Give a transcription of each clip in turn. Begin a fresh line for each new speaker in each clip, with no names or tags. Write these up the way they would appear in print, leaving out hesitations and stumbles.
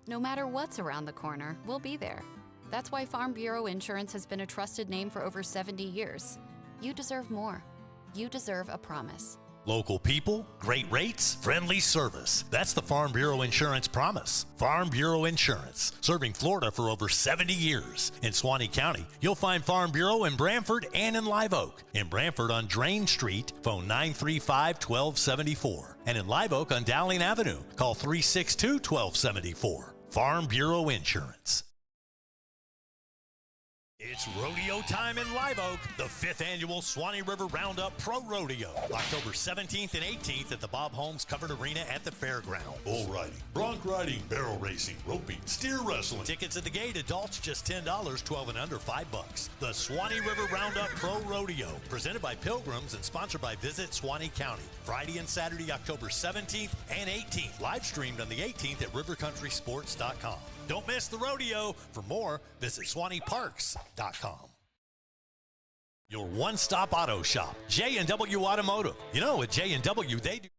No matter what's around the corner, we'll be there. That's why Farm Bureau Insurance has been a trusted name for over 70 years. You deserve more. You deserve a promise.
Local people, great rates, friendly service. That's the Farm Bureau Insurance promise. Farm Bureau Insurance, serving Florida for over 70 years. In Suwannee County, you'll find Farm Bureau in Branford and in Live Oak. In Branford on Drain Street, phone 935-1274. And in Live Oak on Dowling Avenue, call 362-1274. Farm Bureau Insurance. It's rodeo time in Live Oak, the 5th annual Suwannee River Roundup Pro Rodeo, October 17th and 18th at the Bob Holmes Covered Arena at the fairground. Bull riding, bronc riding, barrel racing, roping, steer wrestling. Tickets at the gate, adults just $10, 12 and under $5. The Suwannee River Roundup Pro Rodeo, presented by Pilgrims and sponsored by Visit Suwannee County. Friday and Saturday, October 17th and 18th, live streamed on the 18th at rivercountrysports.com. Don't miss the rodeo. For more, visit SuwanneeParks.com. Your one-stop auto shop, J&W Automotive. You know, at J&W, they do.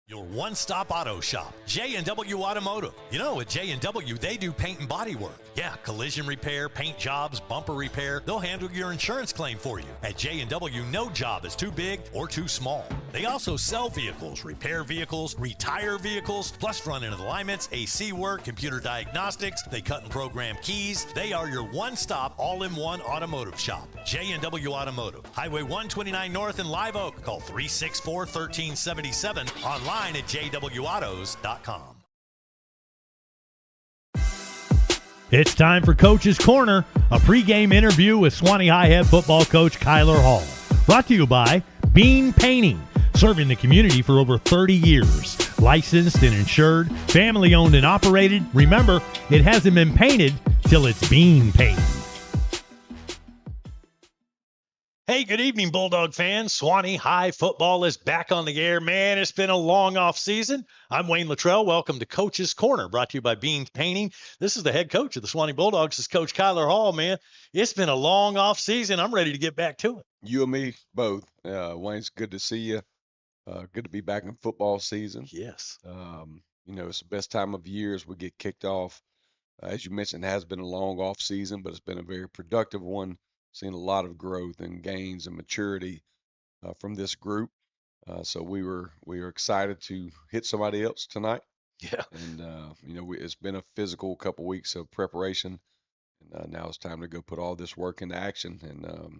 Your one-stop auto shop, J&W Automotive. You know, at J&W, they do paint and body work. Yeah, collision repair, paint jobs, bumper repair. They'll handle your insurance claim for you. At J&W, no job is too big or too small. They also sell vehicles, repair vehicles, retire vehicles, plus front-end alignments, AC work, computer diagnostics. They cut and program keys. They are your one-stop, all-in-one automotive shop. J&W Automotive. Highway 129 North in Live Oak. Call 364-1377. Online at jwautos.com. It's time for Coach's Corner, a pregame interview with Suwannee High head football coach Kyler Hall. Brought to you by Bean Painting, serving the community for over 30 years. Licensed and insured, family-owned and operated. Remember, it hasn't been painted till it's bean painted. Hey, good evening, Bulldog fans. Suwannee High football is back on the air. Man, it's been a long off season. I'm Wayne Luttrell. Welcome to Coach's Corner, brought to you by Bean Painting. This is the head coach of the Suwannee Bulldogs. This is Coach Kyler Hall, man. It's been a long off season. I'm ready to get back to it.
You and me both. Wayne's good to see you. Good to be back in football season.
Yes.
It's the best time of year as we get kicked off. As you mentioned, it has been a long off season, but it's been a very productive one. Seen a lot of growth and gains and maturity from this group. So we were excited to hit somebody else tonight.
Yeah.
And it's been a physical couple weeks of preparation, and now it's time to go put all this work into action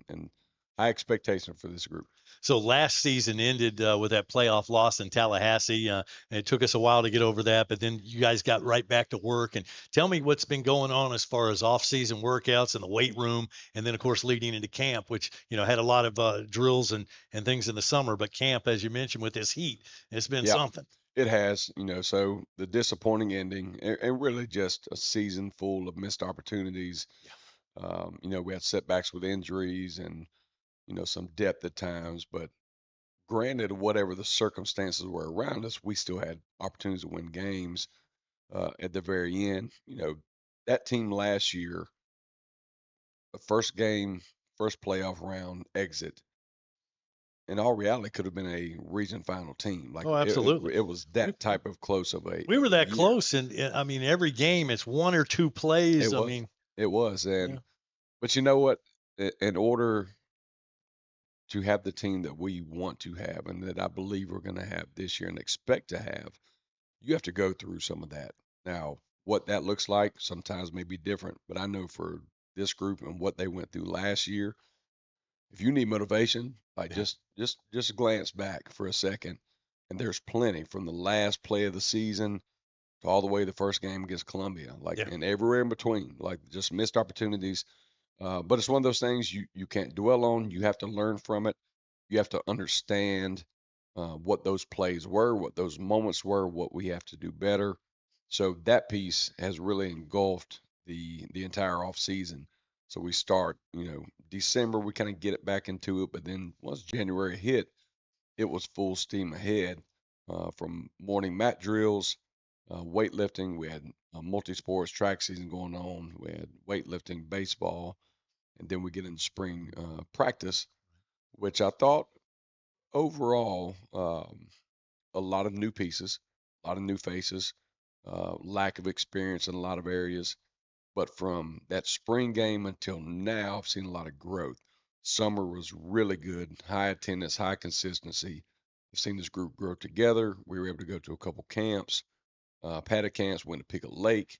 and high expectation for this group.
So last season ended with that playoff loss in Tallahassee. And it took us a while to get over that, but then you guys got right back to work. And tell me what's been going on as far as off-season workouts in the weight room, and then, of course, leading into camp, which, had a lot of drills and things in the summer. But camp, as you mentioned, with this heat, it's been something.
It has, so the disappointing ending and really just a season full of missed opportunities. Yeah. We had setbacks with injuries and, some depth at times, but granted, whatever the circumstances were around us, we still had opportunities to win games at the very end. That team last year, the first game, first playoff round exit, in all reality, could have been a region final team. Like,
oh, absolutely.
It was that type of close of a.
We were that close, and every game it's one or two plays.
It was, but you know what? In order to have the team that we want to have and that I believe we're going to have this year and expect to have, you have to go through some of that. Now, what that looks like sometimes may be different, but I know for this group and what they went through last year, if you need motivation, just glance back for a second, and there's plenty from the last play of the season to all the way to the first game against Columbia, and everywhere in between, just missed opportunities. But it's one of those things you can't dwell on. You have to learn from it. You have to understand what those plays were, what those moments were, what we have to do better. So that piece has really engulfed the entire off season. So we start, December, we kind of get it back into it. But then once January hit, it was full steam ahead from morning mat drills, weightlifting. We had a multi-sports track season going on. We had weightlifting, baseball, and then we get into spring practice, which I thought overall a lot of new pieces, a lot of new faces. lack of experience in a lot of areas. But from that spring game until now, I've seen a lot of growth. Summer was really good, high attendance, high consistency. I've seen this group grow together. We were able to go to a couple camps, paddock camps, went to Pick a Lake.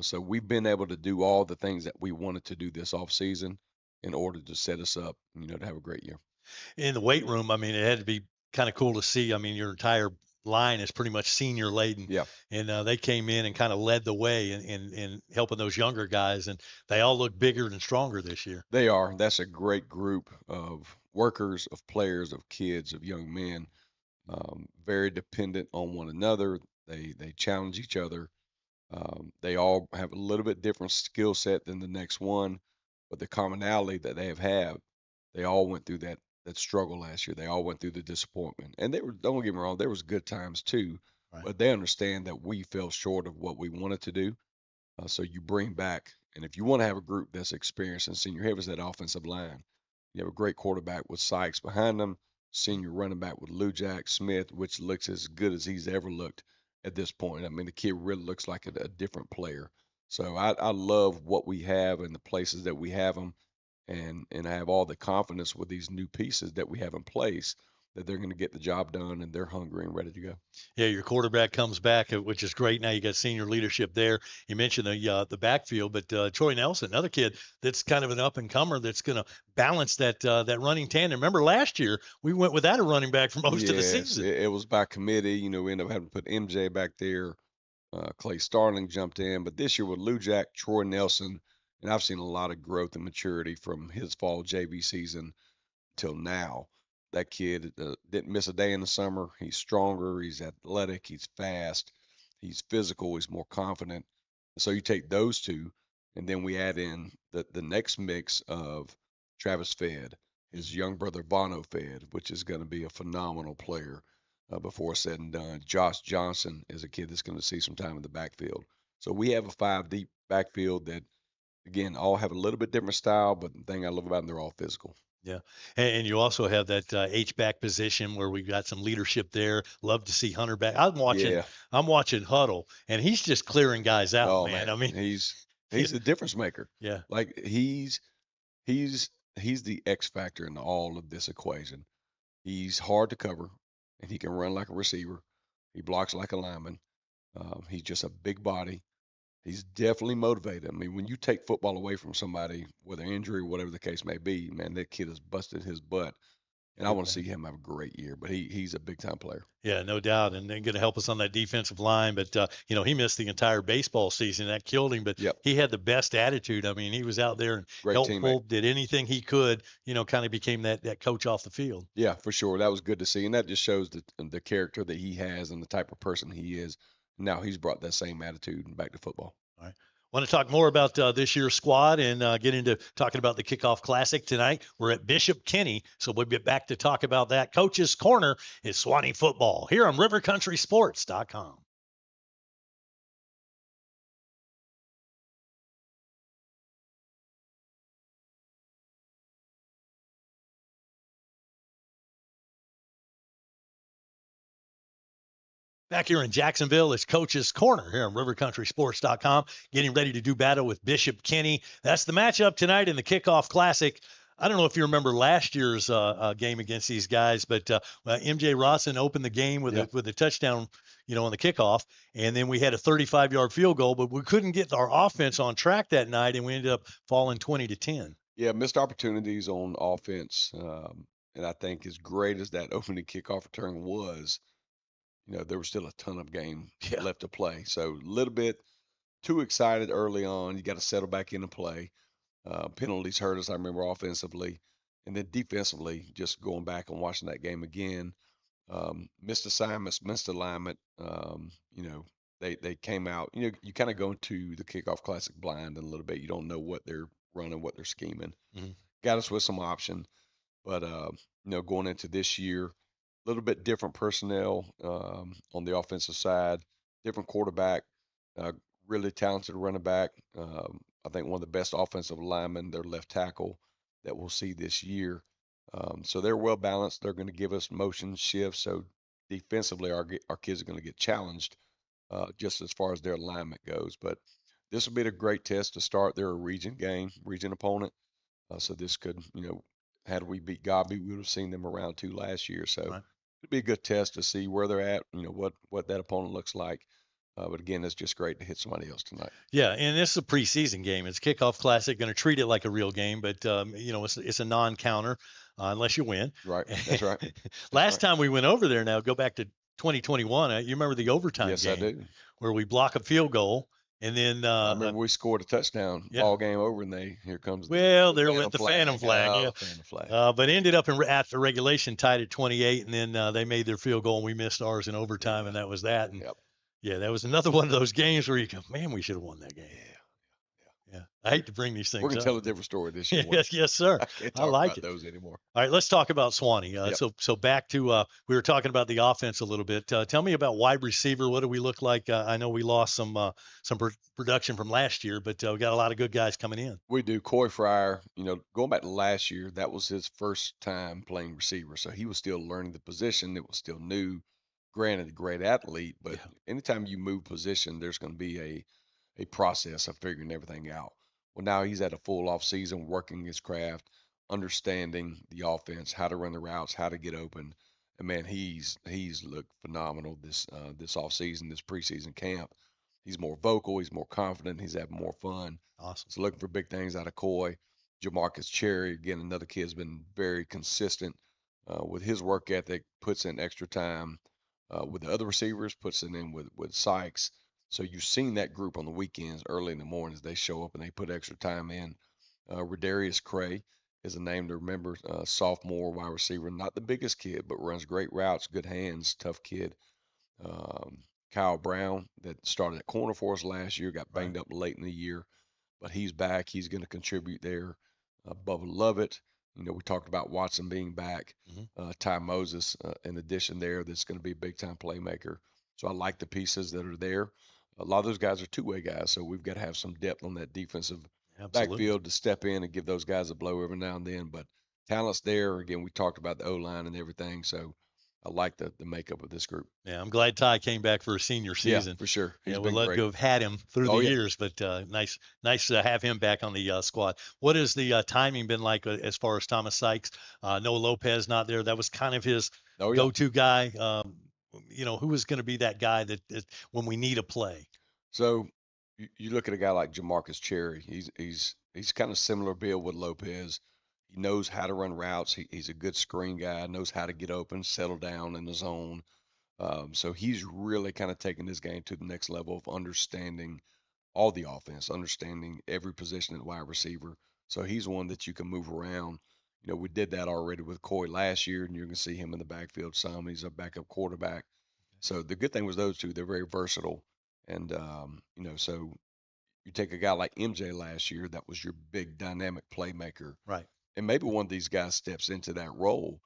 So we've been able to do all the things that we wanted to do this off season in order to set us up, to have a great year.
In the weight room, I mean, it had to be kind of cool to see. I mean, your entire line is pretty much senior laden.
Yeah,
And they came in and kind of led the way in helping those younger guys. And they all look bigger and stronger this year.
they are. That's a great group of workers, of players, of kids, of young men. Very dependent on one another. They challenge each other. They all have a little bit different skill set than the next one, but the commonality that they have, they all went through that struggle last year. They all went through the disappointment, and they were. Don't get me wrong, there was good times too,
Right.
but they understand that we fell short of what we wanted to do. So you bring back, and if you want to have a group that's experienced and senior heavy, is that offensive line. You have a great quarterback with Sykes behind them, senior running back with Lou Jack Smith, which looks as good as he's ever looked at this point. I mean, the kid really looks like a different player. So I love what we have and the places that we have them, and I have all the confidence with these new pieces that we have in place that they're going to get the job done and they're hungry and ready to go.
Yeah, your quarterback comes back, which is great. Now you got senior leadership there. You mentioned the backfield, but Troy Nelson, another kid that's kind of an up and comer that's going to balance that running tandem. Remember last year we went without a running back for most of the
Yes,
season.
it was by committee. We ended up having to put MJ back there. Clay Starling jumped in, but this year with Lou Jack, Troy Nelson, and I've seen a lot of growth and maturity from his fall JV season till now. That kid didn't miss a day in the summer. He's stronger, he's athletic, he's fast, he's physical, he's more confident. So you take those two, and then we add in the next mix of Travis Fed, his young brother Bono Fed, which is going to be a phenomenal player before said and done. Josh Johnson is a kid that's going to see some time in the backfield. So we have a five deep backfield that, again, all have a little bit different style, but the thing I love about them, they're all physical.
Yeah, and you also have that H back position where we've got some leadership there. Love to see Hunter back.
Yeah.
I'm watching Huddle, and he's just clearing guys out,
Oh
man.
man,
I mean,
he's the difference maker.
yeah,
Like he's the X factor in all of this equation. He's hard to cover, and he can run like a receiver. He blocks like a lineman. He's just a big body. He's definitely motivated. I mean, when you take football away from somebody, whether injury or whatever the case may be, man, that kid has busted his butt. And I want to see him have a great year. But he's a big time player.
yeah, no doubt, and then going to help us on that defensive line. But he missed the entire baseball season. That killed him. But
Yep,
he had the best attitude. I mean, he was out there and
great
helpful.
teammate.
Did anything he could. Kind of became that coach off the field.
Yeah, for sure. That was good to see, and that just shows the character that he has and the type of person he is. Now he's brought that same attitude back to football.
All right. Want to talk more about this year's squad and get into talking about the Kickoff Classic tonight. We're at Bishop Kenny, so we'll get back to talk about that. Coach's Corner is Suwannee football here on RiverCountrySports.com. Back here in Jacksonville, it's Coach's Corner here on RiverCountrySports.com, getting ready to do battle with Bishop Kenny. That's the matchup tonight in the Kickoff Classic. I don't know if you remember last year's game against these guys, but MJ Rawson opened the game with a touchdown, on the kickoff, and then we had a 35-yard field goal, but we couldn't get our offense on track that night, and we ended up falling 20-10.
Yeah, missed opportunities on offense, and I think as great as that opening kickoff return was, there was still a ton of game left to play. So a little bit too excited early on. You got to settle back into play. Penalties hurt us, I remember, offensively. And then defensively, just going back and watching that game again, missed assignments, missed alignment. They came out. You kind of go into the Kickoff Classic blind in a little bit. You don't know what they're running, what they're scheming.
Mm-hmm.
Got us with some option. But, going into this year, a little bit different personnel on the offensive side, different quarterback, really talented running back. I think one of the best offensive linemen, their left tackle, that we'll see this year. So they're well balanced. They're going to give us motion shifts. So defensively, our kids are going to get challenged. just as far as their alignment goes. But this will be a great test to start. They're a region opponent. So this could, had we beat Gobby, we would have seen them around 2 last year. So
Right.
it'd be a good test to see where they're at, what that opponent looks like. But again, it's just great to hit somebody else tonight.
Yeah, and this is a preseason game. It's Kickoff Classic. Going to treat it like a real game, but it's a non-counter unless you win.
Right. That's right.
Last time we went over there, now go back to 2021. You remember the overtime
Yes,
game?
I do.
Where we block a field goal, and then
I remember we scored a touchdown, ball game over, and here comes
well, they're
phantom
with the
flag.
phantom flag,
Oh,
yeah.
the phantom flag.
But ended up after regulation tied at 28, and then they made their field goal, and we missed ours in overtime, and that was that. And
Yep.
yeah, that was another one of those games where you go, man, we should have won that game. Yeah. I hate to bring these things
We're going
up.
to tell a different story this year.
Yes, sir.
I can't
I
talk
like
about
it.
those anymore.
All right, let's talk about Suwannee.
Yep.
So back to we were talking about the offense a little bit. Tell me about wide receiver. What do we look like? I know we lost some production from last year, but we got a lot of good guys coming in.
We do. Coy Fryer, going back to last year, that was his first time playing receiver. So he was still learning the position. It was still new. Granted, a great athlete, but anytime you move position, there's going to be a process of figuring everything out. Well, now he's had a full off season working his craft, understanding the offense, how to run the routes, how to get open. And man, he's looked phenomenal this off season, this preseason camp. He's more vocal, he's more confident, he's having more fun.
Awesome.
So looking for big things out of Coy. Jamarcus Cherry, again, another kid's been very consistent with his work ethic, puts in extra time with the other receivers, puts it in with Sykes. So you've seen that group on the weekends, early in the mornings. They show up and they put extra time in. Rodarius Cray is a name to remember. Sophomore wide receiver, not the biggest kid, but runs great routes, good hands, tough kid. Kyle Brown that started at corner for us last year, got banged up late in the year, but he's back. He's going to contribute there. Bubba Lovett. We talked about Watson being back. Ty Moses, in addition there, that's going to be a big-time playmaker. So I like the pieces that are there. A lot of those guys are two-way guys, so we've got to have some depth on that defensive backfield to step in and give those guys a blow every now and then. But talent's there. Again, we talked about the O-line and everything, so I like the makeup of this group.
Yeah, I'm glad Ty came back for a senior season.
Yeah, for sure.
We'd love to have had him through the years, but nice to have him back on the squad. What has the timing been like as far as Thomas Sykes? Noah Lopez not there. That was kind of his go-to guy. Who is going to be that guy that when we need a play?
So you look at a guy like Jamarcus Cherry. He's kind of similar build with Lopez. He knows how to run routes. He's a good screen guy, knows how to get open, settle down in the zone. So he's really kind of taking this game to the next level of understanding all the offense, understanding every position at wide receiver. So he's one that you can move around. We did that already with Coy last year, and you're going to see him in the backfield some. He's a backup quarterback. So the good thing was those two, they're very versatile. And, so you take a guy like MJ last year, that was your big dynamic playmaker.
Right.
And maybe one of these guys steps into that role.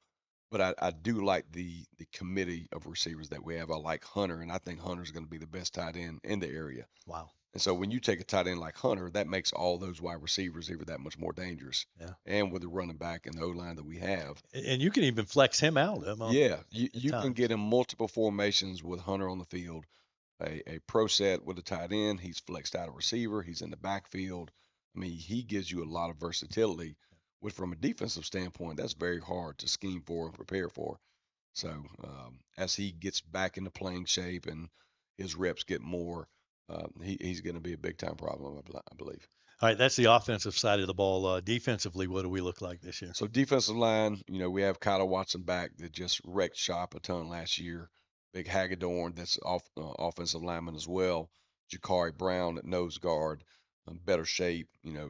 But I do like the committee of receivers that we have. I like Hunter, and I think Hunter's going to be the best tight end in the area.
Wow.
And so when you take a tight end like Hunter, that makes all those wide receivers even that much more dangerous.
Yeah.
And with the running back and the O-line that we have.
And you can even flex him out.
You can get in multiple formations with Hunter on the field. A pro set with a tight end. He's flexed out a receiver. He's in the backfield. I mean, he gives you a lot of versatility. Which from a defensive standpoint, that's very hard to scheme for and prepare for. So as he gets back into playing shape and his reps get more, he's going to be a big-time problem, I believe.
All right, that's the offensive side of the ball. Defensively, what do we look like this year?
So defensive line, we have Kyler Watson back that just wrecked shop a ton last year. Big Hagedorn, that's offensive lineman as well. Jakari Brown at nose guard, better shape,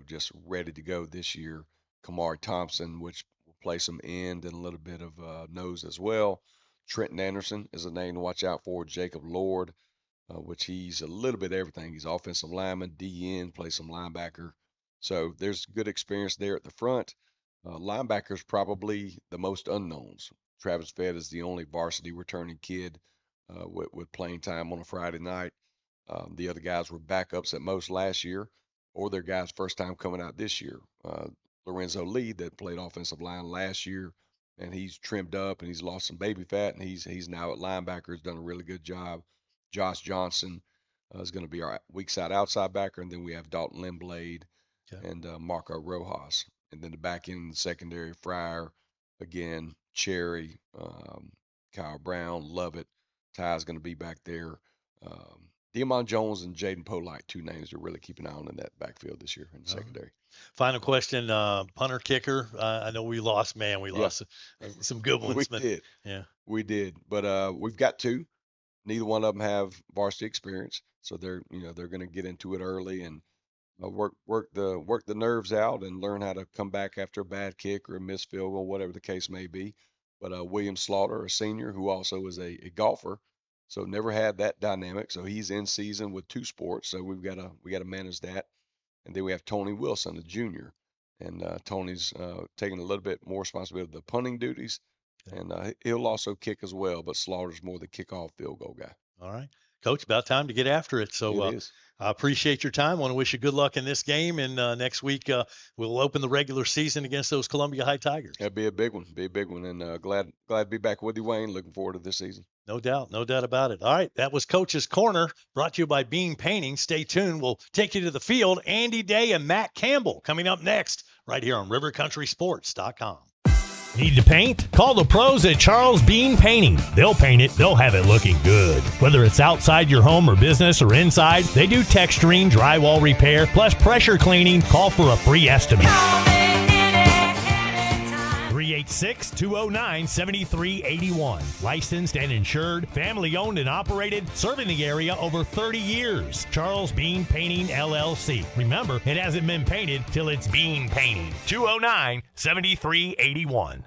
just ready to go this year. Kamari Thompson, which will play some end and a little bit of nose as well. Trenton Anderson is a name to watch out for. Jacob Lord, which he's a little bit of everything. He's offensive lineman, DN, plays some linebacker. So there's good experience there at the front. Linebackers probably the most unknowns. Travis Fett is the only varsity returning kid with playing time on a Friday night. The other guys were backups at most last year, or their guys' first time coming out this year. Lorenzo Lee that played offensive line last year, and he's trimmed up and he's lost some baby fat, and he's now at linebacker. Has done a really good job. Josh Johnson is going to be our weak side outside backer, and then we have Dalton Lindblade and Marco Rojas. And then the back end secondary, Fryer, again, Cherry, Kyle Brown, Lovett. Ty's going to be back there. De'Amon Jones and Jaden Polite, 2 names to really keep an eye on in that backfield this year in the secondary.
Final question, punter, kicker. I know we lost, We lost some good ones.
We did.
Yeah.
We did. But we've got 2. Neither one of them have varsity experience. So they're going to get into it early and work the nerves out and learn how to come back after a bad kick or a missed field goal, whatever the case may be. But William Slaughter, a senior who also is a golfer, so never had that dynamic. So he's in season with 2 sports. So we got to manage that. And then we have Tony Wilson, a junior, and Tony's taking a little bit more responsibility of the punting duties, and he'll also kick as well. But Slaughter's more the kickoff field goal guy.
All right, Coach, about time to get after it. So
It is.
I appreciate your time. Want to wish you good luck in this game, and next week we'll open the regular season against those Columbia High Tigers.
That'd be a big one. And glad to be back with you, Wayne. Looking forward to this season.
No doubt about it. All right, that was Coach's Corner, brought to you by Beam Painting. Stay tuned. We'll take you to the field. Andy Day and Matt Campbell coming up next, right here on RiverCountrySports.com.
Need to paint? Call the pros at Charles Bean Painting. They'll paint it. They'll have it looking good. Whether it's outside your home or business or inside, they do texturing, drywall repair, plus pressure cleaning. Call for a free estimate. 386-209-7381. Licensed and insured, family owned and operated, serving the area over 30 years. Charles Bean Painting, LLC. Remember, it hasn't been painted till it's Bean Painting. 209-7381.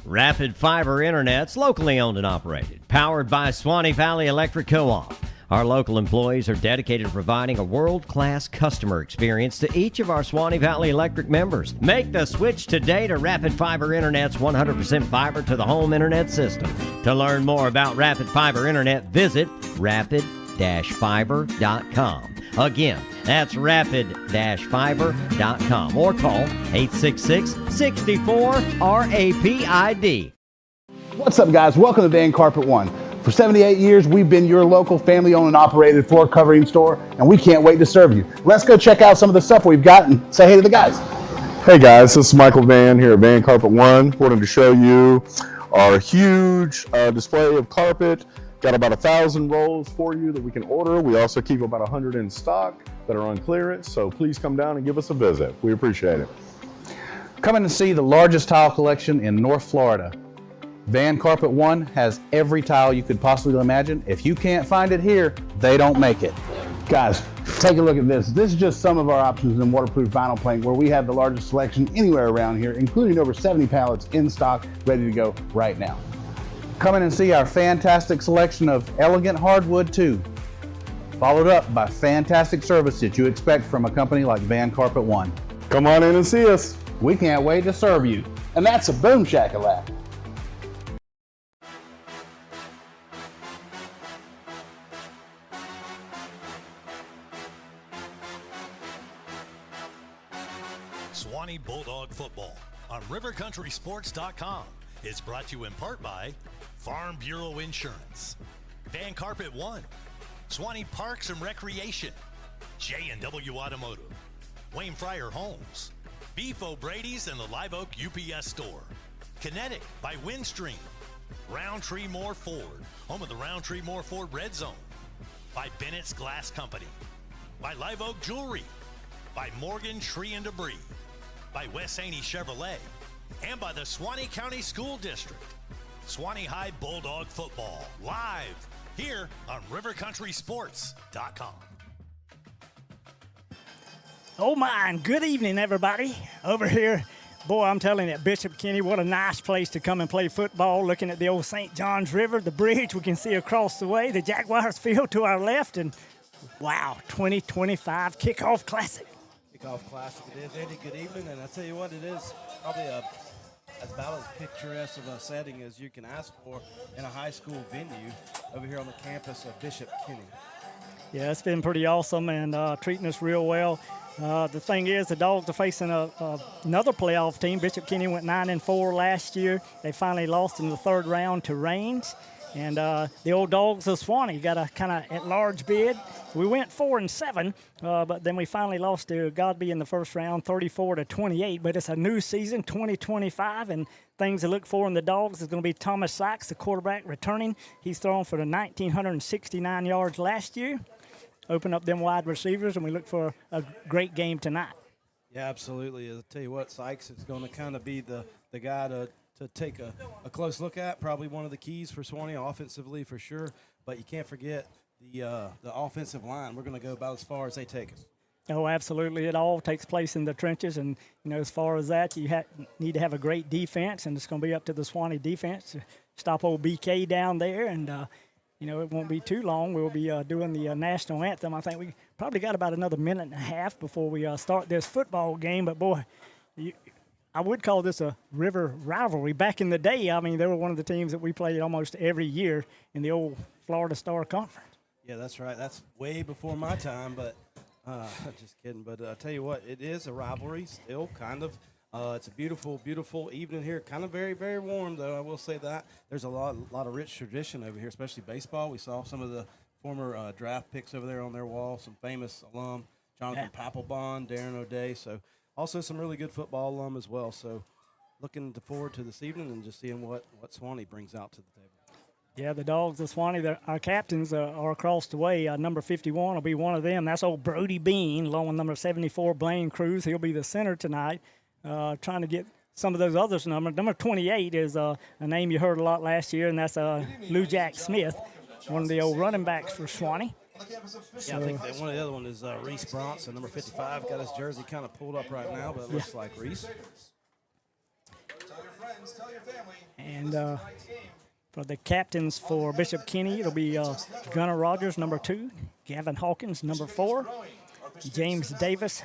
Rapid Fiber Internet's locally owned and operated, powered by Suwannee Valley Electric Co-op. Our local employees are dedicated to providing a world-class customer experience to each of our Suwannee Valley Electric members. Make the switch today to Rapid Fiber Internet's 100% fiber to the home internet system. To learn more about Rapid Fiber Internet, visit rapid-fiber.com. Again, that's rapid-fiber.com or call 866-64-RAPID.
What's up, guys? Welcome to Van Carpet One. For 78 years, we've been your local family-owned and operated floor covering store, and we can't wait to serve you. Let's go check out some of the stuff we've got and say hey to the guys.
Hey guys, this is Michael Van here at Van Carpet One. Wanted to show you our huge display of carpet. Got about 1,000 rolls for you that we can order. We also keep about 100 in stock that are on clearance, so please come down and give us a visit. We appreciate it.
Come in and see the largest tile collection in North Florida. Van Carpet One has every tile you could possibly imagine. If you can't find it here, they don't make it. Guys, take a look at this. This is just some of our options in waterproof vinyl plank, where we have the largest selection anywhere around here, including over 70 pallets in stock, ready to go right now. Come in and see our fantastic selection of elegant hardwood too, followed up by fantastic service that you expect from a company like Van Carpet One.
Come on in and see us.
We can't wait to serve you. And that's a boom shakalaka.
Suwannee Bulldog football on RiverCountrySports.com is brought to you in part by Farm Bureau Insurance, Van Carpet One, Suwannee Parks and Recreation, J&W Automotive, Wayne Fryer Homes, Beef O'Brady's and the Live Oak UPS Store, Kinetic by Windstream, Roundtree Moore Ford, home of the Roundtree Moore Ford Red Zone, by Bennett's Glass Company, by Live Oak Jewelry, by Morgan Tree and Debris, by Wes Haney Chevrolet, and by the Suwannee County School District. Suwannee High Bulldog football, live here on RiverCountrySports.com.
Oh my, and good evening, everybody. Over here, boy, I'm telling you, Bishop Kenny, what a nice place to come and play football, looking at the old St. Johns River, the bridge we can see across the way, the Jaguars field to our left, and wow, 2025 Kickoff Classic.
Kickoff Classic it is. Andy, good evening, and I tell you what, it is probably as about as picturesque of a setting as you can ask for in a high school venue over here on the campus of Bishop Kenny.
Yeah, it's been pretty awesome and treating us real well. The thing is, the Dogs are facing another playoff team. Bishop Kenny went 9-4 last year. They finally lost in the third round to Rains. And the old Dogs of Suwannee got a kind of at-large bid. We went 4-7, but then we finally lost to Godby in the first round, 34-28. But it's a new season, 2025, and things to look for in the Dogs is going to be Thomas Sykes, the quarterback, returning. He's thrown for the 1,969 yards last year. Open up them wide receivers, and we look for a great game tonight.
Yeah, absolutely. I'll tell you what, Sykes is going to kind of be the guy to take a close look at, probably one of the keys for Suwannee offensively for sure. But you can't forget the offensive line. We're going to go about as far as they take us.
Oh, absolutely. It all takes place in the trenches. And, as far as that, you need to have a great defense, and it's going to be up to the Suwannee defense to stop old BK down there. And, it won't be too long. We'll be doing the national anthem. I think we probably got about another minute and a half before we start this football game. But, boy, I would call this a river rivalry. Back in the day, I mean, they were one of the teams that we played almost every year in the old Florida Star Conference.
Yeah, that's right. That's way before my time, but just kidding. But I tell you what, it is a rivalry still, kind of. It's a beautiful, beautiful evening here. Kind of very, very warm, though. I will say that. There's a lot of rich tradition over here, especially baseball. We saw some of the former draft picks over there on their wall, some famous alum, Jonathan Papelbon, Darren O'Day. So also some really good football alum as well. So looking forward to this evening and just seeing what Suwannee brings out to the table.
Yeah, the Dogs of Suwannee, our captains are across the way. Number 51 will be one of them. That's old Brody Bean, along with number 74, Blaine Cruz. He'll be the center tonight, trying to get some of those others' numbers. Number 28 is a name you heard a lot last year, and that's Lou Jack Smith, one of the old running backs for Suwannee.
Yeah, I think that one of the other one is Reese Bronson, number 55. Got his jersey kind of pulled up right now, but it looks like Reese.
And for the captains for Bishop Kenny, it'll be Gunnar Rogers, number 2, Gavin Hawkins, number 4, James Davis,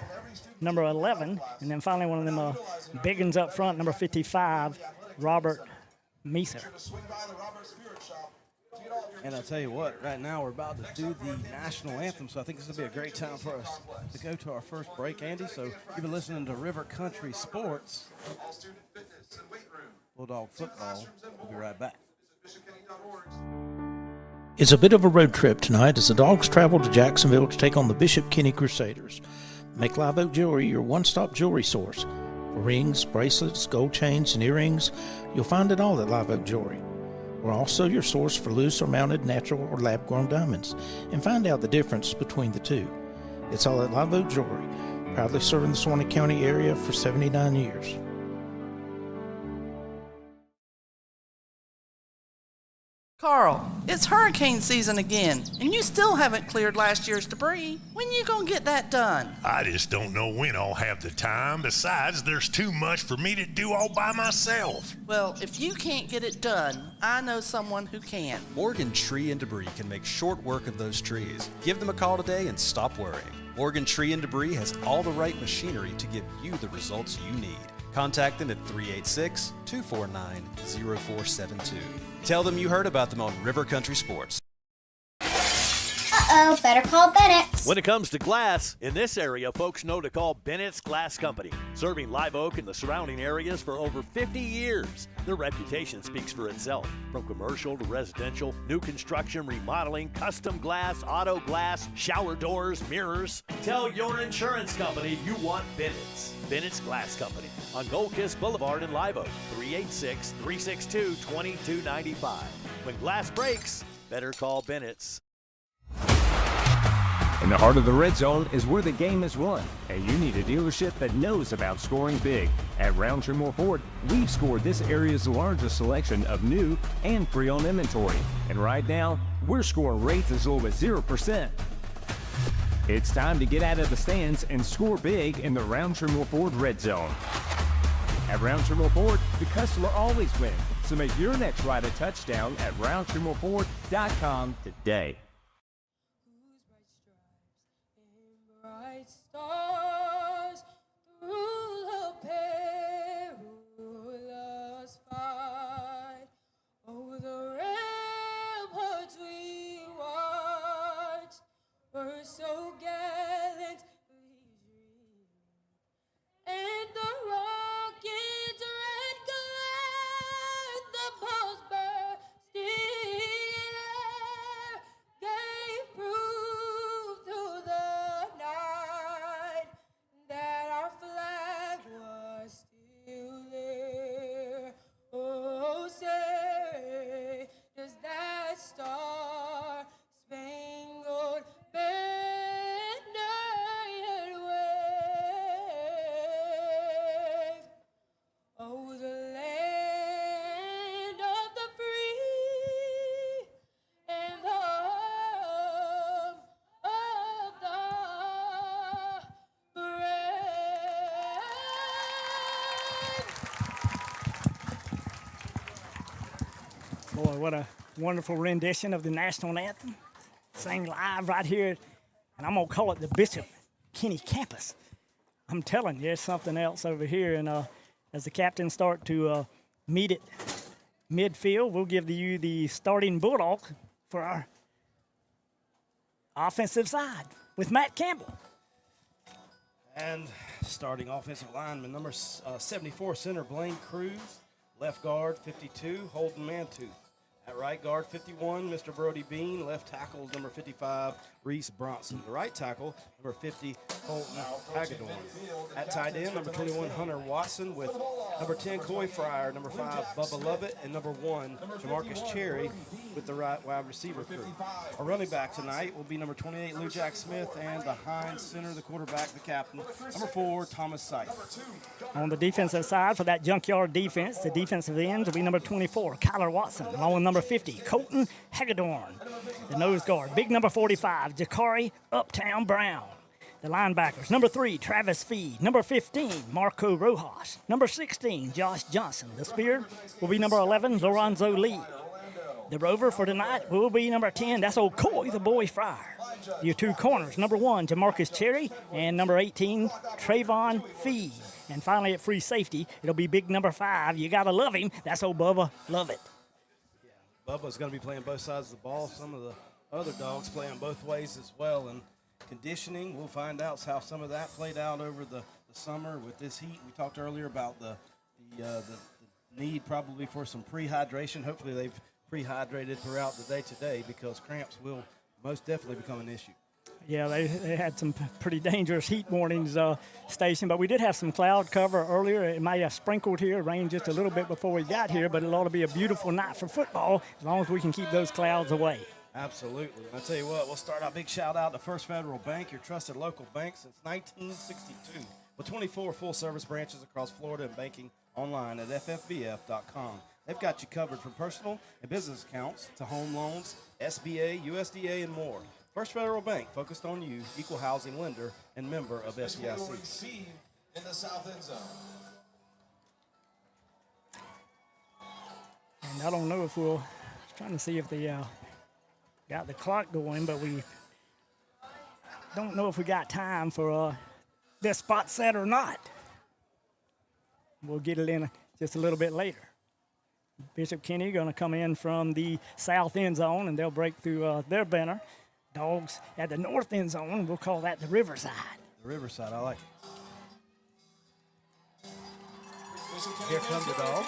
number 11, and then finally one of them big ones up front, number 55, Robert Meeser.
And I'll tell you what, right now we're about to do the national anthem, so I think this will be a great time for us to go to our first break, Andy. So you've been listening to River Country Sports, Bulldog Football. We'll be right back.
It's a bit of a road trip tonight as the Dogs travel to Jacksonville to take on the Bishop Kenny Crusaders. Make Live Oak Jewelry your one-stop jewelry source. For rings, bracelets, gold chains, and earrings, you'll find it all at Live Oak Jewelry. We're also your source for loose or mounted natural or lab-grown diamonds, and find out the difference between the two. It's all at Live Oak Jewelry, proudly serving the Suwannee County area for 79 years.
Carl, it's hurricane season again, and you still haven't cleared last year's debris. When you gonna get that done?
I just don't know when I'll have the time. Besides, there's too much for me to do all by myself.
Well, if you can't get it done, I know someone who can.
Morgan Tree and Debris can make short work of those trees. Give them a call today and stop worrying. Morgan Tree and Debris has all the right machinery to give you the results you need. Contact them at 386-249-0472. Tell them you heard about them on River Country Sports.
Uh-oh, better call Bennett's.
When it comes to glass, in this area, folks know to call Bennett's Glass Company. Serving Live Oak and the surrounding areas for over 50 years. Their reputation speaks for itself. From commercial to residential, new construction, remodeling, custom glass, auto glass, shower doors, mirrors. Tell your insurance company you want Bennett's. Bennett's Glass Company on Gold Kiss Boulevard in Live Oak, 386-362-2295. When glass breaks, better call Bennett's.
In the heart of the red zone is where the game is won, and you need a dealership that knows about scoring big. At Roundtree Moore Ford, we've scored this area's largest selection of new and pre-owned inventory. And right now, we're scoring rates as low as 0%. It's time to get out of the stands and score big in the Roundtree Moore Ford red zone. At Roundtree Moore Ford, the customer always wins. So make your next ride a touchdown at RoundtreeMoreFord.com today.
Bright stars through the perilous fight, over the ramparts we watched, were so gallantly dreamed, and the rocket's red glare, the balls bursting.
Boy, what a wonderful rendition of the national anthem. Sang live right here, and I'm going to call it the Bishop Kenny campus. I'm telling you, there's something else over here. And as the captains start to meet at midfield, we'll give you the starting Bulldog for our offensive side with Matt Campbell.
And starting offensive lineman, number 74, center Blaine Cruz. Left guard, 52, Holden Mantooth. At right guard, 51, Mr. Brody Bean. Left tackle is number 55, Reese Bronson. The right tackle, number 50, Colton Hagedorn. At tight end, number 21, Hunter Watson, with number 10, Coy Fryer, number 5, Bubba Lovett, and number 1, Jamarcus Cherry, with the right wide receiver crew. Our running back tonight will be number 28, Lou Jack Smith, and behind center, the quarterback, the captain, number 4, Thomas Sight.
On the defensive side for that junkyard defense, the defensive ends will be number 24, Kyler Watson, along with number 50, Colton Hagedorn. The nose guard, big number 45, Jakari Uptown Brown. The linebackers, number 3, Travis Fee. Number 15, Marco Rojas. Number 16, Josh Johnson. The spear will be number 11, Lorenzo Lee. The rover for tonight will be number 10, that's old Coy, the boy Fryer. Your two corners, number 1, Jamarcus Cherry, and number 18, Trayvon Fee. And finally at free safety, it'll be big number 5, you gotta love him, that's old Bubba Lovett.
Bubba's going to be playing both sides of the ball. Some of the other dogs playing both ways as well. And conditioning, we'll find out how some of that played out over the summer with this heat. We talked earlier about the need probably for some pre-hydration. Hopefully they've pre-hydrated throughout the day today, because cramps will most definitely become an issue.
Yeah, they had some pretty dangerous heat warnings station, but we did have some cloud cover earlier. It might have sprinkled here, rained just a little bit before we got here, but it ought to be a beautiful night for football as long as we can keep those clouds away.
Absolutely. I'll tell you what, we'll start our big shout out to First Federal Bank, your trusted local bank since 1962, with 24 full-service branches across Florida and banking online at ffbf.com. They've got you covered from personal and business accounts to home loans, SBA, USDA, and more. First Federal Bank, focused on you, equal housing lender, and member of FDIC.
In the south end zone.
And I don't know if we'll, trying to see if they got the clock going, but we don't know if we got time for this spot set or not. We'll get it in just a little bit later. Bishop Kenny going to come in from the south end zone, and they'll break through their banner. Dogs at the north end zone, we'll call that the Riverside.
The Riverside, I like it. Here comes the dog.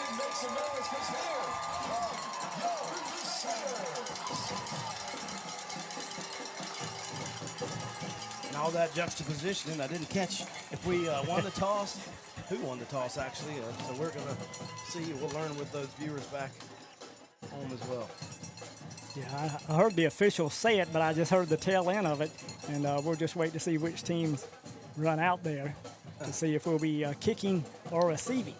And all that juxtaposition, I didn't catch if we won the toss. Who won the toss, actually? So we're going to see. We'll learn with those viewers back home as well.
Yeah, I heard the officials say it, but I just heard the tail end of it, and we'll just wait to see which teams run out there to see if we'll be kicking or receiving.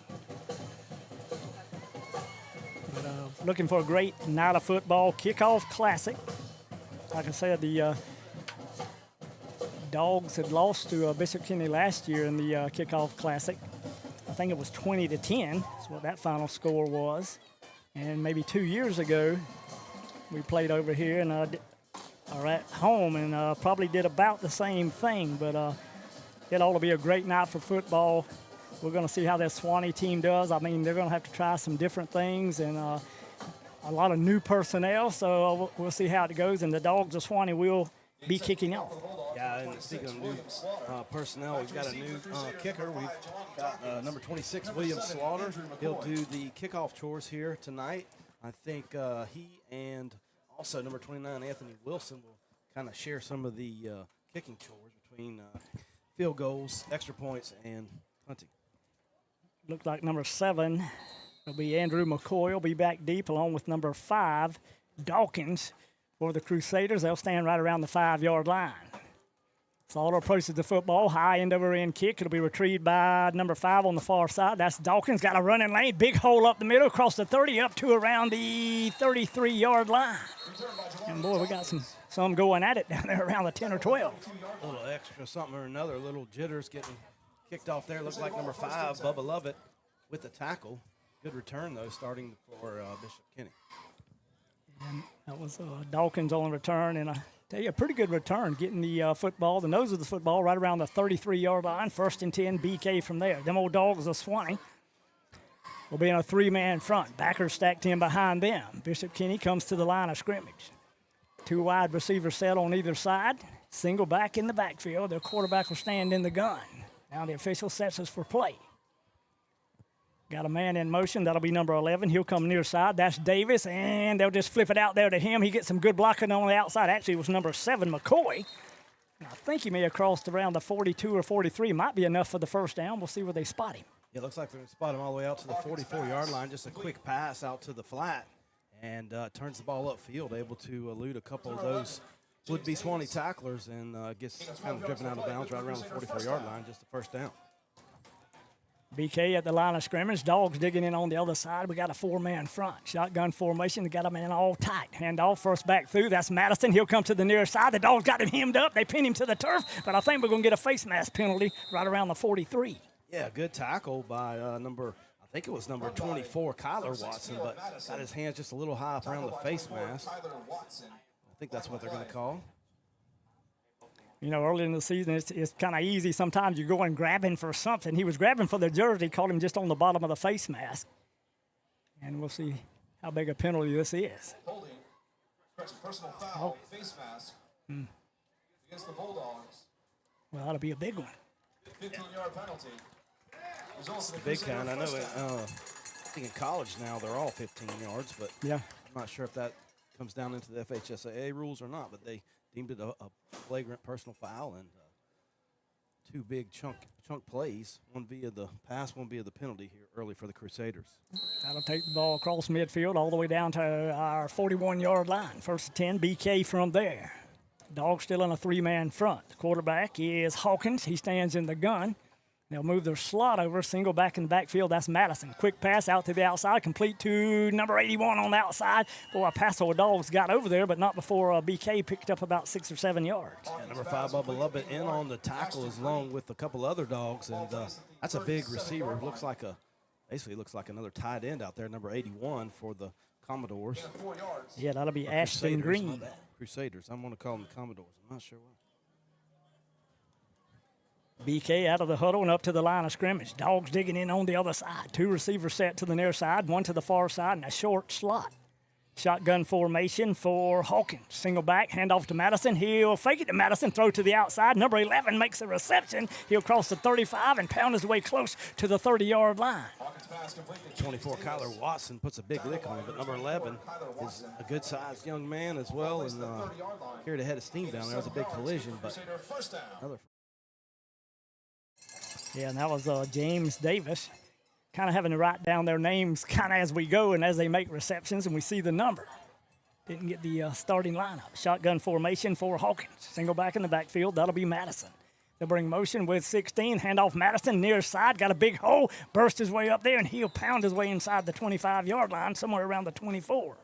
But looking for a great night of football, Kickoff Classic. Like I said, the Dogs had lost to Bishop Kenny last year in the Kickoff Classic. I think it was 20-10. That's what that final score was. And maybe 2 years ago, we played over here and are at home and probably did about the same thing. But it ought to be a great night for football. We're going to see how this Suwannee team does. I mean, they're going to have to try some different things and a lot of new personnel. So we'll see how it goes. And the Dogs of Suwannee will be kicking off.
Yeah, and speaking of new personnel, we've got a new kicker. We've got number 26, William Slaughter. He'll do the kickoff chores here tonight. I think he and also number 29, Anthony Wilson, will kind of share some of the kicking chores between field goals, extra points, and punting.
Looks like number 7 will be Andrew McCoy. Will be back deep along with number 5, Dawkins. For the Crusaders, they'll stand right around the 5-yard line. Slaughter approaches the football, high end over end kick. It'll be retrieved by number 5 on the far side. That's Dawkins, got a running lane, big hole up the middle, across the 30, up to around the 33-yard line. And boy, we got some going at it down there around the 10 or 12.
A little extra something or another, a little jitters getting kicked off there. Looks like number 5, Bubba Lovett, with the tackle. Good return, though, starting for Bishop Kenny.
And that was Dawkins on the return, and I tell you, a pretty good return, getting the football, the nose of the football, right around the 33-yard line. 1st and 10, BK from there. Them old dogs of Suwannee will be in a 3-man front. Backers stacked in behind them. Bishop Kenny comes to the line of scrimmage. 2 wide receivers set on either side. Single back in the backfield. Their quarterback will stand in the gun. Now the official sets us for play. Got a man in motion. That'll be number 11. He'll come near side. That's Davis, and they'll just flip it out there to him. He gets some good blocking on the outside. Actually, it was number 7, McCoy. I think he may have crossed around the 42 or 43. Might be enough for the first down. We'll see where they spot him.
It looks like they're going to spot him all the way out to the 44-yard line. Just a quick pass out to the flat, and turns the ball upfield, able to elude a couple of those would-be Suwannee tacklers, and gets kind of driven out of bounds right around the 44-yard line, just a first down.
BK at the line of scrimmage. Dogs digging in on the other side. We got a 4-man front. Shotgun formation. They got a man all tight. Handoff, first back through. That's Madison. He'll come to the near side. The Dogs got him hemmed up. They pin him to the turf, but I think we're going to get a face mask penalty right around the 43.
Yeah, good tackle by I think it was number 24, Kyler Watson, but got his hands just a little high up around the face mask. I think that's what they're going to call.
You know, early in the season, it's kind of easy. Sometimes you go and grabbing for something. He was grabbing for the jersey, caught him just on the bottom of the face mask. And we'll see how big a penalty this is.
Holding, personal foul, face mask against the Bulldogs.
Well, that'll be a big one.
15-yard penalty.
It's the big kind. I know it, I think in college now they're all 15 yards, but
yeah,
I'm not sure if that comes down into the FHSAA rules or not, but they deemed it a flagrant personal foul, and 2 big chunk plays, one via the pass, one via the penalty here early for the Crusaders.
That'll take the ball across midfield all the way down to our 41-yard line. 1st and 10, BK from there. Dogs still in a 3-man front. The quarterback is Hawkins. He stands in the gun. They'll move their slot over, single back in the backfield. That's Madison. Quick pass out to the outside, complete to number 81 on the outside. Boy, a pass of Dogs got over there, but not before BK picked up about 6 or 7 yards.
Yeah, number 5, Bubba Lovett, in on the tackle as along with a couple other Dogs, and that's a big receiver. Basically looks like another tight end out there, number 81 for the Commodores.
Yeah, that'll be Ashton Green.
Crusaders. I'm going to call them the Commodores. I'm not sure why.
BK out of the huddle and up to the line of scrimmage. Dogs digging in on the other side. 2 receivers set to the near side, 1 to the far side, and a short slot. Shotgun formation for Hawkins. Single back, handoff to Madison. He'll fake it to Madison, throw to the outside. Number 11 makes a reception. He'll cross the 35 and pound his way close to the 30-yard line.
24, Kyler Watson puts a big lick on him, but number 11 is a good-sized young man as well, and carried a head of steam down there. It was a big collision, but another.
Yeah, and that was James Davis. Kind of having to write down their names kind of as we go and as they make receptions, and we see the number. Didn't get the starting lineup. Shotgun formation for Hawkins. Single back in the backfield. That'll be Madison. They'll bring motion with 16. Handoff Madison near side. Got a big hole. Burst his way up there, and he'll pound his way inside the 25-yard line, somewhere around the 24.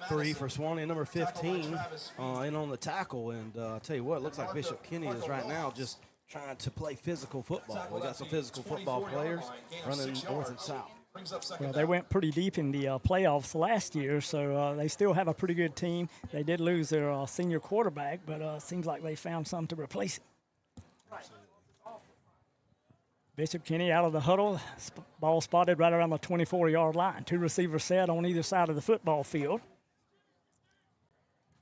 3 for Suwannee, number 15 in on the tackle. And I'll tell you what, it looks like Bishop Kenny is right now just trying to play physical football. We got some physical football players running north and south.
Well, they went pretty deep in the playoffs last year, so they still have a pretty good team. They did lose their senior quarterback, but it seems like they found some to replace him. Bishop Kenny out of the huddle. Ball spotted right around the 24-yard line. 2 receivers set on either side of the football field.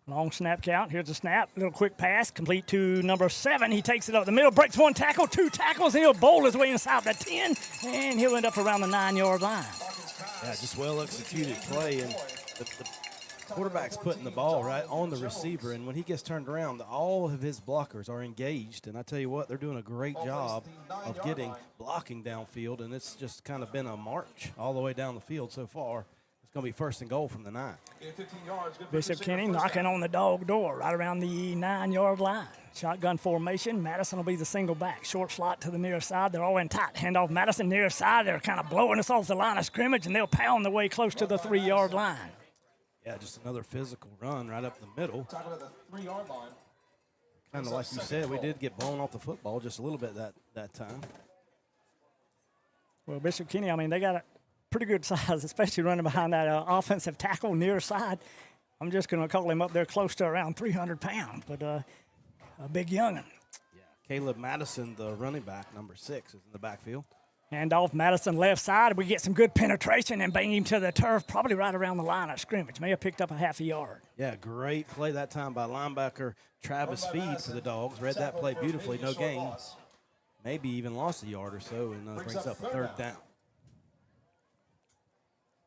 Long snap count. Here's a snap. Little quick pass. Complete to number 7. He takes it up the middle. Breaks 1 tackle. 2 tackles. And he'll bowl his way inside the 10. And he'll end up around the 9-yard line.
Yeah, just well-executed play. And the quarterback's putting the ball right on the receiver. And when he gets turned around, all of his blockers are engaged. And I tell you what, they're doing a great job of blocking downfield. And it's just kind of been a march all the way down the field so far. Going to be 1st and goal from the 9.
Bishop Kenny knocking on the dog door right around the 9-yard line. Shotgun formation. Madison will be the single back. Short slot to the near side. They're all in tight. Handoff Madison near side. They're kind of blowing us off the line of scrimmage, and they'll pound their way close to the 3-yard line.
Yeah, just another physical run right up the middle. Kind of like you said, we did get blown off the football just a little bit that time.
Well, Bishop Kenny, I mean, they got a pretty good size, especially running behind that offensive tackle near side. I'm just going to call him up there close to around 300 pounds, but a big young'un.
Yeah, Caleb Madison, the running back, number 6, is in the backfield.
Hand off Madison left side. We get some good penetration and bang him to the turf, probably right around the line of scrimmage. May have picked up a half a yard.
Yeah, great play that time by linebacker Travis Feed for the Dogs. Read that play beautifully, no gain. Maybe even lost a yard or so, and brings up a 3rd down.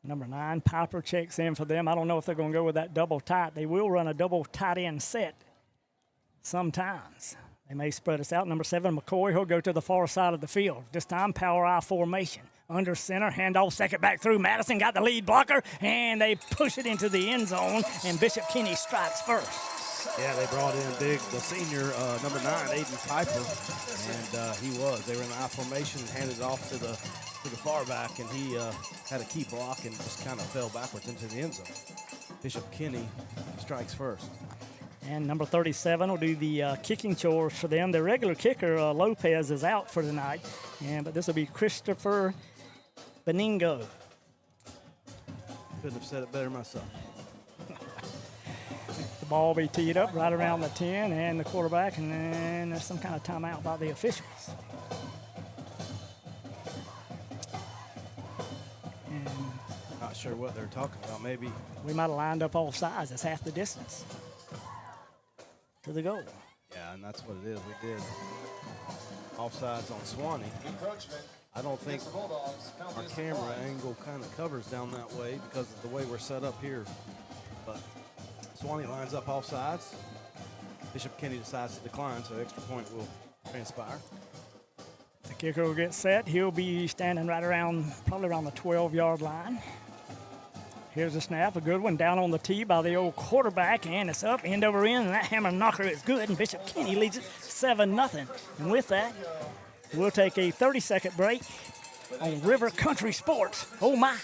Number 9, Piper checks in for them. I don't know if they're going to go with that double tight. They will run a double tight end set sometimes. They may spread us out. Number 7, McCoy, he'll go to the far side of the field. This time, power I formation. Under center, handoff, second back through. Madison got the lead blocker, and they push it into the end zone, and Bishop Kenny strikes first.
Yeah, they brought in the senior, number 9, Aiden Piper, and he was. They were in the I formation, handed it off to the far back, and he had a key block and just kind of fell backwards into the end zone. Bishop Kenny strikes first.
And number 37 will do the kicking chores for them. Their regular kicker, Lopez, is out for tonight, but this will be Christopher Beningo.
Couldn't have said it better myself.
The ball will be teed up right around the 10 and the quarterback, and then there's some kind of timeout by the officials.
Not sure what they're talking about. Maybe
we might have lined up all sides. That's half the distance to the goal.
Yeah, and that's what it is. We did offsides on Suwannee. I don't think our camera angle kind of covers down that way because of the way we're set up here. But Suwannee lines up offsides. Bishop Kenny decides to decline, so extra point will transpire.
The kicker will get set. He'll be standing right around, probably around the 12-yard line. Here's a snap, a good one, down on the tee by the old quarterback, and it's up, end over end, and that hammer knocker is good, and Bishop Kenny leads it 7-0. And with that, we'll take a 30-second break on River Country Sports. Oh, my.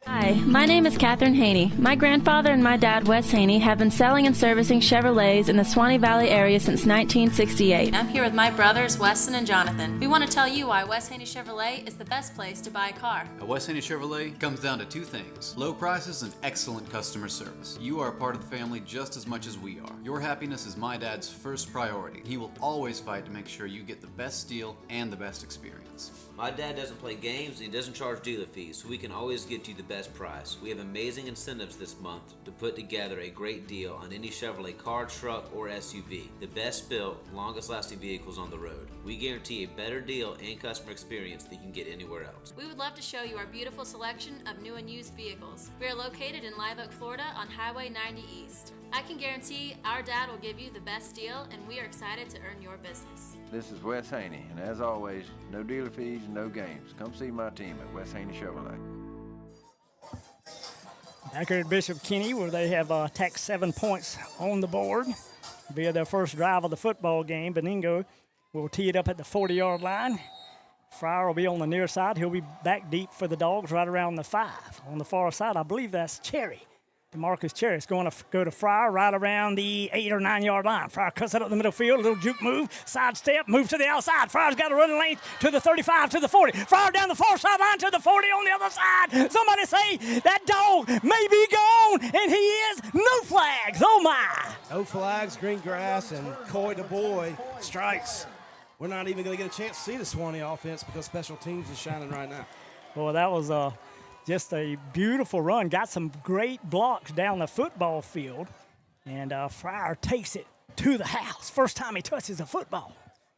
Hi, my name is Catherine Haney. My grandfather and my dad, Wes Haney, have been selling and servicing Chevrolets in the Suwannee Valley area since 1968.
I'm here with my brothers, Weston and Jonathan. We want to tell you why Wes Haney Chevrolet is the best place to buy a car.
At Wes Haney Chevrolet comes down to 2 things: low prices and excellent customer service. You are a part of the family just as much as we are. Your happiness is my dad's first priority. He will always fight to make sure you get the best deal and the best experience.
My dad doesn't play games and he doesn't charge dealer fees, so we can always get you the best price. We have amazing incentives this month to put together a great deal on any Chevrolet car, truck, or SUV. The best built, longest lasting vehicles on the road. We guarantee a better deal and customer experience than you can get anywhere else.
We would love to show you our beautiful selection of new and used vehicles. We are located in Live Oak, Florida on Highway 90 East. I can guarantee our dad will give you the best deal, and we are excited to earn your business.
This is Wes Haney, and as always, no dealer fees, no games. Come see my team at Wes Haney Chevrolet.
Back here at Bishop Kenny, where they have tacked 7 points on the board via their first drive of the football game. Beningo will tee it up at the 40-yard line. Fryer will be on the near side. He'll be back deep for the Dogs right around the 5. On the far side, I believe that's Cherry. DeMarcus Cherry is going to go to Fryer right around the 8 or 9 yard line. Fryer cuts it up the middle field, a little juke move, sidestep, move to the outside. Fryer's got a running lane to the 35, to the 40. Fryer down the far sideline to the 40 on the other side. Somebody say that dog may be gone, and he is. No flags. Oh, my.
No flags, green grass, and Coy DeBoy strikes. We're not even going to get a chance to see the Suwannee offense because special teams is shining right now.
Well, that was just a beautiful run. Got some great blocks down the football field. And Fryer takes it to the house. First time he touches a football.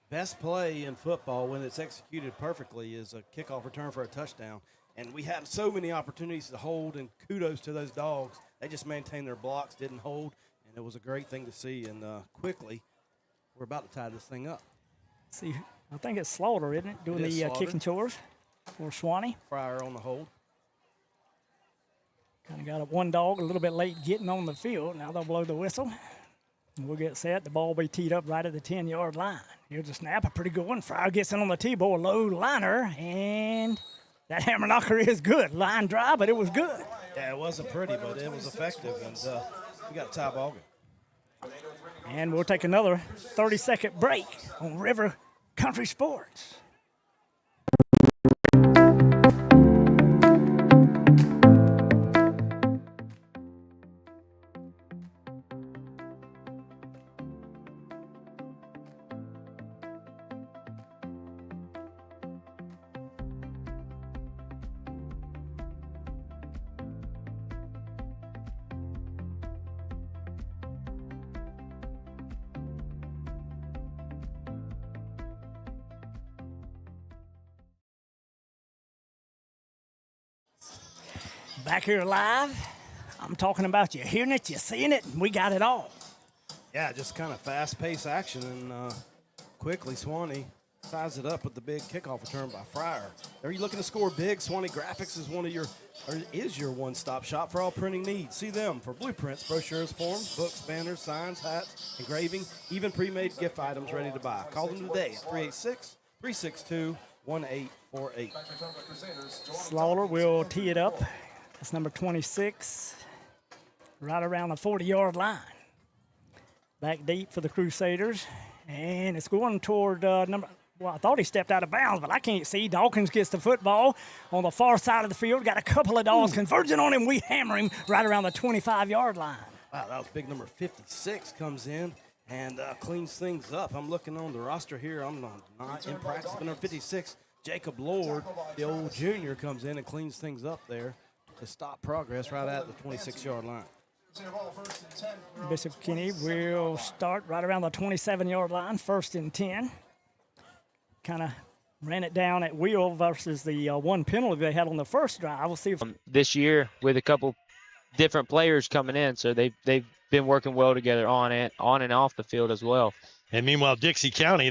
Best play in football when it's executed perfectly is a kickoff return for a touchdown. And we had so many opportunities to hold, and kudos to those Dogs. They just maintained their blocks, didn't hold, and it was a great thing to see. And quickly, we're about to tie this thing up.
See, I think it's Slaughter, isn't it? Doing the kicking chores for Suwannee.
Fryer on the hold.
Kind of got one dog a little bit late getting on the field. Now they'll blow the whistle. And we'll get set. The ball will be teed up right at the 10-yard line. Here's a snap, a pretty good one. Fryer gets in on the tee-ball, low liner, and that hammer knocker is good. Line drive, but it was good.
Yeah, it wasn't pretty, but it was effective, and we got a tie ball game.
And we'll take another 30-second break on River Country Sports. Back here live. I'm talking about you hearing it, you seeing it, and we got it all.
Yeah, just kind of fast-paced action, and quickly Suwannee ties it up with the big kickoff return by Fryer. Are you looking to score big? Suwannee Graphics is your one-stop shop for all printing needs. See them for blueprints, brochures, forms, books, banners, signs, hats, engraving, even pre-made gift items ready to buy. Call them today at 386-362-1848.
Slaughter will tee it up. That's number 26, right around the 40-yard line. Back deep for the Crusaders, and it's going toward number. Well, I thought he stepped out of bounds, but I can't see. Dawkins gets the football on the far side of the field. Got a couple of dogs converging on him. We hammer him right around the 25-yard line.
Wow, that was big. Number 56 comes in and cleans things up. I'm looking on the roster here. I'm not in practice, but number 56, Jacob Lord, the old junior, comes in and cleans things up there to stop progress right at the 26-yard line.
Bishop Kenny will start right around the 27-yard line, 1st and 10. Kind of ran it down at will versus the one penalty they had on the first drive. We'll see if
this year with a couple different players coming in, so they've been working well together on and off the field as well.
And meanwhile, Dixie County,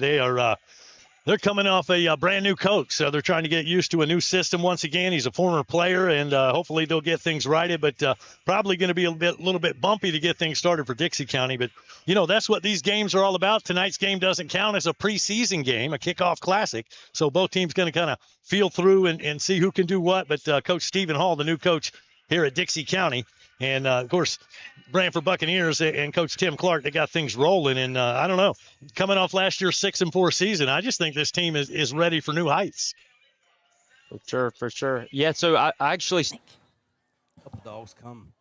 they're coming off a brand new coach, so they're trying to get used to a new system once again. He's a former player, and hopefully they'll get things righted, but probably going to be a little bit bumpy to get things started for Dixie County. But, that's what these games are all about. Tonight's game doesn't count as a preseason game, a kickoff classic, so both teams going to kind of feel through and see who can do what. But Coach Stephen Hall, the new coach here at Dixie County, and, of course, Brantford Buccaneers and Coach Tim Clark, they got things rolling. And I don't know, coming off last year's 6-4 season, I just think this team is ready for new heights.
For sure. Yeah, so I actually
A couple dogs come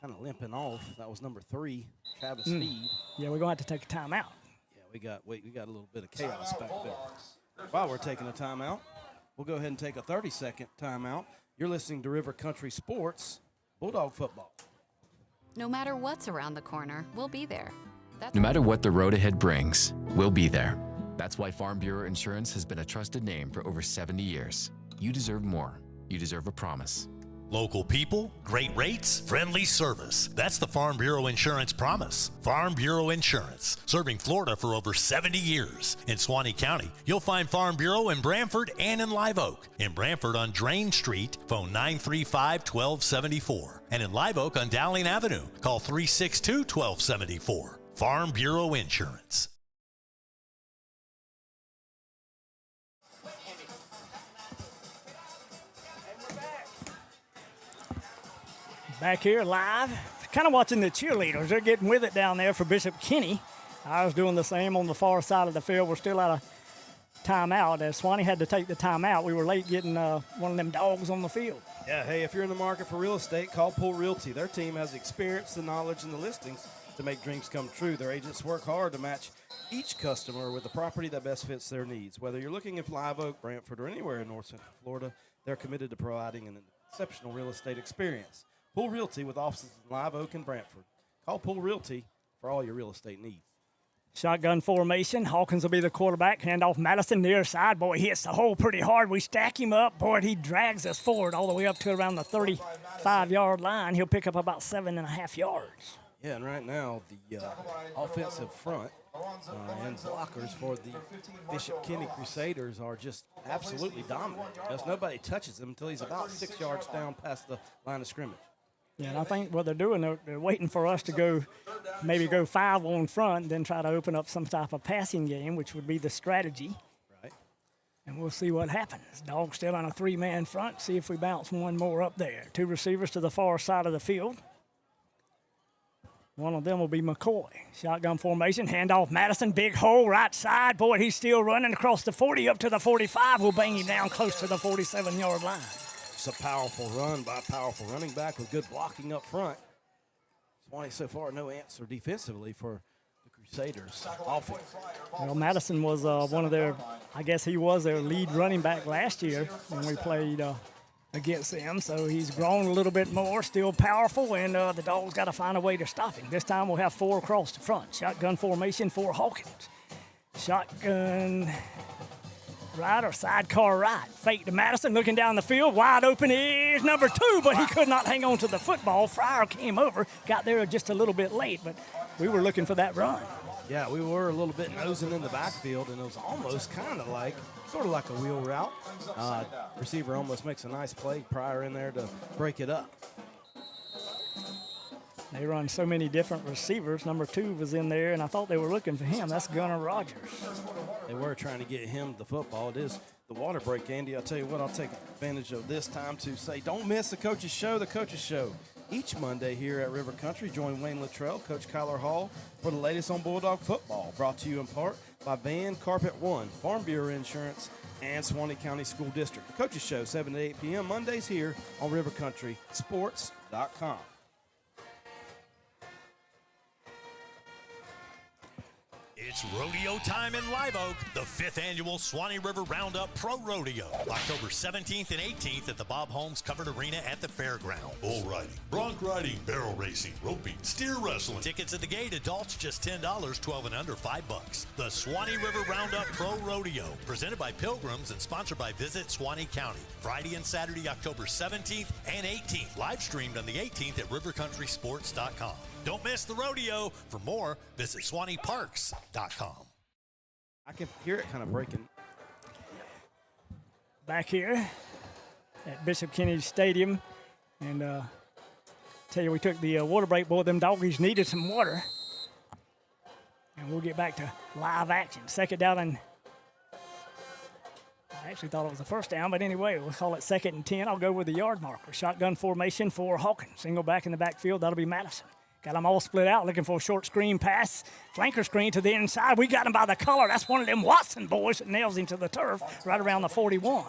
kind of limping off. That was number 3, Travis Speed.
Yeah, we're going to have to take a timeout.
Yeah, we got a little bit of chaos back there. While we're taking a timeout, we'll go ahead and take a 30-second timeout. You're listening to River Country Sports, Bulldog Football.
No matter what's around the corner, we'll be there.
No matter what the road ahead brings, we'll be there. That's why Farm Bureau Insurance has been a trusted name for over 70 years. You deserve more. You deserve a promise.
Local people, great rates, friendly service. That's the Farm Bureau Insurance promise. Farm Bureau Insurance, serving Florida for over 70 years. In Suwannee County, you'll find Farm Bureau in Brantford and in Live Oak. In Brantford on Drain Street, phone 935-1274. And in Live Oak on Dowling Avenue, call 362-1274. Farm Bureau Insurance.
Back here live, kind of watching the cheerleaders. They're getting with it down there for Bishop Kenny. I was doing the same on the far side of the field. We're still out of timeout. As Suwannee had to take the timeout, we were late getting one of them dogs on the field.
Yeah, hey, if you're in the market for real estate, call Pool Realty. Their team has the experience, the knowledge, and the listings to make dreams come true. Their agents work hard to match each customer with the property that best fits their needs. Whether you're looking at Live Oak, Brantford, or anywhere in North Central Florida, they're committed to providing an exceptional real estate experience. Pool Realty with offices in Live Oak and Brantford. Call Pool Realty for all your real estate needs.
Shotgun formation. Hawkins will be the quarterback. Hand off Madison near side. Boy, he hits the hole pretty hard. We stack him up. Boy, he drags us forward all the way up to around the 35-yard line. He'll pick up about 7.5 yards.
Yeah, and right now the offensive front and blockers for the Bishop Kenny Crusaders are just absolutely dominant. Just nobody touches him until he's about 6 yards down past the line of scrimmage.
Yeah, and I think what they're doing, they're waiting for us to maybe go 5 on front, then try to open up some type of passing game, which would be the strategy.
Right.
And we'll see what happens. Dog's still on a 3-man front. See if we bounce one more up there. 2 receivers to the far side of the field. One of them will be McCoy. Shotgun formation, handoff Madison, big hole, right side. Boy, he's still running across the 40 up to the 45. We'll bang him down close to the 47-yard line.
It's a powerful run by a powerful running back with good blocking up front. Suwannee so far no answer defensively for the Crusaders offense.
Well, Madison was one of their, I guess he was their lead running back last year when we played against them. So he's grown a little bit more, still powerful, and the Dogs got to find a way to stop him. This time we'll have 4 across the front. Shotgun formation for Hawkins. Shotgun right or sidecar right. Fake to Madison, looking down the field. Wide open is number 2, but he could not hang on to the football. Fryer came over, got there just a little bit late, but we were looking for that run.
Yeah, we were a little bit nosing in the backfield, and it was almost kind of like, sort of like a wheel route. Receiver almost makes a nice play. Pryor in there to break it up.
They run so many different receivers. Number 2 was in there, and I thought they were looking for him. That's Gunnar Rogers.
They were trying to get him the football. It is the water break, Andy. I'll tell you what, I'll take advantage of this time to say, don't miss the Coach's Show. The Coach's Show. Each Monday here at River Country, join Wayne Luttrell, Coach Kyler Hall for the latest on Bulldog football. Brought to you in part by Van Carpet One, Farm Bureau Insurance, and Suwannee County School District. The Coach's Show, 7 to 8 p.m. Mondays here on RiverCountrySports.com.
It's rodeo time in Live Oak, the 5th annual Suwannee River Roundup Pro Rodeo, October 17th and 18th at the Bob Holmes Covered Arena at the fairground. Bull riding, bronc riding, barrel racing, roping, steer wrestling. Tickets at the gate, adults just $10, 12 and under $5. The Suwannee River Roundup Pro Rodeo, presented by Pilgrims and sponsored by Visit Suwannee County. Friday and Saturday, October 17th and 18th. Live streamed on the 18th at RiverCountrySports.com. Don't miss the rodeo. For more, visit SuwanneeParks.com.
I can hear it kind of breaking.
Back here at Bishop Kenny Stadium. And tell you, we took the water break. Boy, them doggies needed some water. And we'll get back to live action. Second down, and I actually thought it was the first down, but anyway, we'll call it 2nd and 10. I'll go with the yard marker. Shotgun formation for Hawkins. Single back in the backfield. That'll be Madison. Got them all split out, looking for a short screen pass. Flanker screen to the inside. We got him by the collar. That's one of them Watson boys that nails him to the turf right around the 41.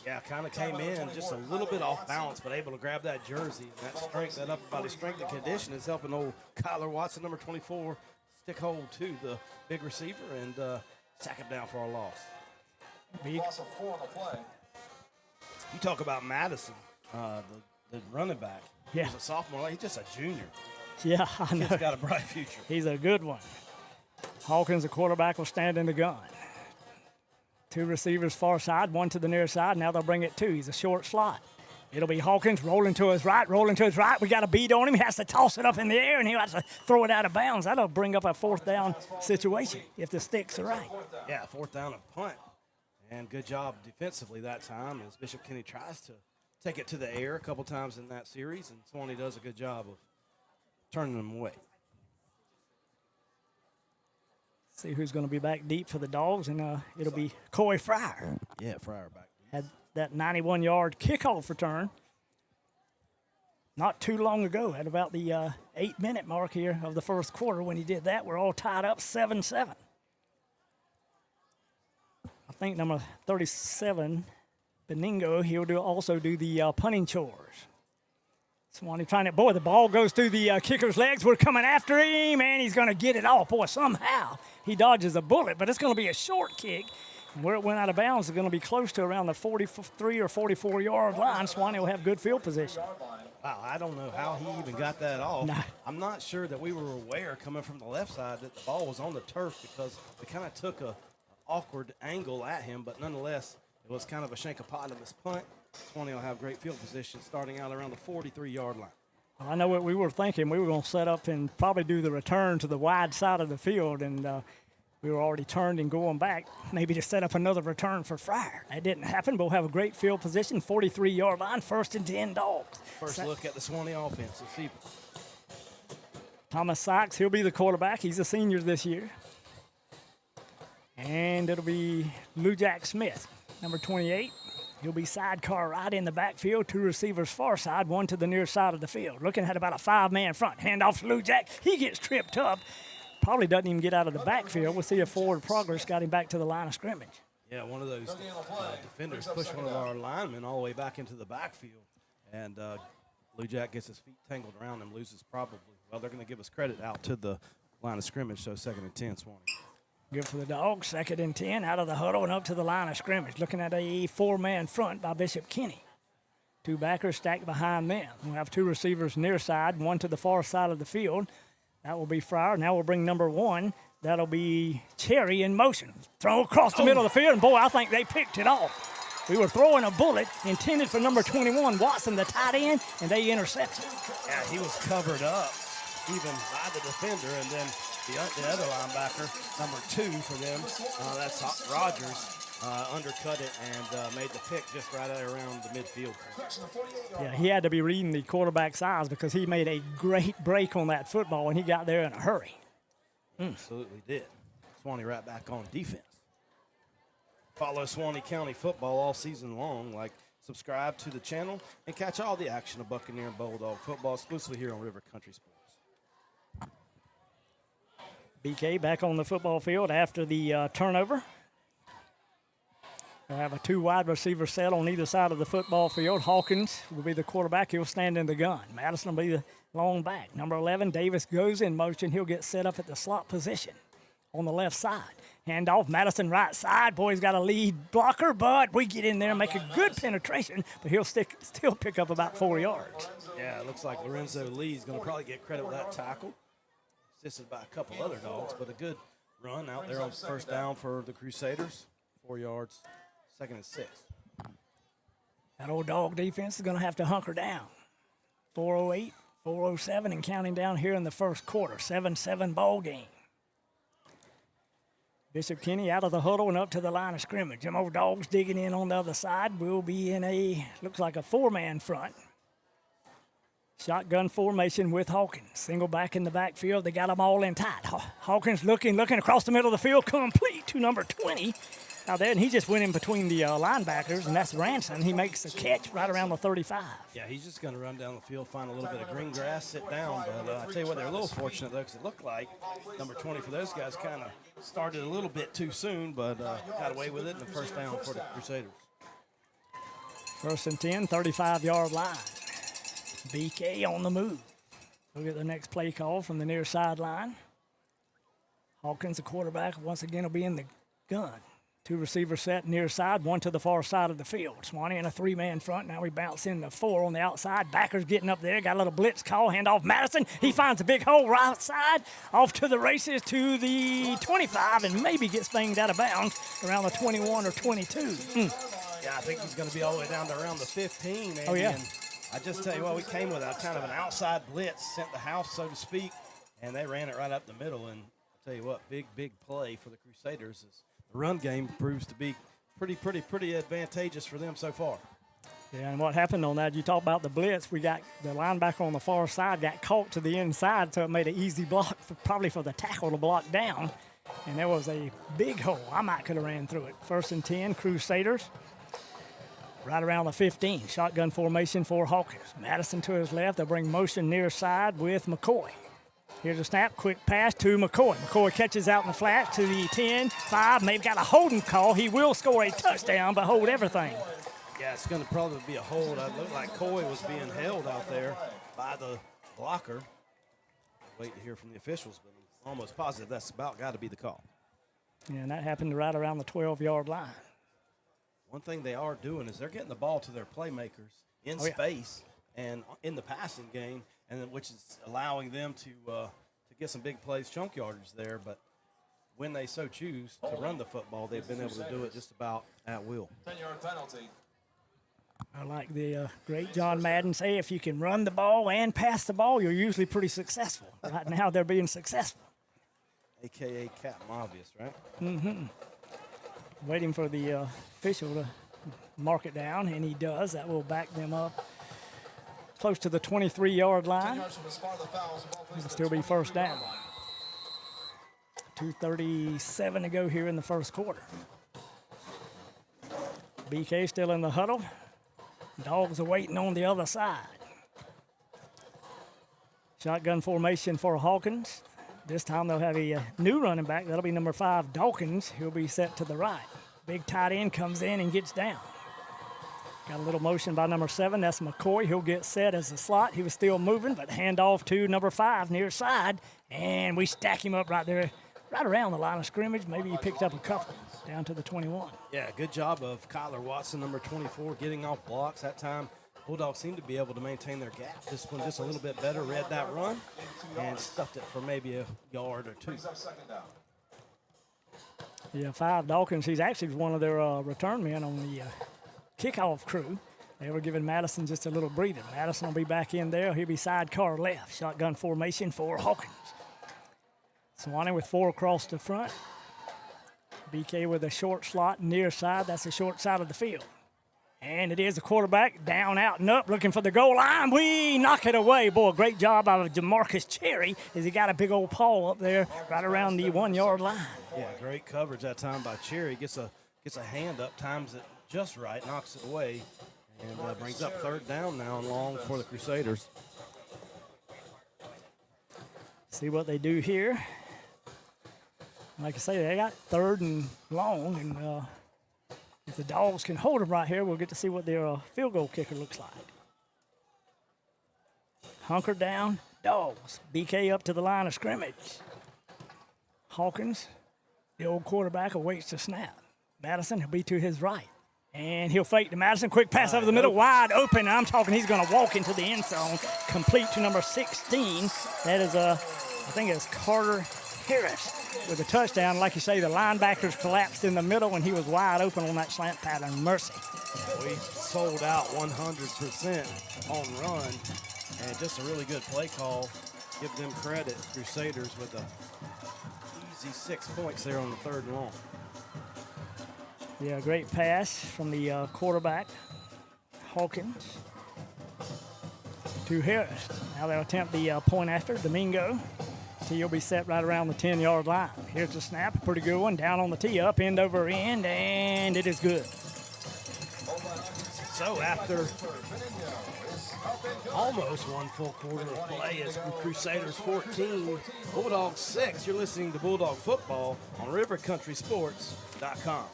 Yeah, kind of came in just a little bit off balance, but able to grab that jersey. That strength, that upper body strength and condition is helping old Kyler Watson, number 24, stick hold to the big receiver and sack him down for a loss.
Big.
You talk about Madison, the running back.
Yeah.
He's a sophomore. He's just a junior.
Yeah, I know.
He's got a bright future.
He's a good one. Hawkins, the quarterback, will stand in the gun. 2 receivers far side, 1 to the near side. Now they'll bring it 2. He's a short slot. It'll be Hawkins rolling to his right, rolling to his right. We got a beat on him. He has to toss it up in the air, and he has to throw it out of bounds. That'll bring up a 4th down situation if the sticks are right.
Yeah, 4th down and punt. And good job defensively that time as Bishop Kenny tries to take it to the air a couple times in that series, and Suwannee does a good job of turning them away.
See who's going to be back deep for the Dogs, and it'll be Coy Fryer.
Yeah, Fryer back deep.
Had that 91-yard kickoff return not too long ago, at about the 8-minute mark here of the first quarter. When he did that, we're all tied up 7-7. I think number 37, Beningo, he'll also do the punting chores. Suwannee trying it. Boy, the ball goes through the kicker's legs. We're coming after him, and he's going to get it off. Boy, somehow he dodges a bullet, but it's going to be a short kick. And where it went out of bounds is going to be close to around the 43 or 44-yard line. Suwannee will have good field position.
Wow, I don't know how he even got that off.
Nah.
I'm not sure that we were aware coming from the left side that the ball was on the turf because we kind of took an awkward angle at him, but nonetheless, it was kind of a shank-a-pot-in-this punt. Suwannee will have great field position starting out around the 43-yard line.
Well, I know what we were thinking. We were going to set up and probably do the return to the wide side of the field, and we were already turned and going back, maybe to set up another return for Fryer. That didn't happen, but we'll have a great field position, 43-yard line, 1st and 10 Dogs.
First look at the Suwannee offense. Let's see.
Thomas Sykes, he'll be the quarterback. He's a senior this year. And it'll be Lou Jack Smith, number 28. He'll be sidecar right in the backfield. 2 receivers far side, 1 to the near side of the field. Looking at about a 5-man front. Handoff to Lou Jack. He gets tripped up. Probably doesn't even get out of the backfield. We'll see if forward progress got him back to the line of scrimmage.
Yeah, one of those defenders pushed one of our linemen all the way back into the backfield. And Lou Jack gets his feet tangled around him, loses probably. Well, they're going to give us credit out to the line of scrimmage, so 2nd and 10, Suwannee.
Good for the Dogs. 2nd and 10 out of the huddle and up to the line of scrimmage. Looking at a 4-man front by Bishop Kenny. 2 backers stacked behind them. We'll have 2 receivers near side, 1 to the far side of the field. That will be Fryer. Now we'll bring number 1, That'll be Cherry in motion. Throw across the middle of the field, and boy, I think they picked it off. We were throwing a bullet intended for number 21, Watson, the tight end, and they intercepted.
Yeah, he was covered up even by the defender, and then the other linebacker, number 2 for them, that's Rogers, undercut it and made the pick just right around the midfield.
Yeah, he had to be reading the quarterback's eyes because he made a great break on that football, and he got there in a hurry.
Absolutely did. Suwannee right back on defense. Follow Suwannee County football all season long. Subscribe to the channel and catch all the action of Buccaneer and Bulldog football exclusively here on River Country Sports.
BK back on the football field after the turnover. They have a 2 wide receiver set on either side of the football field. Hawkins will be the quarterback. He'll stand in the gun. Madison will be the long back. Number 11, Davis goes in motion. He'll get set up at the slot position on the left side. Handoff, Madison right side. Boy, he's got a lead blocker, but we get in there and make a good penetration, but he'll still pick up about 4 yards.
Yeah, it looks like Lorenzo Lee's going to probably get credit with that tackle. Assisted by a couple other dogs, but a good run out there on first down for the Crusaders. 4 yards, 2nd and 6.
That old dog defense is going to have to hunker down. 4:08, 4:07, and counting down here in the first quarter. 7-7 ball game. Bishop Kenny out of the huddle and up to the line of scrimmage. Them old dogs digging in on the other side. We'll be in looks like a 4-man front. Shotgun formation with Hawkins. Single back in the backfield. They got them all in tight. Hawkins looking across the middle of the field, complete to number 20. Out there, and he just went in between the linebackers, and that's Ranson. He makes a catch right around the 35.
Yeah, he's just going to run down the field, find a little bit of green grass, sit down. But I tell you what, they're a little fortunate, though, because it looked like number 20 for those guys kind of started a little bit too soon, but got away with it, and the first down for the Crusaders.
1st and 10, 35-yard line. BK on the move. We'll get the next play call from the near sideline. Hawkins, the quarterback, once again will be in the gun. 2 receivers set near side, 1 to the far side of the field. Suwannee in a 3-man front. Now we bounce in the 4 on the outside. Backers getting up there. Got a little blitz call. Handoff Madison. He finds a big hole right side. Off to the races to the 25 and maybe gets banged out of bounds around the 21 or 22.
Yeah, I think he's going to be all the way down to around the 15. Andy.
Oh, yeah.
And I just tell you what, we came with a kind of an outside blitz, sent the house, so to speak, and they ran it right up the middle. And I'll tell you what, big play for the Crusaders. The run game proves to be pretty advantageous for them so far.
Yeah, and what happened on that, you talk about the blitz, we got the linebacker on the far side got caught to the inside, so it made an easy block, probably for the tackle to block down. And there was a big hole. I might could have ran through it. 1st and 10, Crusaders. Right around the 15. Shotgun formation for Hawkins. Madison to his left. They'll bring motion near side with McCoy. Here's a snap, quick pass to McCoy. McCoy catches out in the flat to the 10, 5, maybe got a holding call. He will score a touchdown, but hold everything.
Yeah, it's going to probably be a hold. It looked like Coy was being held out there by the blocker. Wait to hear from the officials, but I'm almost positive that's about got to be the call.
Yeah, and that happened right around the 12-yard line.
One thing they are doing is they're getting the ball to their playmakers in space and in the passing game, and which is allowing them to get some big plays, chunk yardage there. But when they so choose to run the football, they've been able to do it just about at will.
10-yard penalty.
I like the great John Madden say, if you can run the ball and pass the ball, you're usually pretty successful. Right now, they're being successful.
AKA Captain Obvious, right?
Mm-hmm. Waiting for the official to mark it down, and he does. That will back them up close to the 23-yard line. It'll still be first down. 2:37 to go here in the first quarter. BK still in the huddle. Dogs are waiting on the other side. Shotgun formation for Hawkins. This time they'll have a new running back. That'll be number 5, Dawkins. He'll be set to the right. Big tight end comes in and gets down. Got a little motion by number 7. That's McCoy. He'll get set as a slot. He was still moving, but handoff to number 5 near side. And we stack him up right there, right around the line of scrimmage. Maybe he picked up a couple down to the 21.
Yeah, good job of Kyler Watson, number 24, getting off blocks. That time, Bulldogs seemed to be able to maintain their gap. This one just a little bit better. Read that run and stuffed it for maybe a yard or 2.
Yeah, 5 Dawkins. He's actually one of their return men on the kickoff crew. They were giving Madison just a little breather. Madison will be back in there. He'll be sidecar left. Shotgun formation for Hawkins. Suwannee with 4 across the front. BK with a short slot near side. That's the short side of the field. And it is the quarterback down, out, and up, looking for the goal line. We knock it away. Boy, great job out of Jamarcus Cherry as he got a big old paw up there right around the 1-yard line.
Yeah, great coverage that time by Cherry. Gets a hand up, times it just right, knocks it away, and brings up 3rd down now and long for the Crusaders.
See what they do here. Like I say, they got 3rd and long, and if the Dogs can hold them right here, we'll get to see what their field goal kicker looks like. Hunker down, Dogs. BK up to the line of scrimmage. Hawkins, the old quarterback, awaits the snap. Madison, he'll be to his right. And he'll fake to Madison. Quick pass over the middle, wide open. I'm talking he's going to walk into the end zone, complete to number 16. That is, I think it's Carter Harris with a touchdown. Like you say, the linebackers collapsed in the middle when he was wide open on that slant pattern. Mercy.
We sold out 100% on run, and just a really good play call. Give them credit, Crusaders, with a easy 6 points there on the 3rd and long.
Yeah, great pass from the quarterback, Hawkins, to Harris. Now they'll attempt the point after, Domingo. He'll be set right around the 10-yard line. Here's the snap, a pretty good one, down on the tee up, end over end, and it is good.
So after almost 1 full quarter of play, it's Crusaders 14, Bulldogs 6. You're listening to Bulldog Football on rivercountrysports.com.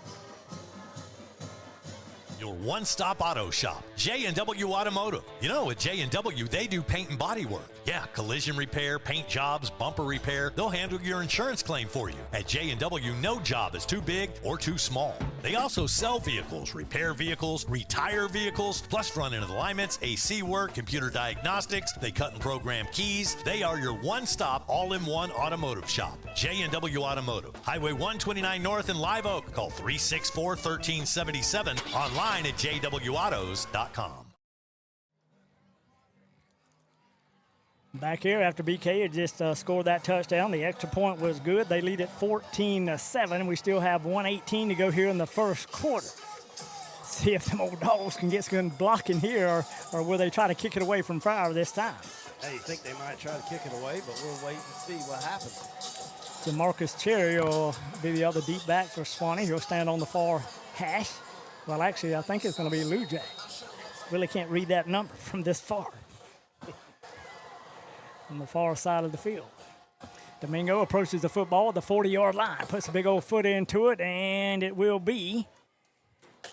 Your one-stop auto shop, J&W Automotive. You know, at J&W, they do paint and body work. Yeah, collision repair, paint jobs, bumper repair. They'll handle your insurance claim for you. At J&W, no job is too big or too small. They also sell vehicles, repair vehicles, retire vehicles, plus front-end alignments, AC work, computer diagnostics. They cut and program keys. They are your one-stop, all-in-one automotive shop. J&W Automotive. Highway 129 North in Live Oak. Call 364-1377. Online at jwautos.com.
Back here after BK had just scored that touchdown. The extra point was good. They lead at 14-7. We still have 1:18 to go here in the first quarter. See if them old Dogs can get some blocking here, or will they try to kick it away from Fryer this time?
Hey, you think they might try to kick it away, but we'll wait and see what happens.
Jamarcus Cherry will be the other deep back for Suwannee. He'll stand on the far hash. Well, actually, I think it's going to be Lou Jack. Really can't read that number from this far. On the far side of the field. Domingo approaches the football at the 40-yard line, puts a big old foot into it, and it will be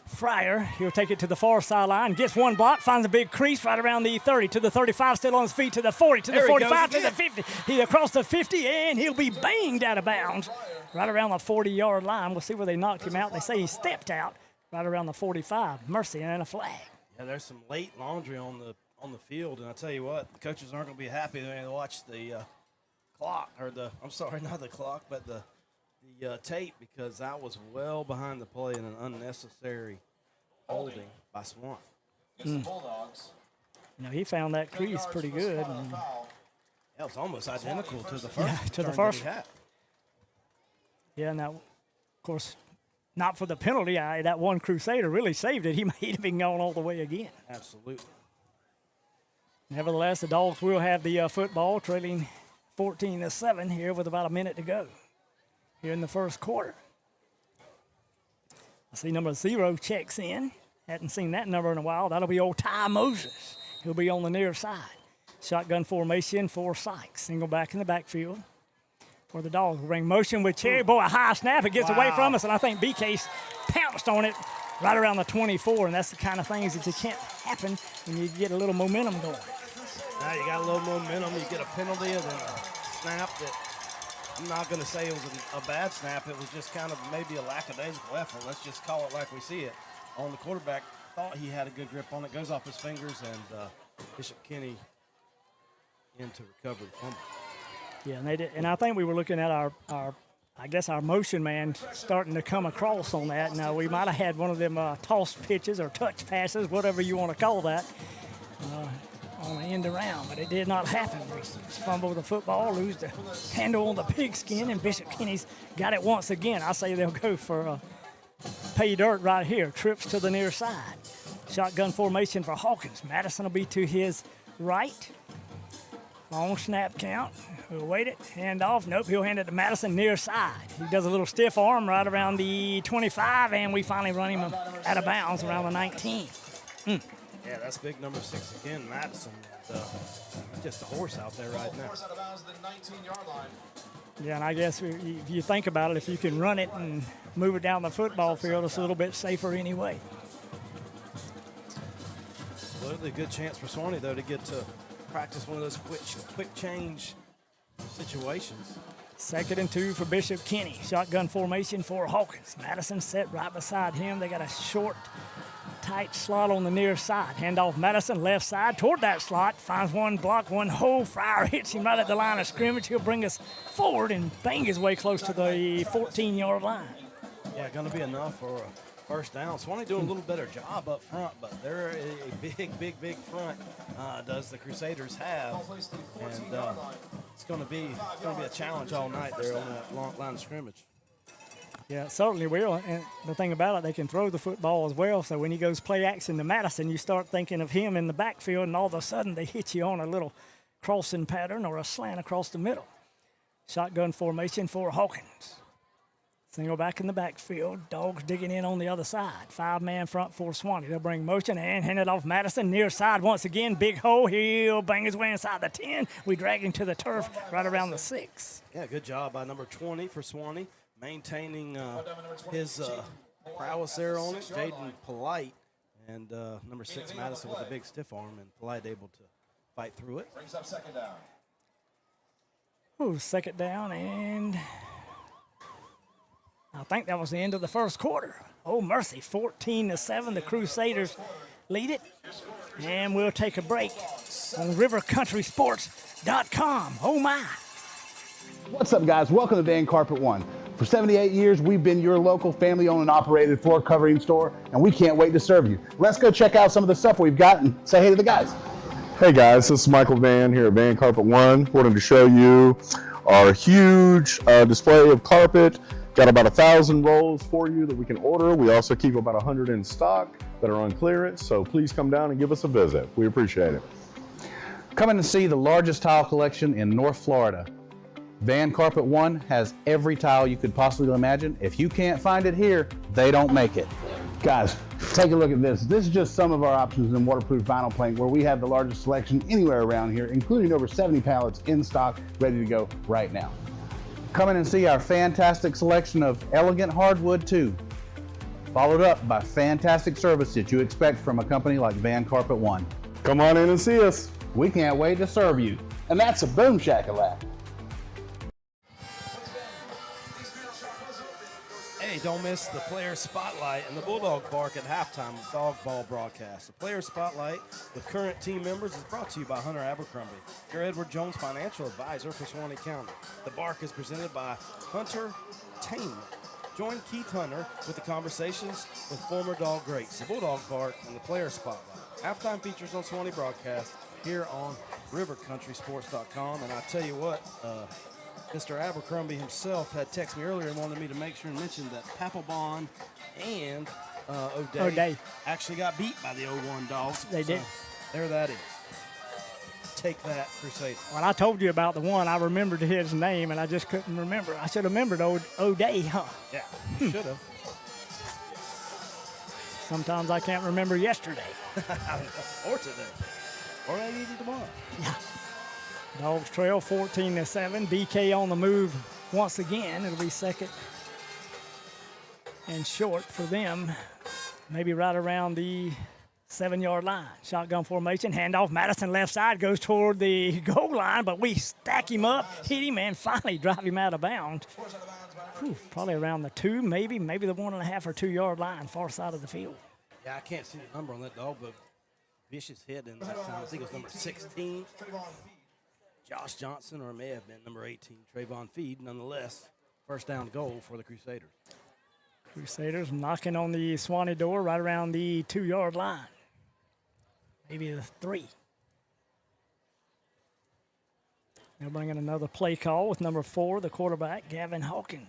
Fryer. He'll take it to the far sideline, gets one block, finds a big crease right around the 30, to the 35, still on his feet, to the 40, to the 45, to the 50. He's across the 50, and he'll be banged out of bounds right around the 40-yard line. We'll see where they knocked him out. They say he stepped out right around the 45. Mercy, and a flag.
Yeah, there's some late laundry on the field, and I tell you what, the coaches aren't going to be happy when they watch the clock, or I'm sorry, not the clock, but the tape, because that was well behind the play and an unnecessary holding by Swan.
Bulldogs. He found that crease pretty good. And
that was almost identical to the first.
Yeah, to the first. Yeah, now, of course, not for the penalty. That one Crusader really saved it. He might have been going all the way again.
Absolutely.
Nevertheless, the Dogs will have the football, trailing 14-7 here with about a minute to go here in the first quarter. I see number 0 checks in. Hadn't seen that number in a while. That'll be old Ty Moses. He'll be on the near side. Shotgun formation for Sykes. Single back in the backfield for the Dogs. We'll bring motion with Cherry. Boy, a high snap. It gets away from us, and I think BK's pounced on it right around the 24, and that's the kind of things that you can't happen when you get a little momentum going.
Now you got a little momentum, you get a penalty, and then a snap that I'm not going to say it was a bad snap. It was just kind of maybe a lackadaisical effort. Let's just call it like we see it. On the quarterback, thought he had a good grip on it, goes off his fingers, and Bishop Kenny in to recover the fumble.
Yeah, and they did, and I think we were looking at our I guess our motion man starting to come across on that. Now, we might have had one of them toss pitches or touch passes, whatever you want to call that, on the end around, but it did not happen. We fumbled the football, lose the handle on the pigskin, and Bishop Kenny's got it once again. I say they'll go for pay dirt right here, trips to the near side. Shotgun formation for Hawkins. Madison will be to his right. Long snap count. We'll wait it. Hand off. Nope, he'll hand it to Madison near side. He does a little stiff arm right around the 25, and we finally run him out of bounds around the 19.
Yeah, that's big number 6 again, Madison. Just a horse out there right now.
Yeah, and I guess if you think about it, if you can run it and move it down the football field, it's a little bit safer anyway.
Absolutely good chance for Suwannee, though, to get to practice one of those quick change situations.
2nd and 2 for Bishop Kenny. Shotgun formation for Hawkins. Madison set right beside him. They got a short, tight slot on the near side. Handoff Madison, left side toward that slot. Finds one block, one hole. Fryer hits him right at the line of scrimmage. He'll bring us forward and bang his way close to the 14-yard line.
Yeah, going to be enough for a first down. Swanee doing a little better job up front, but they're a big front does the Crusaders have, and it's going to be a challenge all night there on that long line of scrimmage.
Yeah, it certainly will. And the thing about it, they can throw the football as well. So when he goes play action to Madison, you start thinking of him in the backfield, and all of a sudden they hit you on a little crossing pattern or a slant across the middle. Shotgun formation for Hawkins. Single back in the backfield. Dogs digging in on the other side. 5-man front for Suwannee. They'll bring motion and hand it off Madison. Near side once again. Big hole. He'll bang his way inside the 10. We drag him to the turf right around the 6.
Yeah, good job by number 20 for Suwannee, maintaining his prowess there on it. Jaden Polite and number 6 Madison with a big stiff arm, and Polite able to fight through it.
Brings up 2nd down.
Ooh, 2nd down, and I think that was the end of the first quarter. Oh, mercy, 14-7. The Crusaders lead it. And we'll take a break on rivercountrysports.com. Oh, my.
What's up, guys? Welcome to Van Carpet One. For 78 years, we've been your local family-owned and operated floor covering store, and we can't wait to serve you. Let's go check out some of the stuff we've got and say hey to the guys.
Hey, guys. This is Michael Van here at Van Carpet One. Wanted to show you our huge display of carpet. Got about 1,000 rolls for you that we can order. We also keep about 100 in stock that are on clearance, so please come down and give us a visit. We appreciate it.
Come in and see the largest tile collection in North Florida. Van Carpet One has every tile you could possibly imagine. If you can't find it here, they don't make it. Guys, take a look at this. This is just some of our options in waterproof vinyl plank, where we have the largest selection anywhere around here, including over 70 pallets in stock, ready to go right now. Come in and see our fantastic selection of elegant hardwood too, followed up by fantastic service that you expect from a company like Van Carpet One.
Come on in and see us.
We can't wait to serve you. And that's a boom shakalak.
Hey, don't miss the Player Spotlight and the Bulldog Bark at halftime of Dog Ball broadcast. The Player Spotlight with current team members is brought to you by Hunter Abercrombie, your Edward Jones financial advisor for Suwannee County. The Bark is presented by Hunter Tainment. Join Keith Hunter with the conversations with former dog greats, the Bulldog Bark and the Player Spotlight. Halftime features on Suwannee broadcast here on rivercountrysports.com. And I tell you what, Mr. Abercrombie himself had texted me earlier and wanted me to make sure and mention that Papelbon and O'Day actually got beat by the 0-1 Dogs.
They did.
There that is. Take that, Crusaders.
When I told you about the one, I remembered his name, and I just couldn't remember. I should have remembered O'Day, huh?
Yeah, you should have.
Sometimes I can't remember yesterday.
Or today. Or maybe even tomorrow.
Yeah. Dogs trail 14-7. BK on the move once again. It'll be 2nd and short for them. Maybe right around the 7-yard line. Shotgun formation, handoff. Madison left side goes toward the goal line, but we stack him up, hit him, and finally drive him out of bounds. Probably around the 2, maybe the 1.5 or 2-yard line, far side of the field.
Yeah, I can't see the number on that dog, but vicious hit in that time. I think it was number 16. Josh Johnson, or it may have been number 18, Trayvon Feed. Nonetheless, first down goal for the Crusaders.
Crusaders knocking on the Suwannee door right around the 2-yard line. Maybe the 3. They'll bring in another play call with number 4, the quarterback, Gavin Hawkins.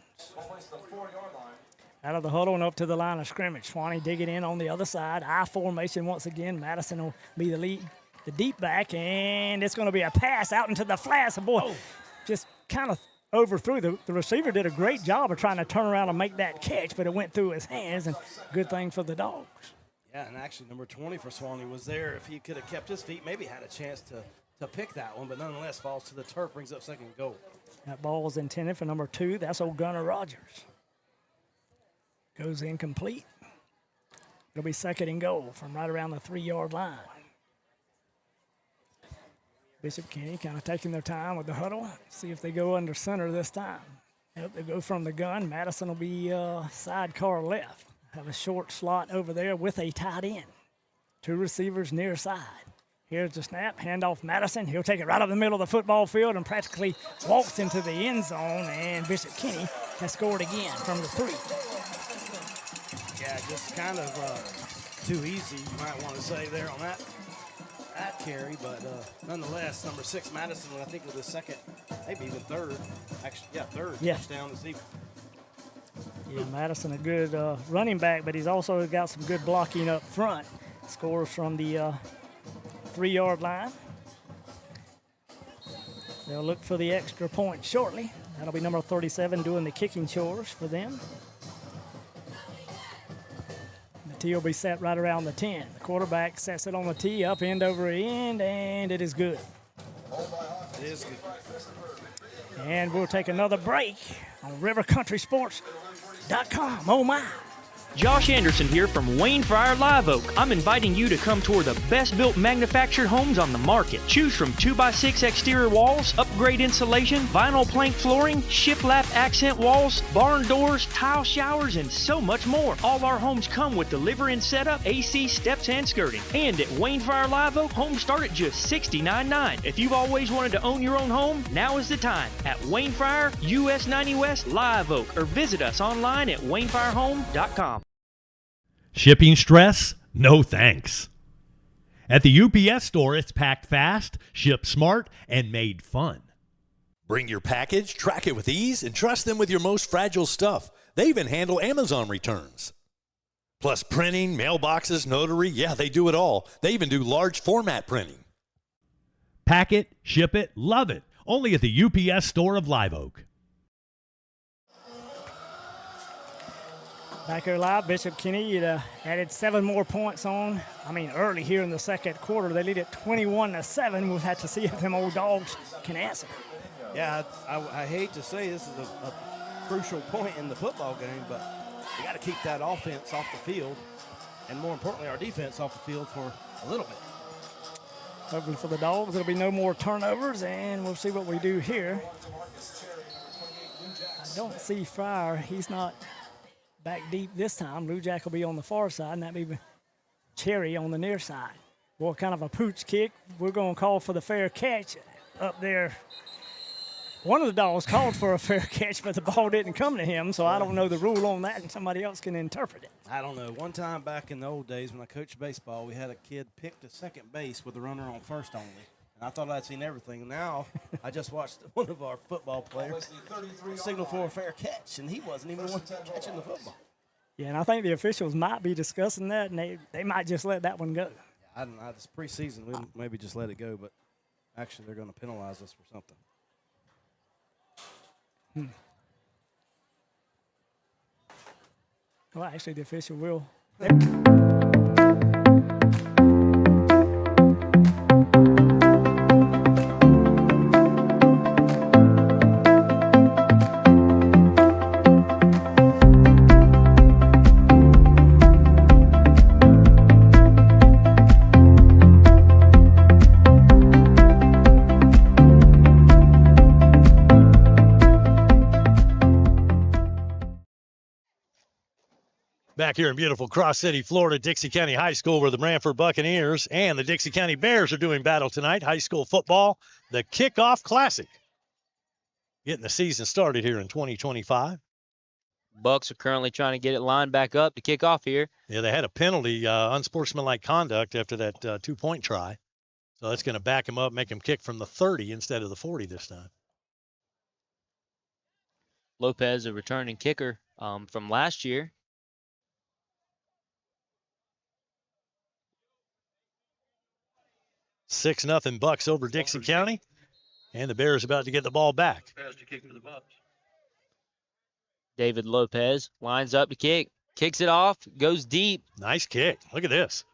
Out of the huddle and up to the line of scrimmage. Suwannee digging in on the other side. I formation once again. Madison will be the lead, the deep back, and it's going to be a pass out into the flats. And boy, just kind of overthrew. The receiver did a great job of trying to turn around and make that catch, but it went through his hands, and good thing for the Dogs.
Yeah, and actually number 20 for Suwannee was there. If he could have kept his feet, maybe had a chance to pick that one, but nonetheless falls to the turf, brings up second goal.
That ball was intended for number 2. That's old Gunnar Rogers. Goes incomplete. It'll be second and goal from right around the 3-yard line. Bishop Kenny kind of taking their time with the huddle. See if they go under center this time. Yep, they go from the gun. Madison will be sidecar left. Have a short slot over there with a tight end. 2 receivers near side. Here's the snap, handoff Madison. He'll take it right up the middle of the football field and practically walks into the end zone, and Bishop Kenny has scored again from the 3.
Yeah, just kind of too easy, you might want to say there on that carry, but nonetheless, number 6, Madison, I think was the second, maybe even third, actually, yeah, third touchdown this evening.
Yeah, Madison a good running back, but he's also got some good blocking up front. Scores from the 3-yard line. They'll look for the extra point shortly. That'll be number 37 doing the kicking chores for them. The tee will be set right around the 10. The quarterback sets it on the tee, up end over end, and it is good.
It is good.
And we'll take another break on rivercountrysports.com. Oh, my.
Josh Anderson here from Wayne Fryer Live Oak. I'm inviting you to come tour the best-built manufactured homes on the market. Choose from 2x6 exterior walls, upgrade insulation, vinyl plank flooring, shiplap accent walls, barn doors, tile showers, and so much more. All our homes come with deliver-in setup, AC, steps, and skirting. And at Wayne Fryer Live Oak, homes start at just $69.9. If you've always wanted to own your own home, now is the time. At Wayne Fryer, US 90 West, Live Oak, or visit us online at WayneFryerHome.com.
Shipping stress? No thanks. At the UPS store, it's packed fast, shipped smart, and made fun. Bring your package, track it with ease, and trust them with your most fragile stuff. They even handle Amazon returns. Plus printing, mailboxes, notary, yeah, they do it all. They even do large format printing. Pack it, ship it, love it. Only at the UPS store of Live Oak.
Back here live, Bishop Kenny added 7 more points on. Early here in the second quarter. They lead at 21-7. We'll have to see if them old Dogs can answer.
Yeah, I hate to say this is a crucial point in the football game, but we got to keep that offense off the field, and more importantly, our defense off the field for a little bit.
Hopefully for the Dogs, there'll be no more turnovers, and we'll see what we do here. I don't see Fryer. He's not back deep this time. Blue Jack will be on the far side, and that'll be Cherry on the near side. Boy, kind of a pooch kick. We're going to call for the fair catch up there. One of the Dogs called for a fair catch, but the ball didn't come to him, so I don't know the rule on that, and somebody else can interpret it.
I don't know. One time back in the old days when I coached baseball, we had a kid pick to second base with a runner on first only. And I thought I'd seen everything. Now, I just watched one of our football players signal for a fair catch, and he wasn't even the one catching the football.
Yeah, and I think the officials might be discussing that, and they might just let that one go.
Yeah, it's preseason. We'll maybe just let it go, but actually they're going to penalize us for something.
Well, actually, the official will.
Back here in beautiful Cross City, Florida, Dixie County High School, where the Branford Buccaneers and the Dixie County Bears are doing battle tonight. High school football, the Kickoff Classic.
getting the season started here in 2025.
Bucks are currently trying to get it lined back up to kick off here.
Yeah, they had a penalty, unsportsmanlike conduct after that 2-point try. So that's going to back him up, make him kick from the 30 instead of the 40 this time.
Lopez, a returning kicker from last year.
Six 0 Bucks over Dixie County. And the Bears about to get the ball back.
David Lopez lines up to kick. Kicks it off. Goes deep.
Nice kick. Look at this.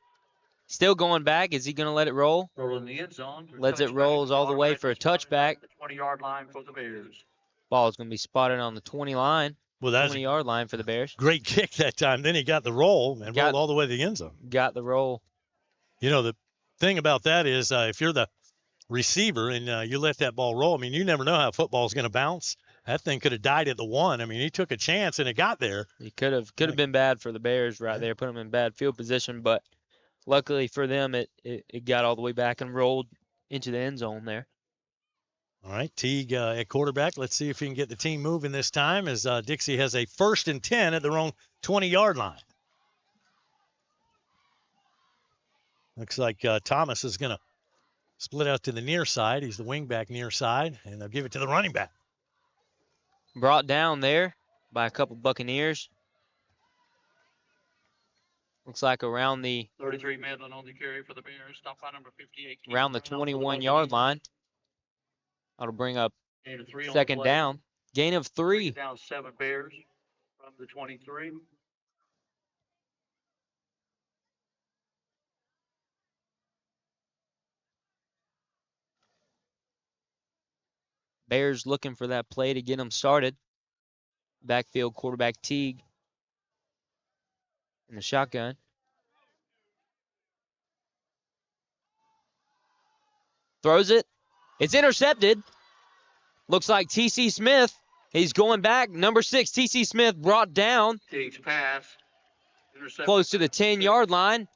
Still going back. Is he going to let it roll?
Rolling the end zone.
Lets it rolls all the way for a touchback.
The 20-yard line for the Bears.
Ball is going to be spotted on the 20 line.
Well, that's
20-yard line for the Bears.
Great kick that time. Then he got the roll and rolled all the way to the end zone.
Got the roll.
You know, the thing about that is if you're the receiver and you let that ball roll, I mean, you never know how football is going to bounce. That thing could have died at the 1. I mean, he took a chance and it got there.
He could have been bad for the Bears right there, put them in bad field position, but luckily for them, it got all the way back and rolled into the end zone there.
All right, Teague at quarterback. Let's see if he can get the team moving this time as Dixie has a 1st and 10 at their own 20-yard line. Looks like Thomas is going to split out to the near side. He's the wingback near side, and they'll give it to the running back.
Brought down there by a couple Buccaneers. Looks like around the
33 Medlin on the carry for the Bears. Stop by number 58.
Around the 21-yard line. That'll bring up second down. Gain of 3.
Down 7 Bears from the 23.
Bears looking for that play to get them started. Backfield quarterback Teague in the shotgun. Throws it. It's intercepted. Looks like T.C. Smith. He's going back. Number 6, T.C. Smith brought down.
Teague's pass.
Close to the 10-yard line.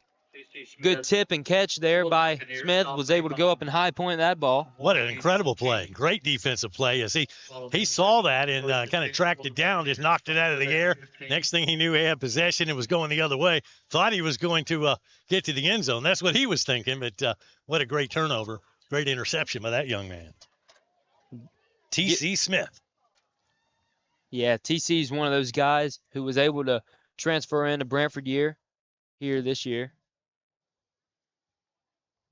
Good tip and catch there by Smith. Was able to go up and high point that ball.
What an incredible play. Great defensive play as he saw that and kind of tracked it down, just knocked it out of the air. Next thing he knew, he had possession and was going the other way. Thought he was going to get to the end zone. That's what he was thinking, but what a great turnover. Great interception by that young man. T.C. Smith.
Yeah, T.C. is one of those guys who was able to transfer into Brantford here this year.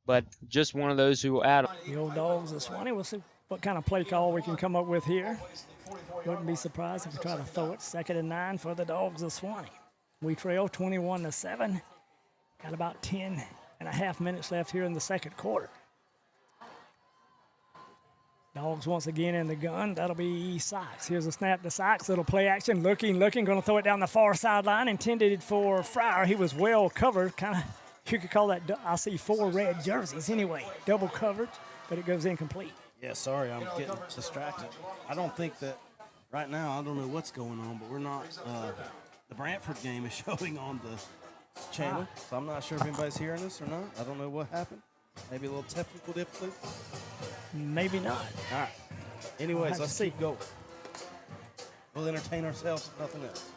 But just one of those who will add.
The old Dogs of Suwannee. We'll see what kind of play call we can come up with here. Wouldn't be surprised if we try to throw it 2nd and 9 for the Dogs of Suwannee. We trail 21-7. Got about 10 and a half minutes left here in the second quarter. Dogs once again in the gun. That'll be Sykes. Here's a snap to Sykes. Little play action. Looking. Going to throw it down the far sideline. Intended for Fryer. He was well covered. Kind of, you could call that, I see 4 red jerseys anyway. Double covered, but it goes incomplete.
Yeah, sorry, I'm getting distracted. I don't think that right now, I don't know what's going on, but we're not, the Brantford game is showing on the channel, so I'm not sure if anybody's hearing us or not. I don't know what happened. Maybe a little technical difficulty.
Maybe not.
All right. Anyways, let's keep going. We'll entertain ourselves, if nothing else.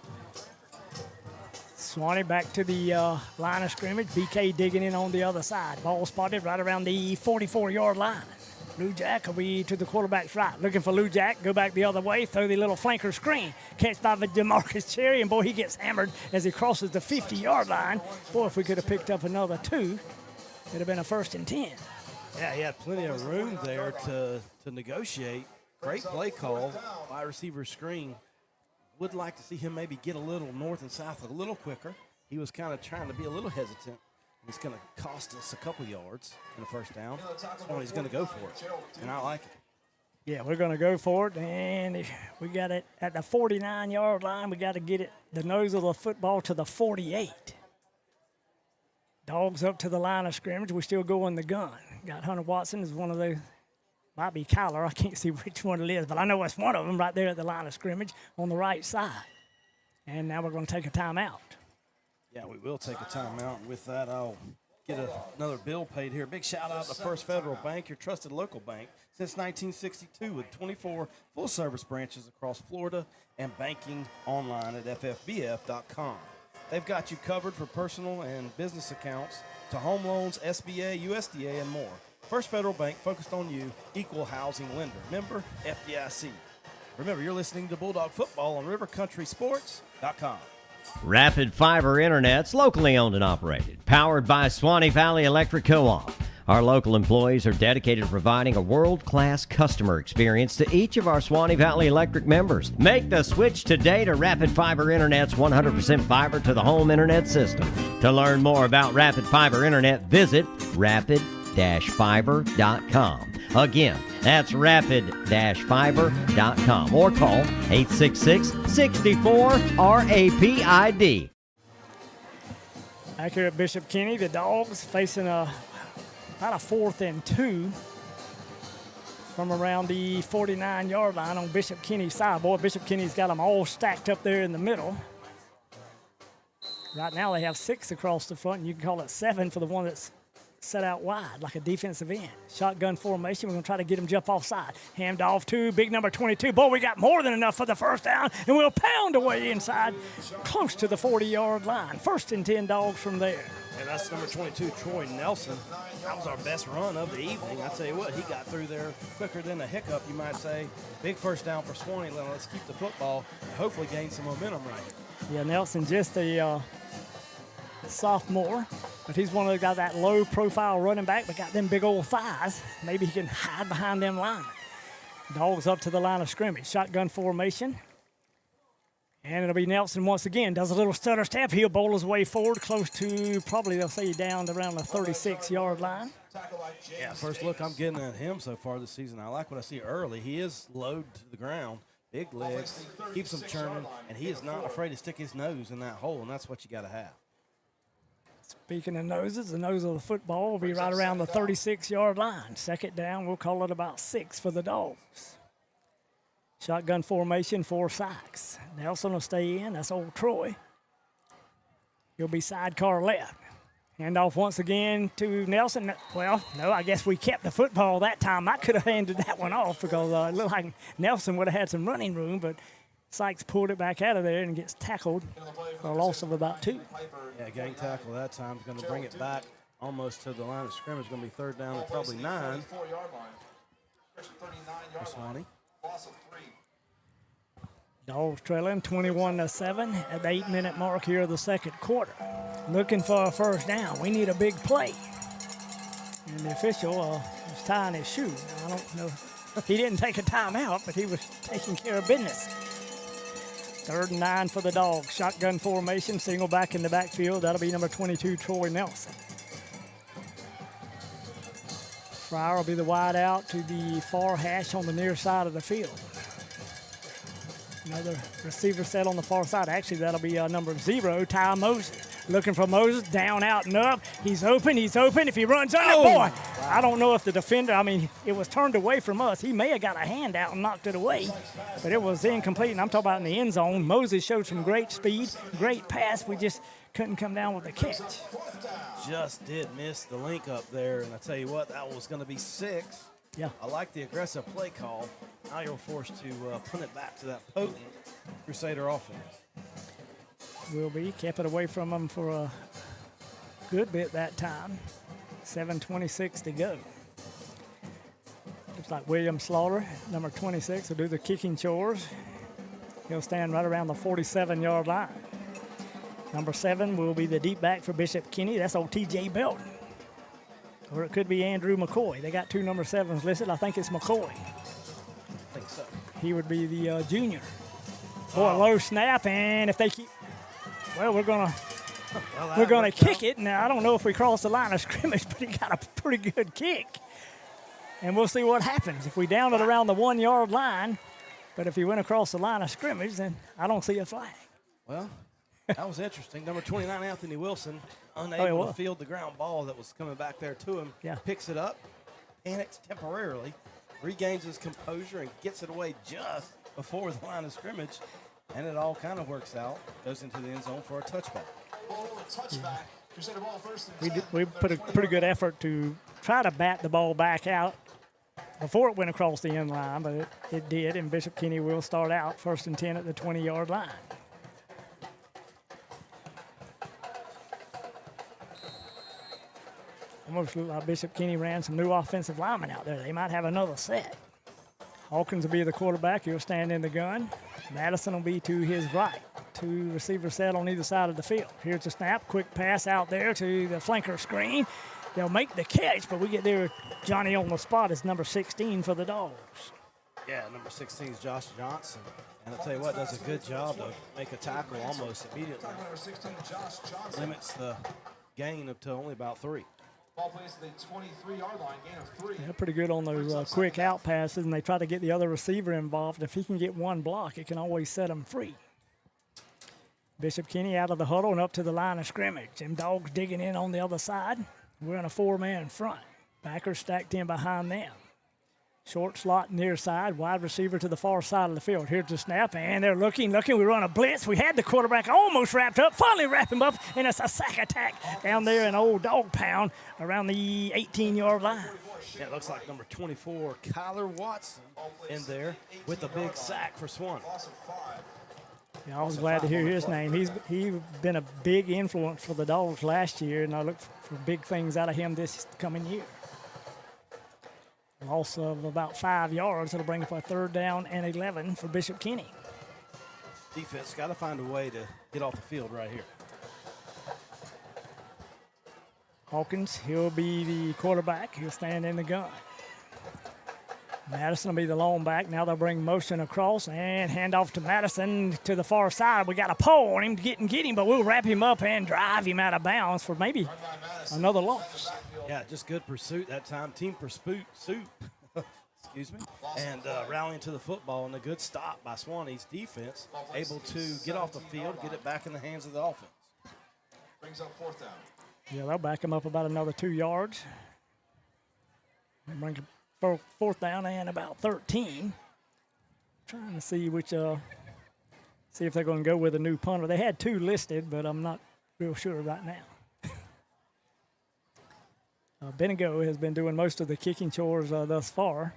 Suwannee back to the line of scrimmage. BK digging in on the other side. Ball spotted right around the 44-yard line. Lou Jack will be to the quarterback's right. Looking for Lou Jack. Go back the other way. Throw the little flanker screen. Catch by DeMarcus Cherry. And, boy, he gets hammered as he crosses the 50-yard line. Boy, if we could have picked up another 2, it would have been a 1st and 10.
Yeah, he had plenty of room there to negotiate. Great play call. Wide receiver screen. Would like to see him maybe get a little north and south a little quicker. He was kind of trying to be a little hesitant. It's going to cost us a couple yards in the first down. So he's going to go for it, and I like it.
Yeah, we're going to go for it, and we got it at the 49-yard line. We got to get it the nose of the football to the 48. Dogs up to the line of scrimmage. We still go in the gun. Got Hunter Watson is one of those. Might be Kyler. I can't see which one it is, but I know it's one of them right there at the line of scrimmage on the right side. And now we're going to take a timeout.
Yeah, we will take a timeout. And with that, I'll get another bill paid here. Big shout out to First Federal Bank, your trusted local bank since 1962 with 24 full-service branches across Florida and banking online at ffbf.com. They've got you covered for personal and business accounts to home loans, SBA, USDA, and more. First Federal Bank, focused on you, equal housing lender. Member FDIC. Remember, you're listening to Bulldog Football on rivercountrysports.com.
Rapid Fiber Internet's locally owned and operated, powered by Suwannee Valley Electric Co-op. Our local employees are dedicated to providing a world-class customer experience to each of our Suwannee Valley Electric members. Make the switch today to Rapid Fiber Internet's 100% fiber to the home internet system. To learn more about Rapid Fiber Internet, visit rapid-fiber.com. Again, that's rapid-fiber.com or call 866-64-RAPID.
Back here at Bishop Kenny, the Dogs facing about a 4th and 2 from around the 49-yard line on Bishop Kenny's side. Boy, Bishop Kenny's got them all stacked up there in the middle. Right now they have 6 across the front, and you can call it 7 for the one that's set out wide like a defensive end. Shotgun formation. We're going to try to get him jump offside. Hand off to big number 22. Boy, we got more than enough for the first down, and we'll pound away inside close to the 40-yard line. 1st and 10 Dogs from there.
And that's number 22, Troy Nelson. That was our best run of the evening. I tell you what, he got through there quicker than a hiccup, you might say. Big first down for Suwannee. Let's keep the football and hopefully gain some momentum right here.
Yeah, Nelson just a sophomore, but he's one of the guys, that low-profile running back, but got them big old thighs. Maybe he can hide behind them linemen. Dogs up to the line of scrimmage. Shotgun formation. And it'll be Nelson once again. Does a little stutter step. He'll bowl his way forward close to, probably they'll say down to around the 36-yard line.
Yeah, first look I'm getting at him so far this season. I like what I see early. He is low to the ground. Big legs, keeps him churning, and he is not afraid to stick his nose in that hole, and that's what you got to have.
Speaking of noses, the nose of the football will be right around the 36-yard line. 2nd down, we'll call it about 6 for the Dogs. Shotgun formation, 4 sacks. Nelson will stay in. That's old Troy. He'll be sidecar left. Handoff once again to Nelson. Well, no, I guess we kept the football that time. I could have handed that one off because it looked like Nelson would have had some running room, but Sykes pulled it back out of there and gets tackled for a loss of about 2.
Yeah, gang tackle that time. Is going to bring it back almost to the line of scrimmage. Going to be 3rd down and probably 9. For Suwannee.
Dogs trailing 21-7 at the 8-minute mark here of the 2nd quarter. Looking for a first down. We need a big play. And the official was tying his shoe. I don't know. He didn't take a timeout, but he was taking care of business. 3rd and 9 for the Dogs. Shotgun formation, single back in the backfield. That'll be number 22, Troy Nelson. Fryer will be the wide out to the far hash on the near side of the field. Another receiver set on the far side. Actually, that'll be number 0, Ty Moses. Looking for Moses, down, out, and up. He's open. If he runs under, boy, wow. I don't know if the defender, it was turned away from us. He may have got a hand out and knocked it away, but it was incomplete, and I'm talking about in the end zone. Moses showed some great speed, great pass. We just couldn't come down with the catch.
Just did miss the link up there, and I tell you what, that was going to be 6.
Yeah.
I like the aggressive play call. Now you're forced to punt it back to that potent Crusader offense.
Will be. Kept it away from them for a good bit that time. 7:26 to go. Looks like William Slaughter, number 26, will do the kicking chores. He'll stand right around the 47-yard line. Number 7 will be the deep back for Bishop Kenny. That's old T.J. Belton. Or it could be Andrew McCoy. They got 2 number 7s listed. I think it's McCoy.
I think so.
He would be the junior. Boy, low snap, and if they keep, well, we're gonna kick it. Now I don't know if we cross the line of scrimmage, but he got a pretty good kick, and we'll see what happens if we down it around the 1-yard line. But if he went across the line of scrimmage, then I don't see a flag.
Well, that was interesting. Number 29, Anthony Wilson, unable to field the ground ball that was coming back there to him.
Yeah.
Picks it up, panics temporarily, regains his composure, and gets it away just before the line of scrimmage. And it all kind of works out. Goes into the end zone for a touchback.
Crusader ball first.
We put a pretty good effort to try to bat the ball back out before it went across the end line, but it did, and Bishop Kenny will start out 1st and 10 at the 20-yard line. Almost looked like Bishop Kenny ran some new offensive linemen out there. They might have another set. Hawkins will be the quarterback. He'll stand in the gun. Madison will be to his right. 2 receivers set on either side of the field. Here's the snap. Quick pass out there to the flanker screen. They'll make the catch, but we get there. Johnny on the spot is number 16 for the Dogs.
Yeah, number 16 is Josh Johnson. And I'll tell you what, does a good job to make a tackle almost immediately. Limits the gain up to only about 3.
Ball plays at the 23-yard line, gain of 3.
They're pretty good on those quick out passes, and they try to get the other receiver involved. If he can get one block, it can always set him free. Bishop Kenny out of the huddle and up to the line of scrimmage. Them Dogs digging in on the other side. We're in a 4-man front. Backers stacked in behind them. Short slot near side, wide receiver to the far side of the field. Here's the snap, and they're looking. We run a blitz. We had the quarterback almost wrapped up, finally wrap him up, and it's a sack attack down there in old dog pound around the 18-yard line.
Yeah, it looks like number 24, Kyler Watson, in there with a big sack for Suwannee.
Yeah, I was glad to hear his name. He's been a big influence for the Dogs last year, and I look for big things out of him this coming year. Loss of about 5 yards. It'll bring up a 3rd down and 11 for Bishop Kenny.
Defense got to find a way to get off the field right here.
Hawkins, he'll be the quarterback. He'll stand in the gun. Madison will be the lone back. Now they'll bring motion across and hand off to Madison to the far side. We got a pole on him to get him, but we'll wrap him up and drive him out of bounds for maybe another loss.
Yeah, just good pursuit that time. Team pursuit. Excuse me. And rallying to the football and a good stop by Swannee's defense. Able to get off the field, get it back in the hands of the offense.
Brings up 4th down.
Yeah, they'll back him up about another 2 yards. Bring 4th down and about 13. Trying to see see if they're going to go with a new punter. They had 2 listed, but I'm not real sure right now. Benego has been doing most of the kicking chores thus far.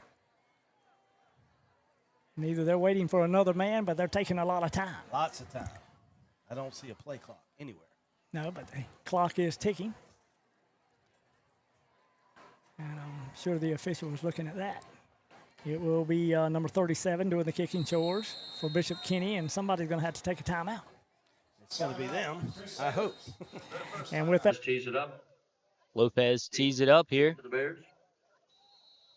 And either they're waiting for another man, but they're taking a lot of time.
Lots of time. I don't see a play clock anywhere.
No, but the clock is ticking. And I'm sure the official is looking at that. It will be number 37 doing the kicking chores for Bishop Kenny, and somebody's going to have to take a timeout.
It's going to be them, I hope.
And with that,
Tease it up
Lopez tees it up here,
for the Bears.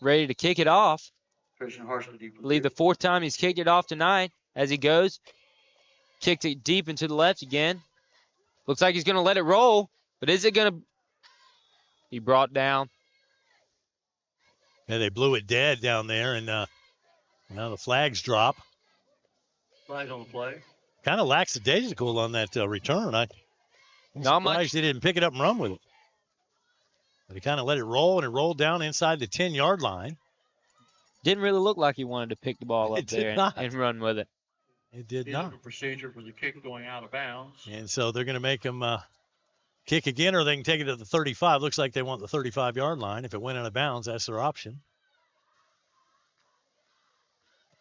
ready to kick it off.
Christian Harshman deep.
I believe the 4th time he's kicked it off tonight as he goes. Kicked it deep into the left again. Looks like he's going to let it roll, but is it going to be brought down?
Yeah, they blew it dead down there, and now the flags drop.
Flag on the play.
Kind of lackadaisical on that return. I'm surprised they didn't pick it up and run with it. But he kind of let it roll, and it rolled down inside the 10-yard line.
Didn't really look like he wanted to pick the ball up there and run with it.
It did not.
A procedure for the kick going out of bounds.
And so they're going to make him kick again, or they can take it to the 35. Looks like they want the 35-yard line. If it went out of bounds, that's their option.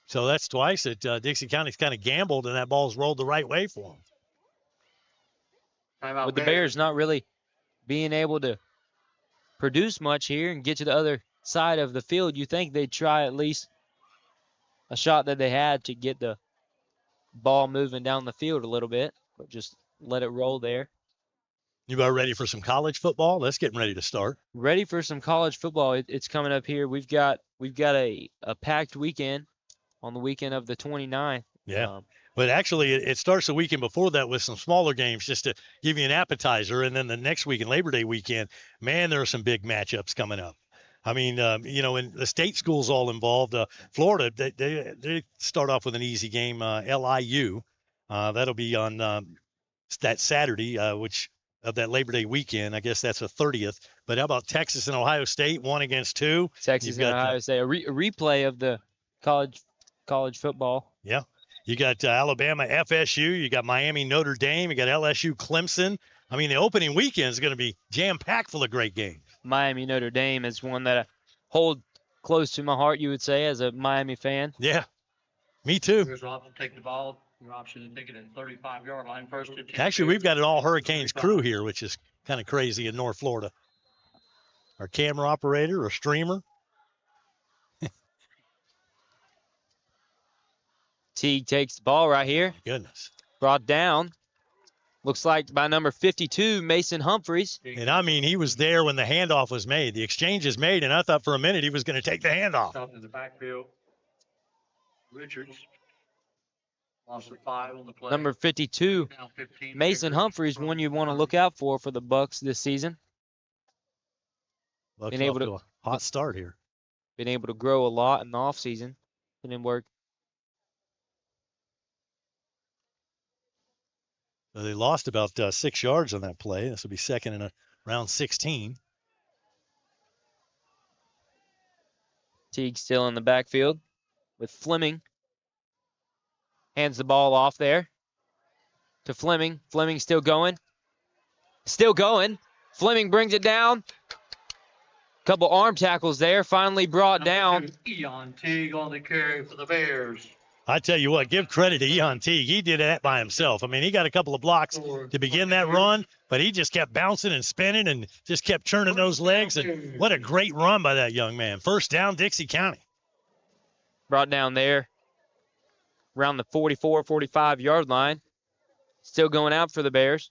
So that's twice that Dixie County's kind of gambled, and that ball's rolled the right way for them.
With the Bears not really being able to produce much here and get to the other side of the field, you think they'd try at least a shot that they had to get the ball moving down the field a little bit, but just let it roll there.
You about ready for some college football? That's getting ready to start.
Ready for some college football. It's coming up here. We've got a packed weekend on the weekend of the 29th.
Yeah. But actually, it starts the weekend before that with some smaller games just to give you an appetizer. And then the next weekend, Labor Day weekend, man, there are some big matchups coming up. I mean, and the state schools all involved. Florida, they start off with an easy game, LIU. That'll be on that Saturday, which of that Labor Day weekend. I guess that's the 30th. But how about Texas and Ohio State, 1 against 2?
Texas and Ohio State, a replay of the college football.
Yeah. You got Alabama, FSU. You got Miami, Notre Dame. You got LSU, Clemson. I mean, the opening weekend is going to be jam-packed full of great games.
Miami Notre Dame is one that I hold close to my heart, you would say, as a Miami fan.
Yeah, me too.
Here's your option to take the ball. Your option to take it at 35-yard line. First and 10.
Actually, we've got an all Hurricanes crew here, which is kind of crazy in North Florida. Our camera operator, a streamer.
Teague takes the ball right here.
Goodness.
Brought down. Looks like by number 52, Mason Humphreys.
And I mean, he was there when the handoff was made. The exchange is made, and I thought for a minute he was going to take the handoff.
Out in the backfield. Richards. Lost of 5 on the play.
Number 52,
Down 15.
Mason Humphreys, one you want to look out for the Bucks this season.
Bucks
Been able
off to a hot start here.
Been able to grow a lot in the offseason. Didn't work.
So they lost about 6 yards on that play. This will be second in around 16.
Teague still in the backfield with Fleming. Hands the ball off there to Fleming. Fleming still going. Still going. Fleming brings it down. Couple arm tackles there. Finally brought down.
Eon Teague on the carry for the Bears.
I tell you what, give credit to Eon Teague. He did that by himself. I mean, he got a couple of blocks to begin that run, but he just kept bouncing and spinning and just kept churning those legs. And what a great run by that young man. First down, Dixie County.
Brought down there around the 44, 45-yard line. Still going out for the Bears.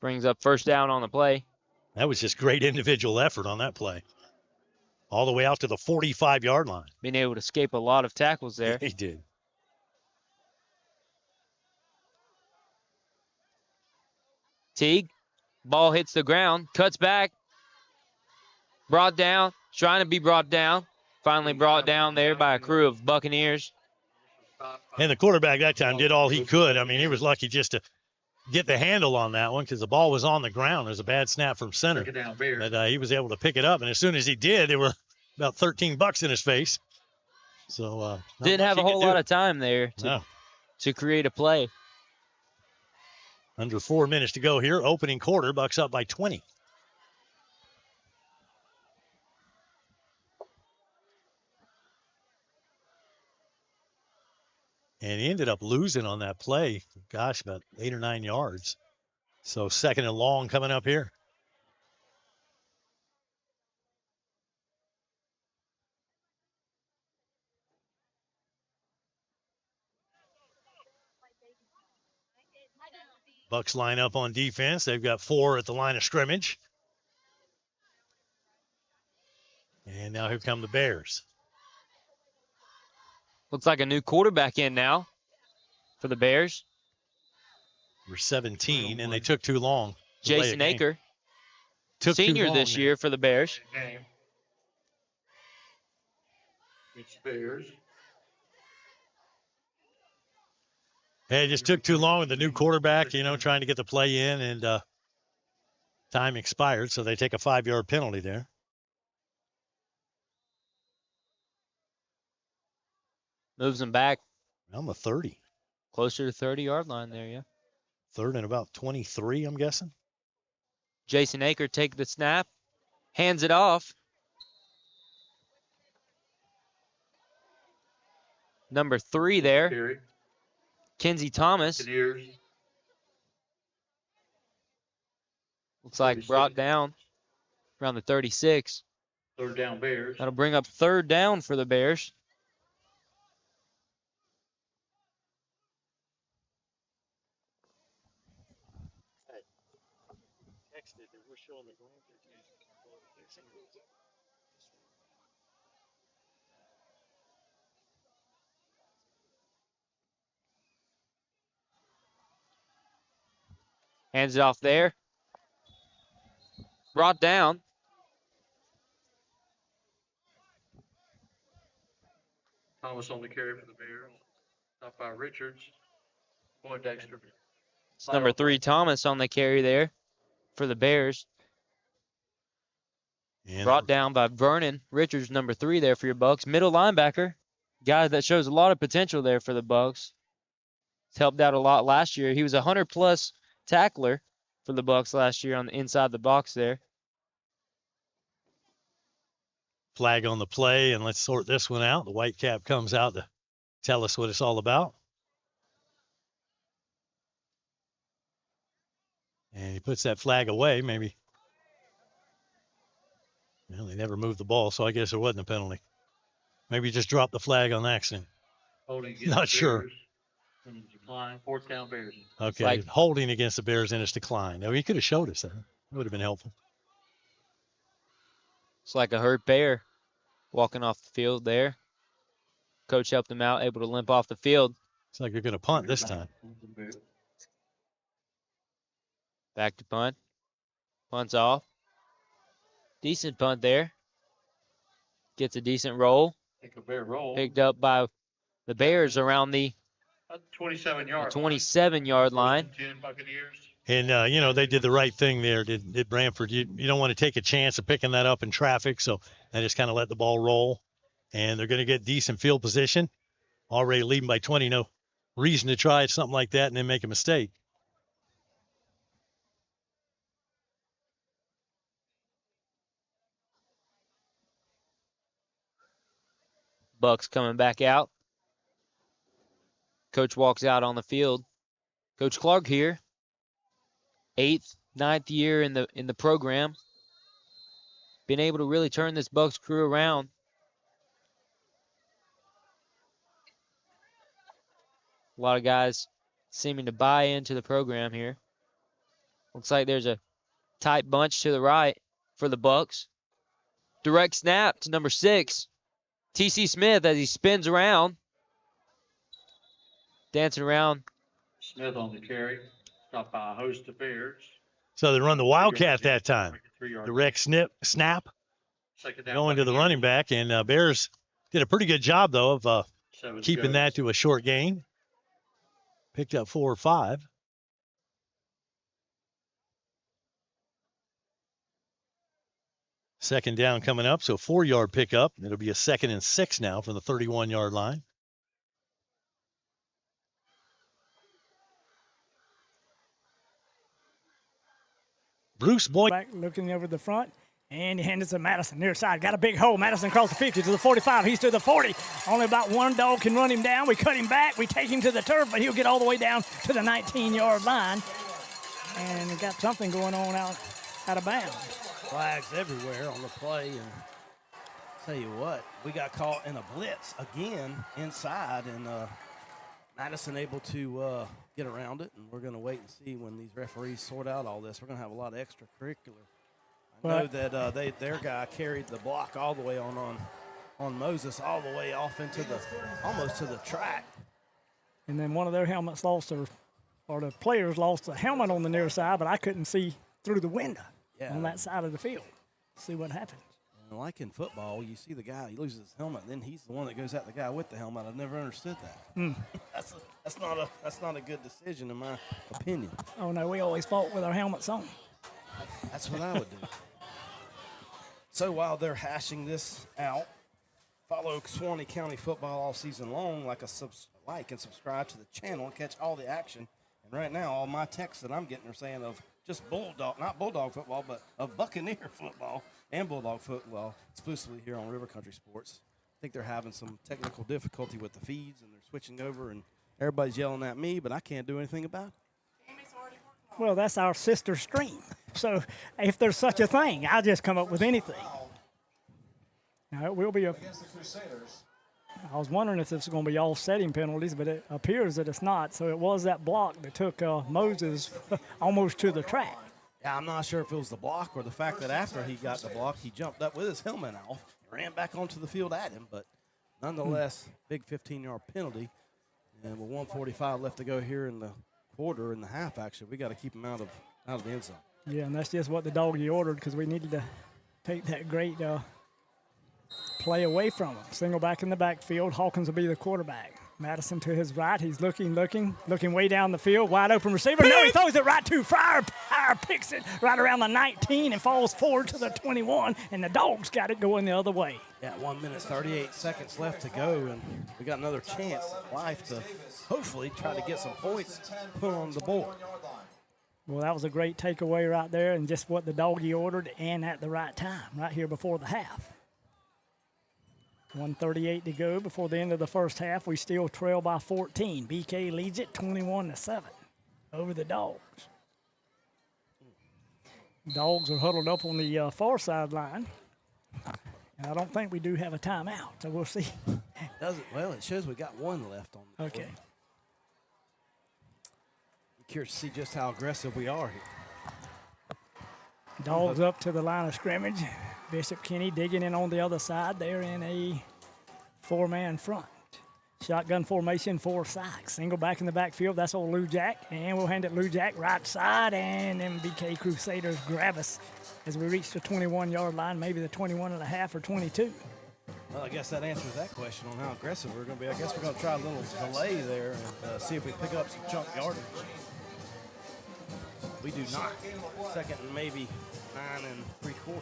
Brings up first down on the play.
That was just great individual effort on that play. All the way out to the 45-yard line.
Being able to escape a lot of tackles there.
He did.
Teague, ball hits the ground, cuts back. Brought down, trying to be brought down. Finally brought down there by a crew of Buccaneers.
And the quarterback that time did all he could. I mean, he was lucky just to get the handle on that one because the ball was on the ground. It was a bad snap from center. But he was able to pick it up. And as soon as he did, there were about $13 in his face. So
didn't have a whole lot of time there to create a play.
Under 4 minutes to go here. Opening quarter, Bucks up by 20. And he ended up losing on that play, gosh, about 8 or 9 yards. So second and long coming up here. Bucks line up on defense. They've got 4 at the line of scrimmage. And now here come the Bears.
Looks like a new quarterback in now for the Bears.
Number 17, and they took too long.
Jason Aker, senior this year for the Bears.
It's Bears.
Hey, it just took too long with the new quarterback, trying to get the play in, and time expired, so they take a 5-yard penalty there.
Moves them back.
On the 30.
Closer to 30-yard line there, yeah.
Third and about 23, I'm guessing.
Jason Aker take the snap, hands it off. Number 3 there. Kenzie Thomas. Looks like brought down around the 36.
Third down Bears.
That'll bring up third down for the Bears. Hands it off there. Brought down.
Thomas on the carry for the Bears. Up by Richards. Poindexter.
It's number 3, Thomas, on the carry there for the Bears.
And
brought down by Vernon Richards, number 3 there for your Bucks. Middle linebacker. Guy that shows a lot of potential there for the Bucks. He's helped out a lot last year. He was a 100-plus tackler for the Bucks last year on the inside the box there.
Flag on the play, and let's sort this one out. The white cap comes out to tell us what it's all about. And he puts that flag away, maybe. Well, they never moved the ball, so I guess there wasn't a penalty. Maybe he just dropped the flag on accident.
Holding against
Not
the
sure.
Bears. And decline. 4th down Bears.
Okay, holding against the Bears and it's declined. Now, he could have showed us that. It would have been helpful.
It's like a hurt bear walking off the field there. Coach helped him out, able to limp off the field.
It's like you're going to punt this time.
Back to punt. Punt's off. Decent punt there. Gets a decent roll.
Take a bear roll.
Picked up by the Bears around the
27-yard
line.
10 Buccaneers.
And, they did the right thing there, did Brantford. You don't want to take a chance of picking that up in traffic, so they just kind of let the ball roll. And they're going to get decent field position. Already leading by 20. No reason to try something like that and then make a mistake.
Bucks coming back out. Coach walks out on the field. Coach Clark here. 8th, 9th year in the program. Been able to really turn this Bucks crew around. A lot of guys seeming to buy into the program here. Looks like there's a tight bunch to the right for the Bucks. Direct snap to number 6. T.C. Smith as he spins around. Dancing around.
Smith on the carry. Stopped by a host of Bears.
So they run the Wildcat that time. Direct snap. Going to the running back. And Bears did a pretty good job, though, of keeping that to a short gain. Picked up 4 or 5. Second down coming up, so 4-yard pickup. It'll be a 2nd and 6 now from the 31-yard line. Bruce Boyd.
Back looking over the front, and he hands it to Madison near side. Got a big hole. Madison across the 50 to the 45. He's to the 40. Only about one dog can run him down. We cut him back. We take him to the turf, but he'll get all the way down to the 19-yard line. And we got something going on out of bounds.
Flags everywhere on the play, and tell you what, we got caught in a blitz again inside, and Madison able to get around it, and we're going to wait and see when these referees sort out all this. We're going to have a lot of extracurricular. I know that their guy carried the block all the way on Moses, all the way off into almost to the track.
And then one of their helmets lost, or the players lost a helmet on the near side, but I couldn't see through the window.
Yeah.
On that side of the field. See what happens.
And like in football, you see the guy, he loses his helmet, then he's the one that goes at the guy with the helmet. I've never understood that. That's not a good decision in my opinion.
Oh no, we always fought with our helmets on.
That's what I would do. So while they're hashing this out, follow Suwannee County football all season long. Like and subscribe to the channel and catch all the action. And right now, all my texts that I'm getting are saying of just not Bulldog football, but of Buccaneer football and Bulldog football, exclusively here on River Country Sports. I think they're having some technical difficulty with the feeds, and they're switching over, and everybody's yelling at me, but I can't do anything about it.
Well, that's our sister stream. So if there's such a thing, I'll just come up with anything. Now, it will be
against the Crusaders.
I was wondering if this was going to be all setting penalties, but it appears that it's not. So it was that block that took Moses almost to the track.
Yeah, I'm not sure if it was the block or the fact that after he got the block, he jumped up with his helmet off, ran back onto the field at him. But nonetheless, big 15-yard penalty. And with 1:45 left to go here in the quarter, in the half, actually, we got to keep him out of the end zone.
Yeah, and that's just what the doggy ordered because we needed to take that great play away from him. Single back in the backfield. Hawkins will be the quarterback. Madison to his right. He's looking way down the field. Wide open receiver. No, he throws it right to Fryer. Fryer picks it right around the 19 and falls forward to the 21, and the Dogs got it going the other way.
Yeah, 1 minute, 38 seconds left to go, and we got another chance life to hopefully try to get some points put on the board.
Well, that was a great takeaway right there, and just what the doggy ordered, and at the right time, right here before the half. 1:38 to go before the end of the first half. We still trail by 14. BK leads it 21-7 over the Dogs. Dogs are huddled up on the far sideline. And I don't think we do have a timeout, so we'll see.
Well, it shows we got one left on the
Okay.
play. I'm curious to see just how aggressive we are here.
Dogs up to the line of scrimmage. Bishop Kenny digging in on the other side. They're in a four-man front. Shotgun formation for Sykes. Single back in the backfield. That's old Lou Jack. And we'll hand it Lou Jack right side. And then BK Crusaders grab us as we reach the 21-yard line, maybe the 21.5 or 22.
Well, I guess that answers that question on how aggressive we're going to be. I guess we're going to try a little delay there and see if we pick up some chunk yardage. We do not. Second and maybe 9 3/4.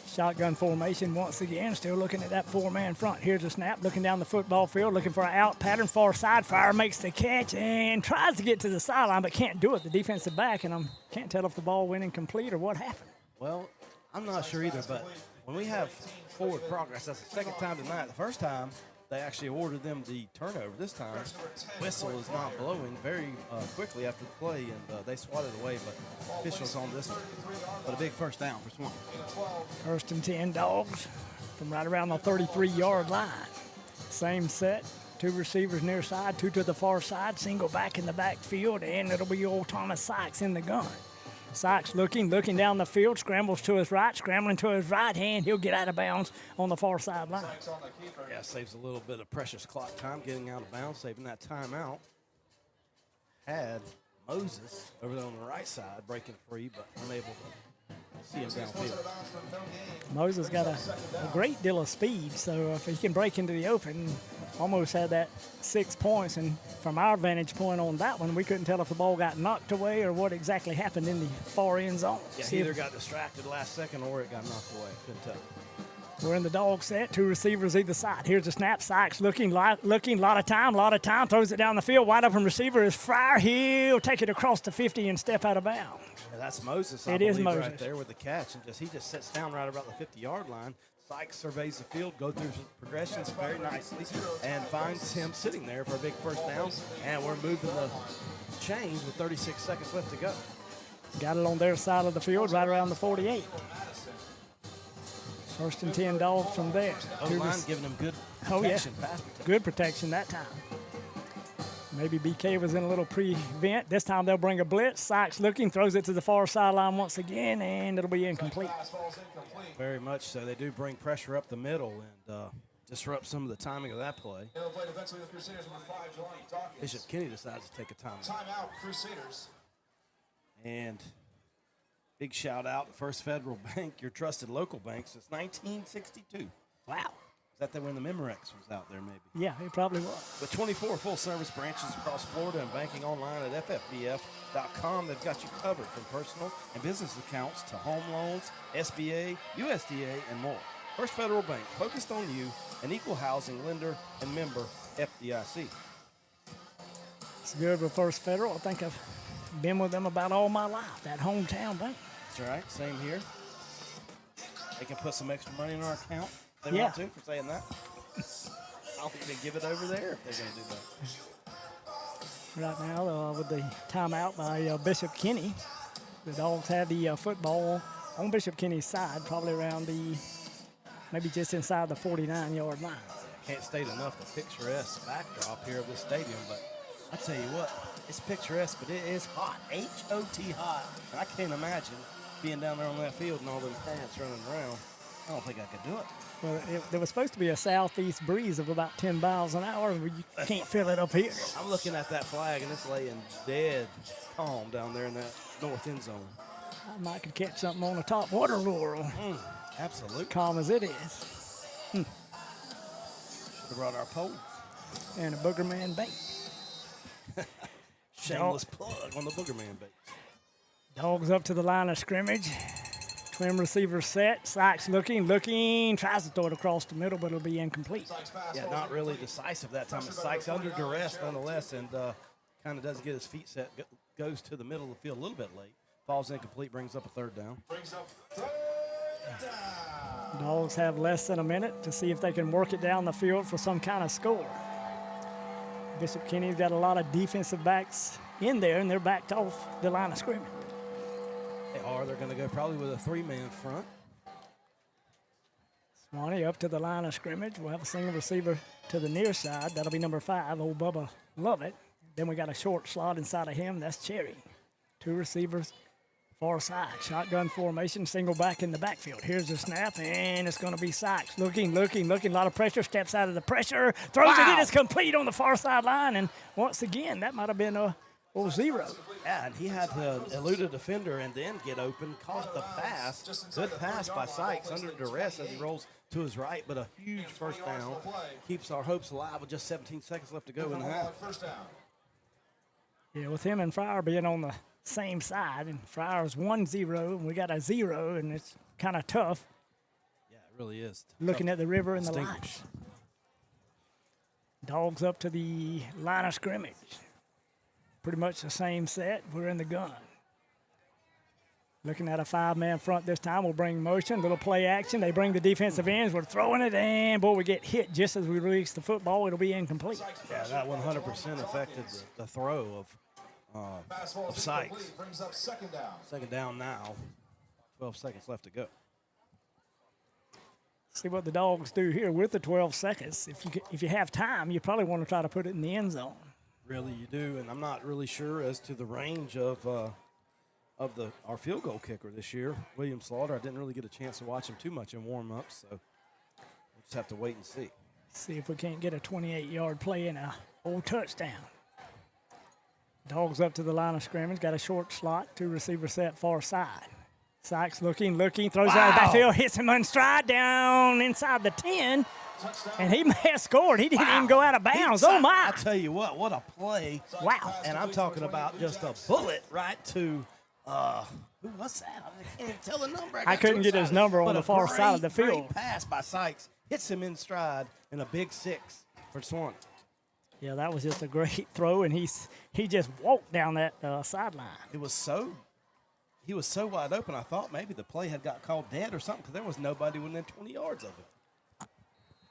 Shotgun formation once again, still looking at that four-man front. Here's a snap, looking down the football field, looking for an out pattern, far side. Fire makes the catch and tries to get to the sideline, but can't do it. The defensive back, and I can't tell if the ball went incomplete or what happened.
Well, I'm not sure either, but when we have forward progress, that's the second time tonight. The first time, they actually awarded them the turnover. This time, whistle is not blowing very quickly after the play, and they swatted away, but officials on this one. But a big first down for Swan.
First and 10 Dogs from right around the 33-yard line. Same set, two receivers near side, two to the far side, single back in the backfield, and it'll be old Thomas Sykes in the gun. Sykes looking down the field, scrambles to his right, scrambling to his right hand. He'll get out of bounds on the far sideline.
Yeah, saves a little bit of precious clock time getting out of bounds, saving that timeout. Had Moses over there on the right side breaking free, but unable to see him downfield.
Moses got a great deal of speed, so if he can break into the open, almost had that 6 points. And from our vantage point on that one, we couldn't tell if the ball got knocked away or what exactly happened in the far end zone.
Yeah, he either got distracted last second or it got knocked away. Couldn't tell.
We're in the dog set, two receivers either side. Here's a snap. Sykes looking, lot of time, throws it down the field. Wide open receiver is Fryer. He'll take it across the 50 and step out of bounds.
Yeah, that's Moses, I
It is
believe,
Moses.
right there with the catch. And he just sits down right about the 50-yard line. Sykes surveys the field, goes through his progressions very nicely, and finds him sitting there for a big first down. And we're moving the chains with 36 seconds left to go.
Got it on their side of the field, right around the 48. First and 10 Dogs from there.
O-line giving them good protection, pass protection.
Good protection that time. Maybe BK was in a little prevent. This time they'll bring a blitz. Sykes looking, throws it to the far sideline once again, and it'll be incomplete.
Very much so. They do bring pressure up the middle and disrupt some of the timing of that play. Bishop Kenny decides to take a timeout.
Timeout, Crusaders.
And big shout out to First Federal Bank, your trusted local bank since 1962.
Wow.
Is that when the Memorex was out there, maybe?
Yeah, it probably was.
With 24 full-service branches across Florida and banking online at ffbf.com, they've got you covered from personal and business accounts to home loans, SBA, USDA, and more. First Federal Bank, focused on you, an equal housing lender and member FDIC.
It's good with First Federal. I think I've been with them about all my life, that hometown bank.
That's right, same here. They can put some extra money in our account. They
Yeah.
want to for saying that. I don't think they give it over there if they're going to do that.
Right now, with the timeout by Bishop Kenny, the Dogs have the football on Bishop Kenny's side, probably around maybe just inside the 49-yard line.
Can't state enough the picturesque backdrop here of this stadium, but I tell you what, it's picturesque, but it is hot, H-O-T hot. And I can't imagine being down there on that field and all them pants running around. I don't think I could do it.
Well, there was supposed to be a southeast breeze of about 10 miles an hour, and you can't feel it up here.
I'm looking at that flag, and it's laying dead calm down there in that north end zone.
I might could catch something on the top water lure.
Absolutely.
Calm as it is.
Should have brought our poles.
And a Booger Man bait.
Shameless plug on the Booger Man bait.
Dogs up to the line of scrimmage. Twin receiver set. Sykes looking, tries to throw it across the middle, but it'll be incomplete.
Yeah, not really decisive that time. Sykes under duress nonetheless, and kind of doesn't get his feet set goes to the middle of the field a little bit late. Falls incomplete, brings up a third down.
Dogs have less than a minute to see if they can work it down the field for some kind of score. Bishop Kenny's got a lot of defensive backs in there, and they're backed off the line of scrimmage.
They are. They're going to go probably with a 3-man front.
Suwannee up to the line of scrimmage. We'll have a single receiver to the near side. That'll be number 5, old Bubba Lovett. Then we got a short slot inside of him. That's Cherry. 2 receivers, far side. Shotgun formation, single back in the backfield. Here's the snap, and it's going to be Sykes. Looking. A lot of pressure. Steps out of the pressure. Throws it in. It's complete on the far sideline. And once again, that might have been a 0.
Yeah, and he had to elude a defender and then get open. Caught the pass. Good pass by Sykes under duress as he rolls to his right, but a huge first down. Keeps our hopes alive with just 17 seconds left to go in the half.
Yeah, with him and Fryer being on the same side, and Fryer's 1-0, and we got a 0, and it's kind of tough.
Yeah, it really is.
Looking at the river and the lights. Dogs up to the line of scrimmage. Pretty much the same set. We're in the gun. Looking at a 5-man front this time. We'll bring motion, little play action. They bring the defensive ends. We're throwing it, and boy, we get hit just as we release the football. It'll be incomplete.
Yeah, that 100% affected the throw of Sykes. Second down now. 12 seconds left to go.
See what the Dogs do here with the 12 seconds. If you have time, you probably want to try to put it in the end zone.
Really, you do, and I'm not really sure as to the range of our field goal kicker this year, William Slaughter. I didn't really get a chance to watch him too much in warm-ups, so we'll just have to wait and see.
See if we can't get a 28-yard play and a old touchdown. Dogs up to the line of scrimmage, got a short slot, 2 receiver set far side. Sykes looking, throws out of the backfield, hits him on stride down inside the 10, and he may have scored. He didn't even go out of bounds. Oh, my.
I tell you what a play.
Wow.
And I'm talking about just a bullet right to who was that? I can't even tell the number.
I couldn't get his number on the far side of the field.
Great pass by Sykes. Hits him in stride in a big 6 for Suwannee.
Yeah, that was just a great throw, and he just walked down that sideline.
He was so wide open, I thought maybe the play had got called dead or something because there was nobody within 20 yards of it.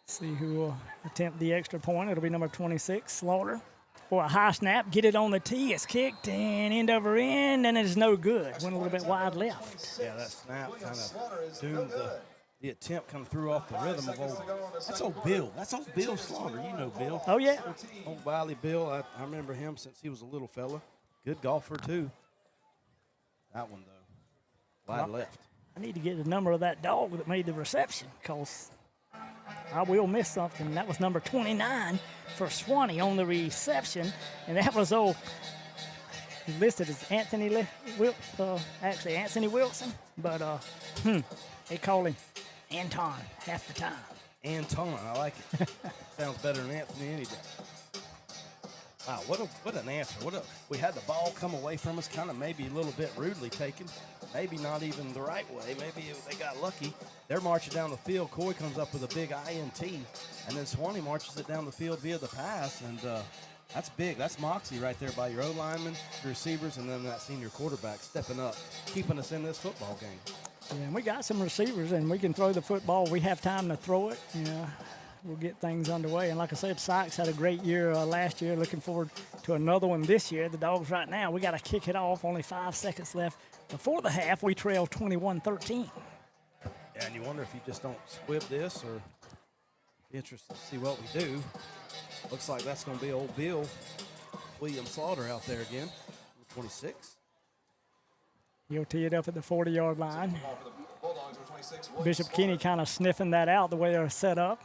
See who will attempt the extra point. It'll be number 26, Slaughter. For a high snap, get it on the tee. It's kicked and end over end, and it's no good. Went a little bit wide left.
Yeah, that snap kind of doomed the attempt, kind of threw off the rhythm of old. That's old Bill. That's old Bill Slaughter. You know Bill.
Oh, yeah.
Old Wiley Bill. I remember him since he was a little fella. Good golfer, too. That one, though, wide left.
I need to get the number of that dog that made the reception because I will miss something. That was number 29 for Suwannee on the reception, and that was listed as Anthony Wilson, but they call him Anton half the time.
Anton, I like it. Sounds better than Anthony any day. Wow, what an answer. We had the ball come away from us, kind of maybe a little bit rudely taken, maybe not even the right way. Maybe they got lucky. They're marching down the field. Coy comes up with a big INT, and then Suwannee marches it down the field via the pass, and that's big. That's moxie right there by your O-linemen, your receivers, and then that senior quarterback stepping up, keeping us in this football game.
Yeah, and we got some receivers, and we can throw the football. We have time to throw it. Yeah. We'll get things underway. And like I said, Sykes had a great year last year. Looking forward to another one this year. The Dogs right now, we got to kick it off. Only 5 seconds left before the half. We trail 21-13.
Yeah, and you wonder if you just don't squib this or be interested to see what we do. Looks like that's going to be old Bill William Slaughter out there again, 26.
He'll tee it up at the 40-yard line. Bishop Kenny kind of sniffing that out the way they're set up.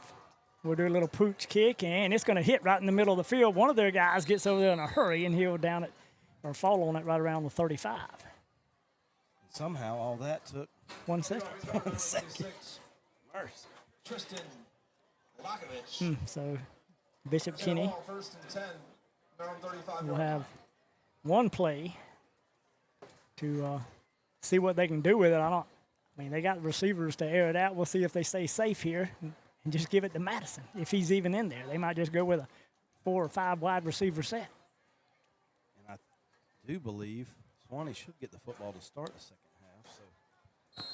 We'll do a little pooch kick, and it's going to hit right in the middle of the field. One of their guys gets over there in a hurry, and he'll down it or fall on it right around the 35.
Somehow all that took
1 second.
1 second. Mercy.
Tristan Lakovich.
So Bishop Kenny
First and 10, around 35
will have one play to see what they can do with it. I mean, they got receivers to air it out. We'll see if they stay safe here and just give it to Madison. If he's even in there, they might just go with a 4 or 5 wide receiver set.
And do believe Suwannee should get the football to start the second half. So,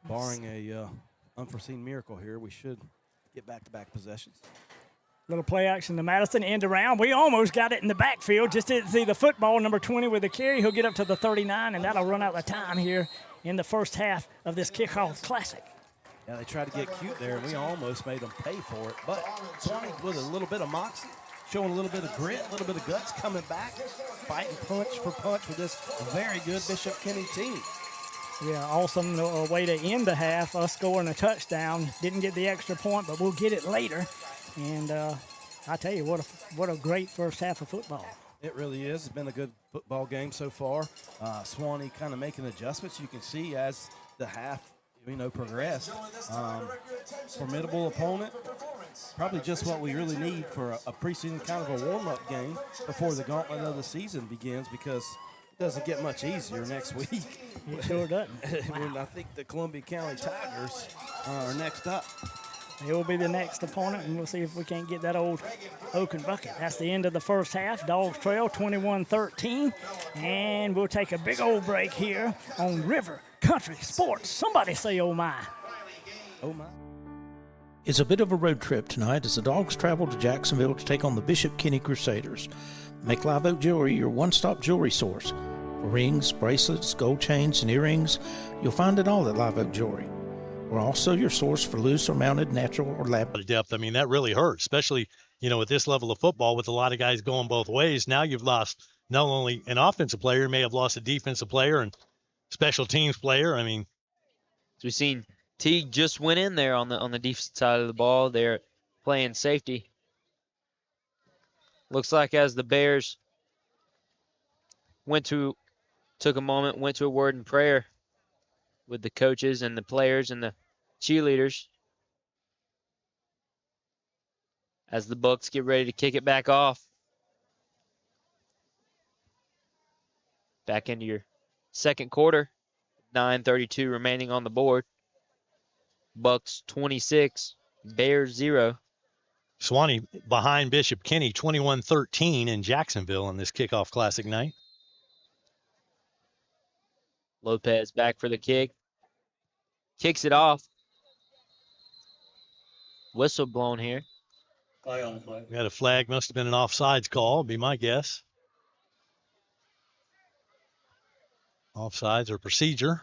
barring a unforeseen miracle here, we should get back-to-back possessions.
Little play action to Madison, end around. We almost got it in the backfield. Just didn't see the football. Number 20 with the carry. He'll get up to the 39, and that'll run out the time here in the first half of this Kickoff Classic.
Yeah, they tried to get cute there, and we almost made them pay for it. But Suwannee with a little bit of moxie, showing a little bit of grit, a little bit of guts, coming back, fighting punch for punch with this very good Bishop Kenny team.
Yeah, awesome way to end the half, us scoring a touchdown. Didn't get the extra point, but we'll get it later. And I tell you, what a great first half of football.
It really is. It's been a good football game so far. Suwannee kind of making adjustments. You can see as the half, progressed. Formidable opponent. Probably just what we really need for a preseason kind of a warm-up game before the gauntlet of the season begins, because it doesn't get much easier next week.
It sure doesn't.
When I think the Columbia County Tigers are next up.
They will be the next opponent, and we'll see if we can't get that old Oaken bucket. That's the end of the first half. Dogs trail 21-13, and we'll take a big old break here on River Country Sports. Somebody say, oh, my.
Oh, my.
It's a bit of a road trip tonight as the Dogs travel to Jacksonville to take on the Bishop Kenny Crusaders. Make Live Oak Jewelry your one-stop jewelry source. For rings, bracelets, gold chains, and earrings, you'll find it all at Live Oak Jewelry. We're also your source for loose or mounted, natural or lab.
Depth. I mean, that really hurts, especially, with this level of football with a lot of guys going both ways. Now you've lost not only an offensive player, you may have lost a defensive player and special teams player. I mean,
as we've seen, Teague just went in there on the defensive side of the ball. They're playing safety. Looks like as the Bears took a moment, went to a word in prayer with the coaches and the players and the cheerleaders as the Bucks get ready to kick it back off. Back into your second quarter. 9:32 remaining on the board. Bucks 26, Bears 0.
Suwannee behind Bishop Kenny 21-13 in Jacksonville on this Kickoff Classic night.
Lopez back for the kick. Kicks it off. Whistle blown here.
Flag on the flag.
We had a flag. Must have been an offsides call, be my guess. Offsides or procedure.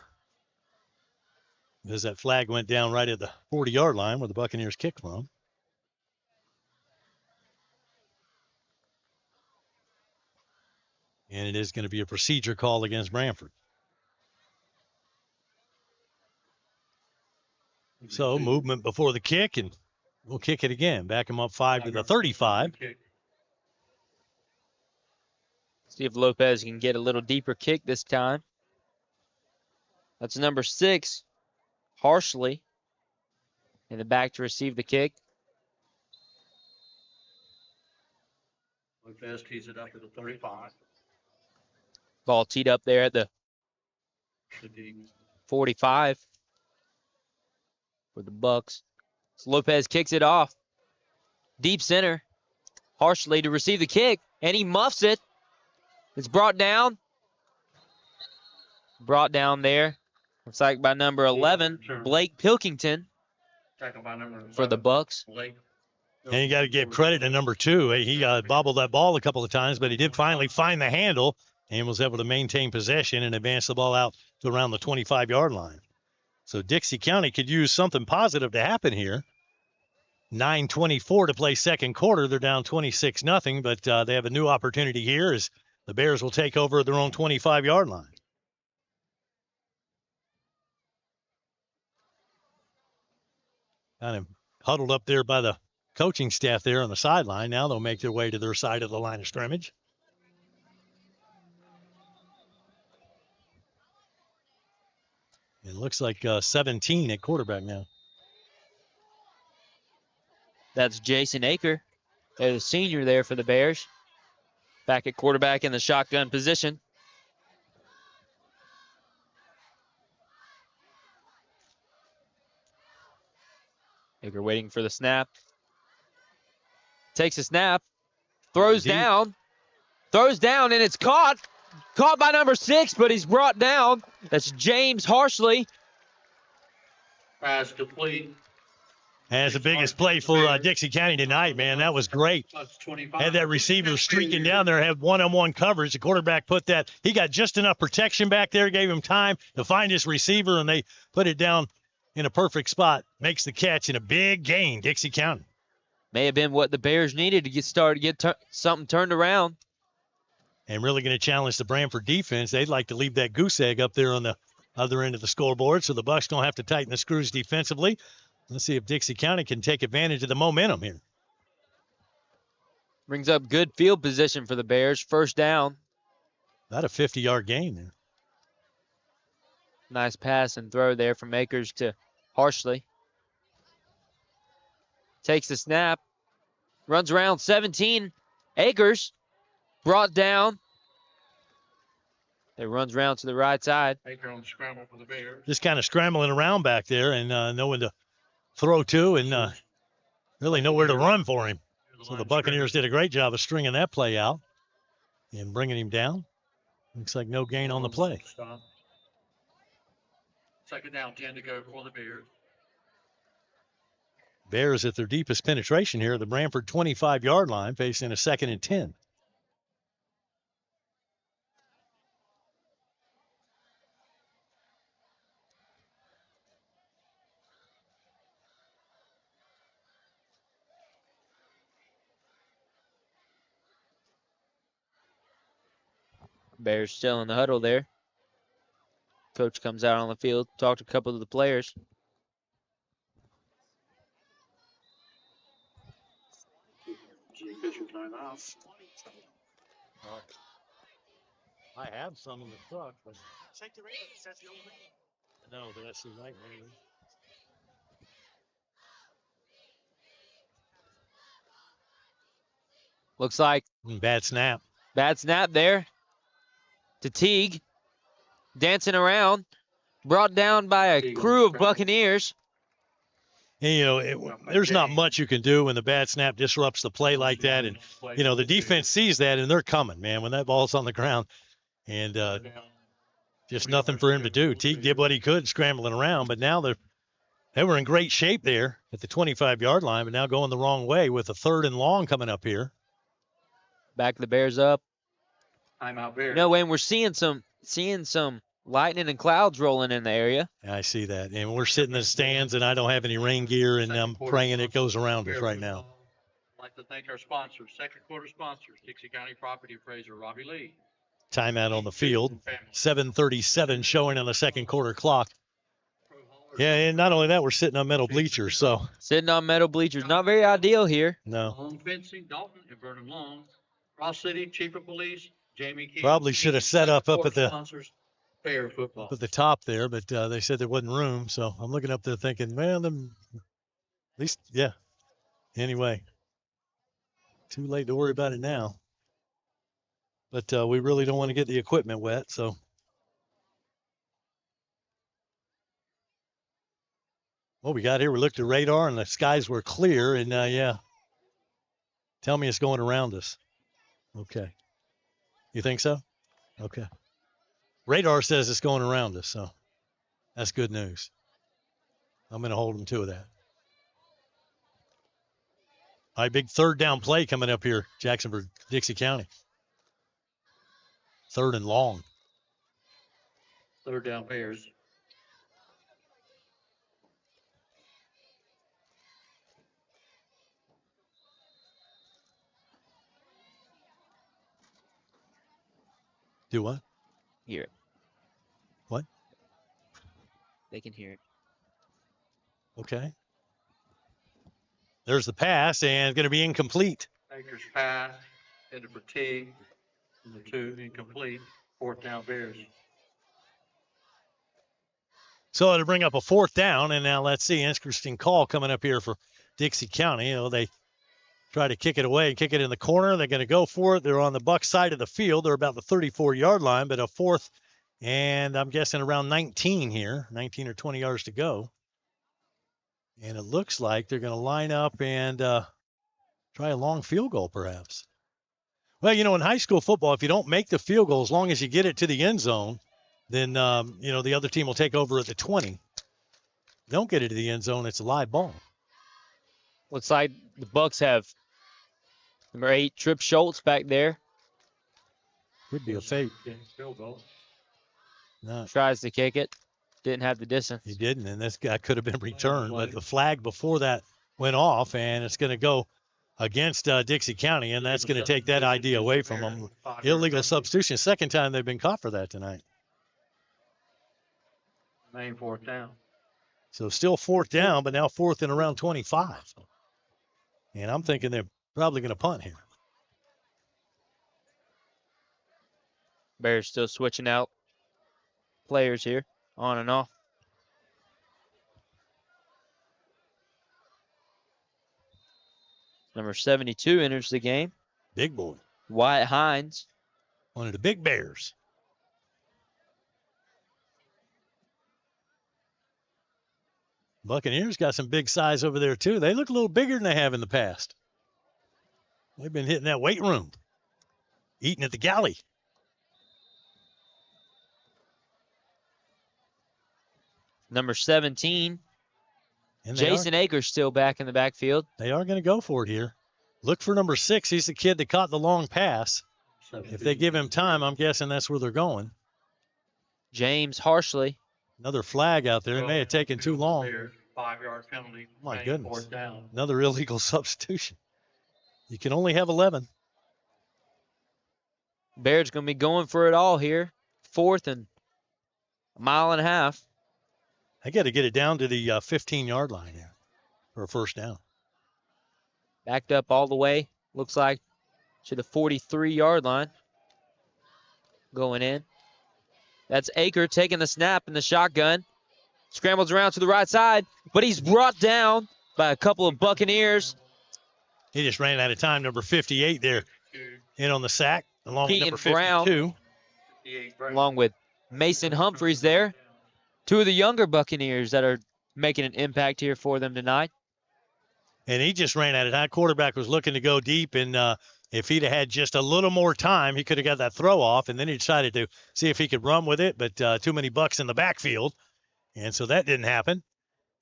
Because that flag went down right at the 40-yard line where the Buccaneers kicked from. And it is going to be a procedure call against Branford. So movement before the kick, and we'll kick it again. Back him up 5 to the 35.
See if Lopez can get a little deeper kick this time. That's number 6, Harshly, in the back to receive the kick.
Lopez tees it up to the 35.
Ball teed up there at the 45 for the Bucks. So Lopez kicks it off. Deep center. Harshly to receive the kick, and he muffs it. It's brought down. Brought down there. Looks like by number 11, Blake Pilkington for the Bucks.
And you got to give credit to number 2. He bobbled that ball a couple of times, but he did finally find the handle and was able to maintain possession and advance the ball out to around the 25-yard line. So Dixie County could use something positive to happen here. 9:24 to play second quarter. They're down 26-0, but they have a new opportunity here as the Bears will take over at their own 25-yard line. Kind of huddled up there by the coaching staff there on the sideline. Now they'll make their way to their side of the line of scrimmage. It looks like 17 at quarterback now.
That's Jason Aker, the senior there for the Bears. Back at quarterback in the shotgun position. Aker waiting for the snap. Takes a snap. Throws down. Throws down, and it's caught. Caught by number 6, but he's brought down. That's James Harsley.
Pass complete.
That's the biggest play for Dixie County tonight, man. That was great. Had that receiver streaking down there, had one-on-one coverage. The quarterback put that. He got just enough protection back there, gave him time to find his receiver, and they put it down in a perfect spot. Makes the catch in a big gain, Dixie County.
May have been what the Bears needed to get something turned around.
And really going to challenge the Branford defense. They'd like to leave that goose egg up there on the other end of the scoreboard, so the Bucs don't have to tighten the screws defensively. Let's see if Dixie County can take advantage of the momentum here.
Brings up good field position for the Bears. First down.
About a 50-yard gain there.
Nice pass and throw there from Akers to Harsley. Takes the snap. Runs around 17. Akers brought down. It runs around to the right side.
Akers on the scramble for the Bears.
Just kind of scrambling around back there and knowing to throw to and really nowhere to run for him. So the Buccaneers did a great job of stringing that play out and bringing him down. Looks like no gain on the play.
Second down, 10 to go for the Bears.
Bears at their deepest penetration here at the Branford 25-yard line, facing a 2nd and 10.
Bears still in the huddle there. Coach comes out on the field, talked to a couple of the players.
I have some in the truck, but no, but that's the right one.
Looks like
bad snap.
Bad snap there to Teague. Dancing around. Brought down by a crew of Buccaneers.
And, you know, there's not much you can do when the bad snap disrupts the play like that. And, you know, the defense sees that, and they're coming, man, when that ball's on the ground. And just nothing for him to do. Teague did what he could scrambling around, but now they were in great shape there at the 25-yard line, but now going the wrong way with a 3rd and long coming up here.
Back the Bears up.
Timeout Bears.
No, Wayne, we're seeing some lightning and clouds rolling in the area.
I see that. And we're sitting in the stands, and I don't have any rain gear, and I'm praying it goes around us right now.
I'd like to thank our sponsors, second quarter sponsors, Dixie County Property Appraiser Robbie Lee.
Timeout on the field. 7:37 showing on the second quarter clock. Yeah, and not only that, we're sitting on metal bleachers. So
sitting on metal bleachers, not very ideal here.
No.
Home Fencing, Dalton and Vernon Long. Ross City, Chief of Police, Jamie King.
Probably should have set up at the
Fair football.
up at the top there, but they said there wasn't room. So I'm looking up there thinking, man, at least, yeah. Anyway, too late to worry about it now. But we really don't want to get the equipment wet, so. What we got here, we looked at radar, and the skies were clear, and yeah. Tell me it's going around us. Okay. You think so? Okay. Radar says it's going around us, so that's good news. I'm going to hold them to that. All right, big 3rd down play coming up here, Jacksonville, Dixie County. 3rd and long.
3rd down Bears.
Do what?
Hear it.
What?
They can hear it.
Okay. There's the pass, and going to be incomplete.
Akers pass into fatigue. Number 2 incomplete. 4th down Bears.
So to bring up a 4th down, and now let's see, interesting call coming up here for Dixie County. You know, they try to kick it away, kick it in the corner. They're going to go for it. They're on the Buck side of the field. They're about the 34-yard line, but a 4th, and I'm guessing around 19 here, 19 or 20 yards to go. And it looks like they're going to line up and try a long field goal, perhaps. Well, in high school football, if you don't make the field goal, as long as you get it to the end zone, then, the other team will take over at the 20. Don't get it to the end zone, it's a live ball.
Looks like the Bucks have number 8, Trip Schultz, back there.
Could be a fake.
Field goal.
No.
Tries to kick it. Didn't have the distance.
He didn't, and this guy could have been returned. But the flag before that went off, and it's going to go against Dixie County, and that's going to take that idea away from them. Illegal substitution. Second time they've been caught for that tonight.
Main 4th down.
So still 4th down, but now 4th and around 25. And I'm thinking they're probably going to punt here.
Bears still switching out players here, on and off. Number 72 enters the game.
Big boy.
Wyatt Hines.
One of the big Bears. Buccaneers got some big size over there, too. They look a little bigger than they have in the past. They've been hitting that weight room, eating at the galley.
Number 17,
And
Jason Akers still back in the backfield.
They are going to go for it here. Look for number 6. He's the kid that caught the long pass. If they give him time, I'm guessing that's where they're going.
James Harsley.
Another flag out there. It may have taken too long.
5-yard penalty.
My
main
goodness.
4th down.
Another illegal substitution. You can only have 11.
Bears going to be going for it all here. 4th and a mile and a half.
I got to get it down to the 15-yard line here for a first down.
Backed up all the way, looks like, to the 43-yard line. Going in. That's Aker taking the snap in the shotgun. Scrambles around to the right side, but he's brought down by a couple of Buccaneers.
He just ran out of time. Number 58 there in on the sack, along with number 52.
Along with Mason Humphreys there. 2 of the younger Buccaneers that are making an impact here for them tonight.
And he just ran out of time. Quarterback was looking to go deep, and if he'd have had just a little more time, he could have got that throw off, and then he decided to see if he could run with it, but too many Bucks in the backfield, and so that didn't happen.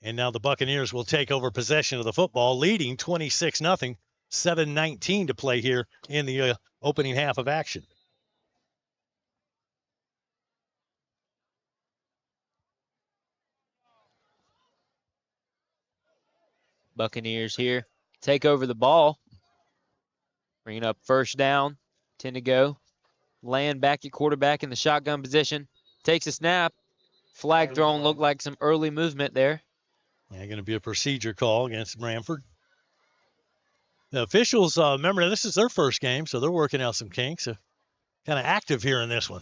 And now the Buccaneers will take over possession of the football, leading 26-0, 7:19 to play here in the opening half of action.
Buccaneers here take over the ball. Bringing up first down. 10 to go. Land back at quarterback in the shotgun position. Takes a snap. Flag thrown. Looked like some early movement there.
Yeah, going to be a procedure call against Branford. The officials, remember, this is their first game, so they're working out some kinks. So kind of active here in this one.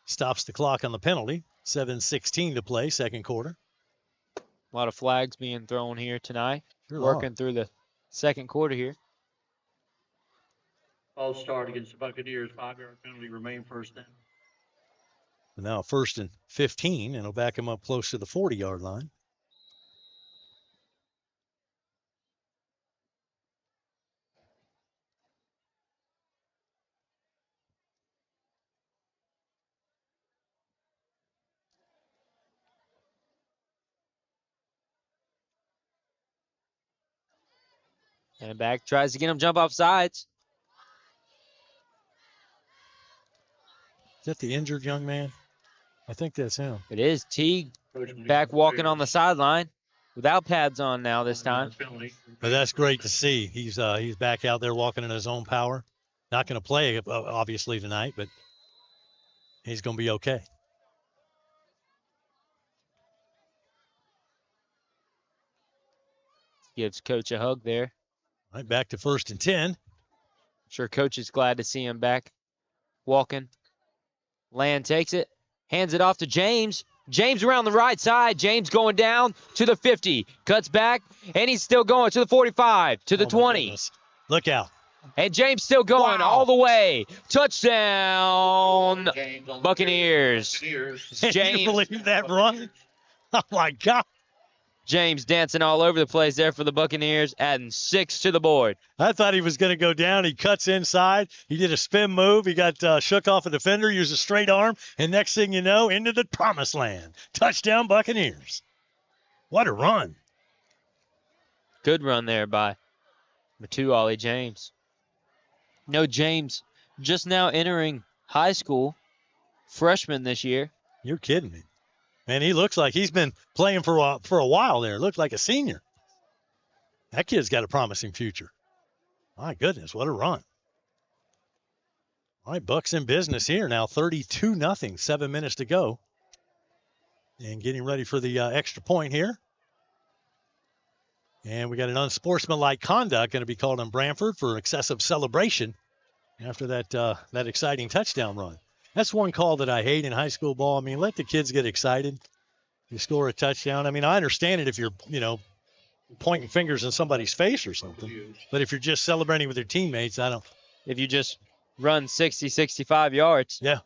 Stops the clock on the penalty. 7:16 to play, second quarter.
A lot of flags being thrown here tonight.
Sure
Working through the second quarter here.
False start against the Buccaneers. 5-yard penalty, remain first down.
Now 1st and 15, and it'll back him up close to the 40-yard line.
And back tries to get him jump off sides.
Is that the injured young man? I think that's him.
It is. Teague back walking on the sideline without pads on now this time.
But that's great to see. He's back out there walking in his own power. Not going to play, obviously, tonight, but he's going to be okay.
Gives Coach a hug there.
Right back to 1st and 10.
Sure, Coach is glad to see him back walking. Land takes it, hands it off to James. James around the right side. James going down to the 50. Cuts back, and he's still going to the 45, to the 20.
Goodness. Look out.
And James still going all the way. Touchdown, Buccaneers.
Can you believe that run? Oh, my God.
James dancing all over the place there for the Buccaneers, adding 6 to the board.
I thought he was going to go down. He cuts inside. He did a spin move. He got shook off a defender, used a straight arm, and next thing you know, into the promised land. Touchdown, Buccaneers. What a run.
Good run there by Matuali James. No, James just now entering high school, freshman this year.
You're kidding me. Man, he looks like he's been playing for a while there. Looked like a senior. That kid's got a promising future. My goodness, what a run. All right, Bucks in business here now, 32-0, 7 minutes to go. And getting ready for the extra point here. And we got an unsportsmanlike conduct going to be called on Branford for excessive celebration after that exciting touchdown run. That's one call that I hate in high school ball. I mean, let the kids get excited. You score a touchdown. I mean, I understand it if you're, pointing fingers in somebody's face or something. But if you're just celebrating with your teammates, I don't.
If you just run 60, 65 yards.
Yeah.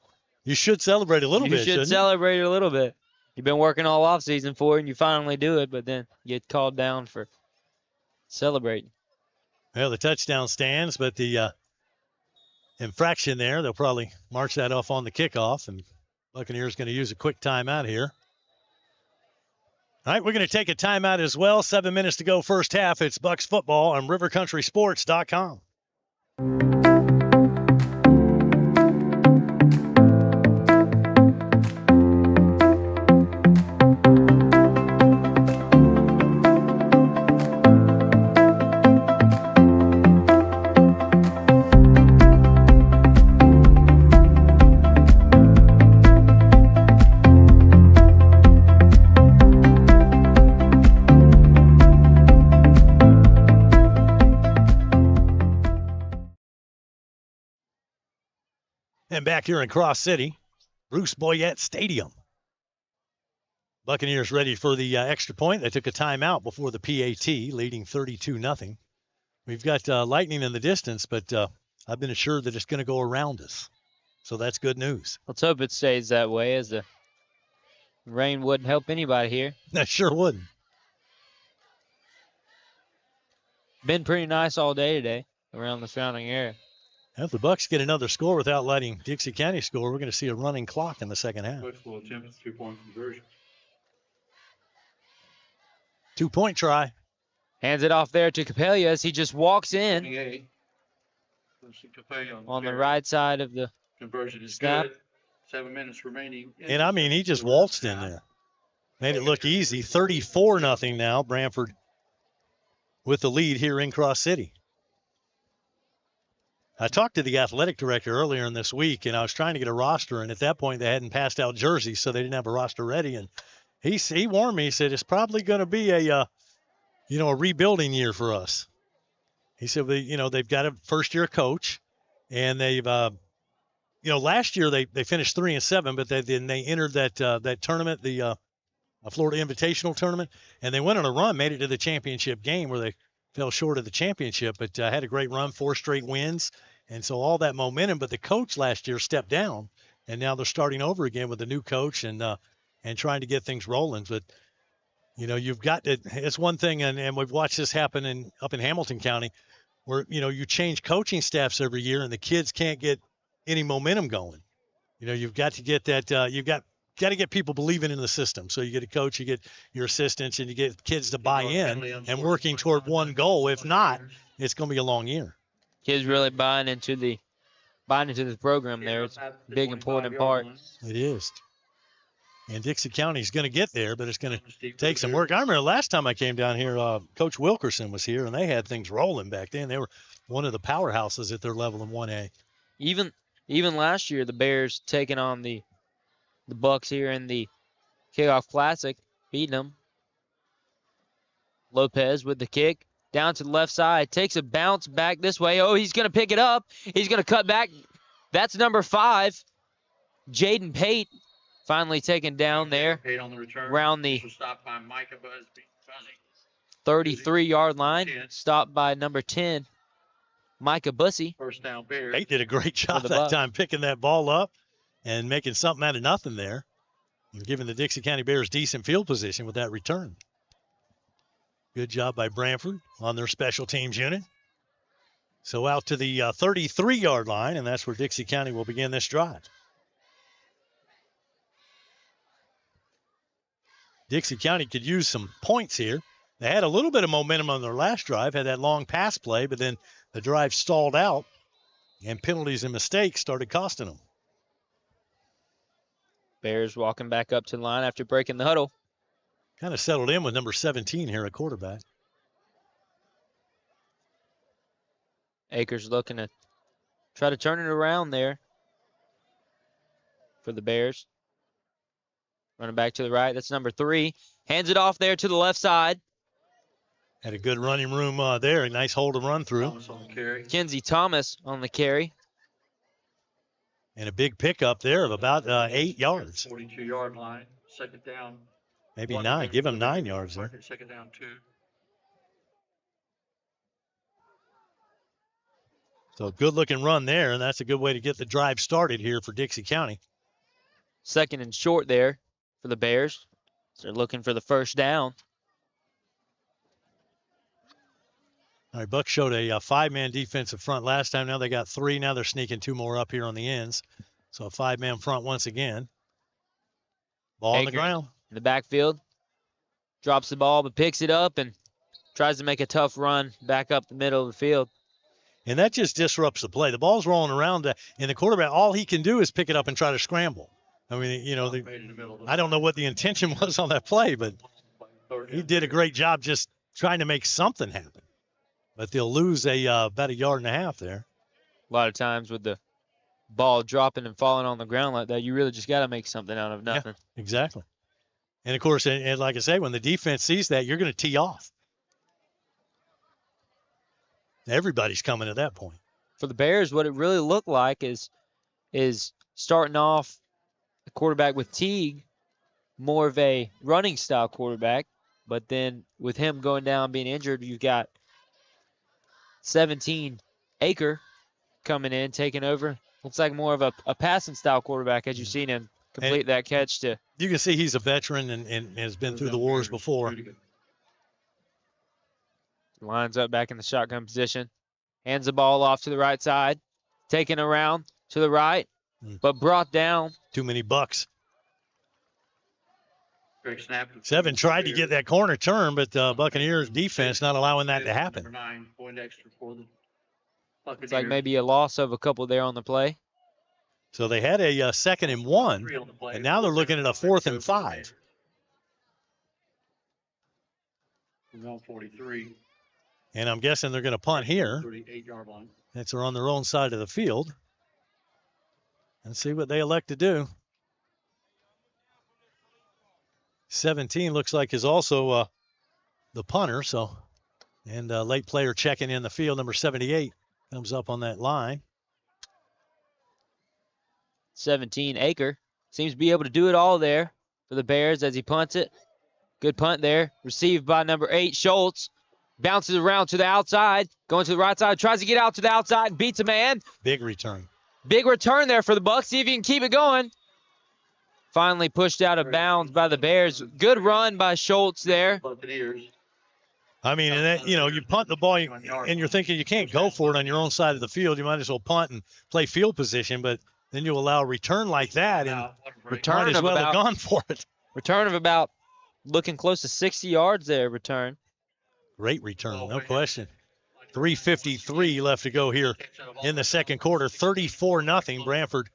You should celebrate a little bit.
You should celebrate a little bit. You've been working all offseason for it, and you finally do it, but then you get called down for celebrating.
Well, the touchdown stands, but the infraction there, they'll probably march that off on the kickoff, and Buccaneers going to use a quick timeout here. All right, we're going to take a timeout as well. 7 minutes to go first half. It's Bucks football on rivercountrysports.com. And back here in Cross City, Bruce Boyette Stadium. Buccaneers ready for the extra point. They took a timeout before the PAT, leading 32-0. We've got lightning in the distance, but I've been assured that it's going to go around us. So that's good news.
Let's hope it stays that way, as the rain wouldn't help anybody here.
That sure wouldn't.
Been pretty nice all day today around the surrounding area.
If the Bucks get another score without letting Dixie County score, we're going to see a running clock in the second half.
Coach will attempt a 2-point conversion.
2-point try.
Hands it off there to Capella as he just walks in
28.
on the right side of the
conversion is
snap.
good. 7 minutes remaining.
And, I mean, he just waltzed in there. Made it look easy. 34-0 now. Branford with the lead here in Cross City. I talked to the athletic director earlier in this week, and I was trying to get a roster, and at that point they hadn't passed out jerseys, so they didn't have a roster ready. And he warned me. He said it's probably going to be a rebuilding year for us. He said they've got a first-year coach, and they've last year they finished 3-7, but then they entered that tournament, the Florida Invitational tournament, and they went on a run, made it to the championship game where they fell short of the championship, but had a great run, 4 straight wins. And so all that momentum, but the coach last year stepped down, and now they're starting over again with a new coach and trying to get things rolling. But, you've got to, it's one thing, and we've watched this happen up in Hamilton County where, you change coaching staffs every year and the kids can't get any momentum going. You've got to get that, you've got to get people believing in the system. So you get a coach, you get your assistants, and you get kids to buy in and working toward one goal. If not, it's going to be a long year.
Kids really buying into the program there. It's a big, important part.
It is. And Dixie County's going to get there, but it's going to take some work. I remember last time I came down here, Coach Wilkerson was here, and they had things rolling back then. They were one of the powerhouses at their level in 1A.
Even last year, the Bears taking on the Bucks here in the Kickoff Classic, beating them. Lopez with the kick, down to the left side, takes a bounce back this way. Oh, he's going to pick it up. He's going to cut back. That's number 5, Jaden Pate, finally taken down there around the 33-yard line. Stopped by number 10, Micah Bussey.
First down, Bears.
Pate did a great job that time picking that ball up and making something out of nothing there, and giving the Dixie County Bears decent field position with that return. Good job by Brantford on their special teams unit. So out to the 33-yard line, and that's where Dixie County will begin this drive. Dixie County could use some points here. They had a little bit of momentum on their last drive, had that long pass play, but then the drive stalled out, and penalties and mistakes started costing them.
Bears walking back up to the line after breaking the huddle.
Kind of settled in with number 17 here at quarterback.
Akers looking to try to turn it around there for the Bears. Running back to the right, that's number 3. Hands it off there to the left side.
Had a good running room there. A nice hole to run through.
Thomas on the carry.
Kenzie Thomas on the carry.
And a big pickup there of about 8 yards.
42-yard line. Second down.
Maybe 9. Give him 9 yards there.
Second down 2.
So good-looking run there, and that's a good way to get the drive started here for Dixie County.
Second and short there for the Bears. So they're looking for the first down.
All right, Buck showed a 5-man defensive front last time. Now they got 3. Now they're sneaking 2 more up here on the ends. So a 5-man front once again. Ball on the ground.
In the backfield. Drops the ball, but picks it up and tries to make a tough run back up the middle of the field.
And that just disrupts the play. The ball's rolling around, and the quarterback, all he can do is pick it up and try to scramble. I mean, you know, I don't know what the intention was on that play, but he did a great job just trying to make something happen. But they'll lose about 1.5 yards there.
A lot of times with the ball dropping and falling on the ground like that, you really just got to make something out of nothing.
Yeah, exactly. And, of course, and like I say, when the defense sees that, you're going to tee off. Everybody's coming at that point.
For the Bears, what it really looked like is starting off the quarterback with Teague, more of a running style quarterback, but then with him going down being injured, you've got 17 Aker coming in, taking over. Looks like more of a passing style quarterback as you've seen him complete that catch.
You can see he's a veteran and has been through the wars before.
Lines up back in the shotgun position. Hands the ball off to the right side. Taken around to the right, but brought down.
Too many bucks.
Great snap.
7 tried to get that corner turn, but Buccaneers defense not allowing that to happen.
Number 9, point extra for the Buccaneers.
It's like maybe a loss of a couple there on the play.
So they had a 2nd and 1, and now they're looking at a 4th and 5.
We're on 43.
And I'm guessing they're going to punt here.
38-yard line.
That's on their own side of the field. And see what they elect to do. 17 looks like is also the punter. So, and late player checking in the field, number 78 comes up on that line.
17 Aker seems to be able to do it all there for the Bears as he punts it. Good punt there, received by number 8 Schultz. Bounces around to the outside, going to the right side, tries to get out to the outside, beats a man.
Big return.
Big return there for the Bucs. See if he can keep it going. Finally pushed out of bounds by the Bears. Good run by Schultz there.
I mean, and that, you know, you punt the ball and you're thinking you can't go for it on your own side of the field. You might as well punt and play field position, but then you allow a return like that and
return
might as well have gone for it.
Return of about looking close to 60 yards there, return.
Great return, no question. 3:53 left to go here in the second quarter. 34-0. Brantford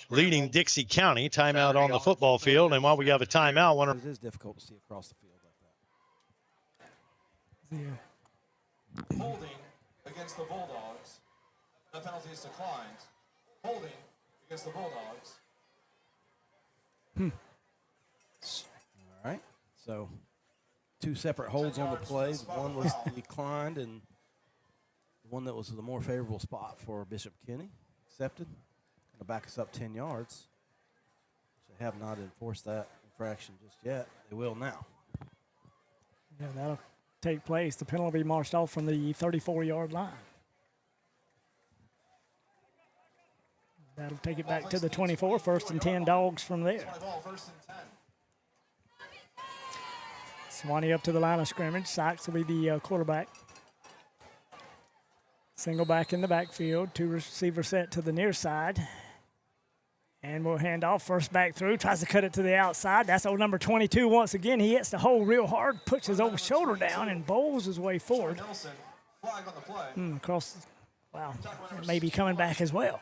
leading Dixie County. Timeout on the football field. And while we have a timeout,
it is difficult to see across the field like that.
Holding against the Bulldogs. The penalty is declined. Holding against the Bulldogs.
All right. So 2 separate holds on the play. One was declined, and the one that was the more favorable spot for Bishop Kenny accepted. Going to back us up 10 yards. They have not enforced that infraction just yet. They will now.
Yeah, that'll take place. The penalty will be marched off from the 34-yard line. That'll take it back to the 24. 1st and 10 Dogs from there. Suwannee up to the line of scrimmage. Sykes will be the quarterback. Single back in the backfield. 2 receiver set to the near side. And we'll hand off. First back through. Tries to cut it to the outside. That's old number 22 once again. He hits the hole real hard. Puts his old shoulder down and bowls his way forward. Across. Wow. Maybe coming back as well.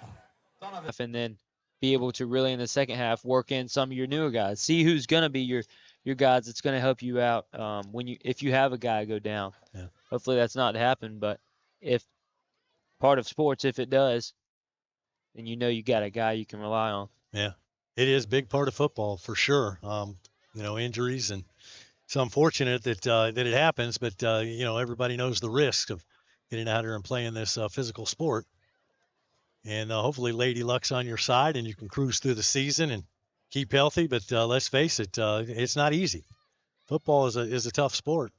And then be able to really in the second half work in some of your newer guys. See who's going to be your guys that's going to help you out if you have a guy go down.
Yeah.
Hopefully that's not to happen, but if part of sports, if it does, then you know you got a guy you can rely on.
Yeah, it is a big part of football for sure. Injuries, and it's unfortunate that it happens, but everybody knows the risk of getting out there and playing this physical sport. And hopefully Lady Luck's on your side and you can cruise through the season and keep healthy. But let's face it, it's not easy. Football is a tough sport.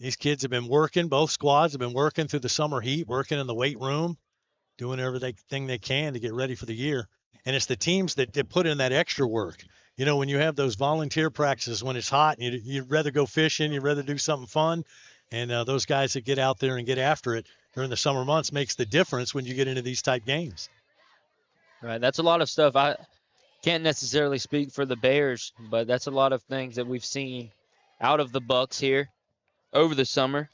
These kids have been working. Both squads have been working through the summer heat, working in the weight room, doing everything they can to get ready for the year. And it's the teams that put in that extra work. When you have those volunteer practices when it's hot, and you'd rather go fishing, you'd rather do something fun. And those guys that get out there and get after it during the summer months makes the difference when you get into these type games.
Right, that's a lot of stuff. I can't necessarily speak for the Bears, but that's a lot of things that we've seen out of the Bucks here over the summer.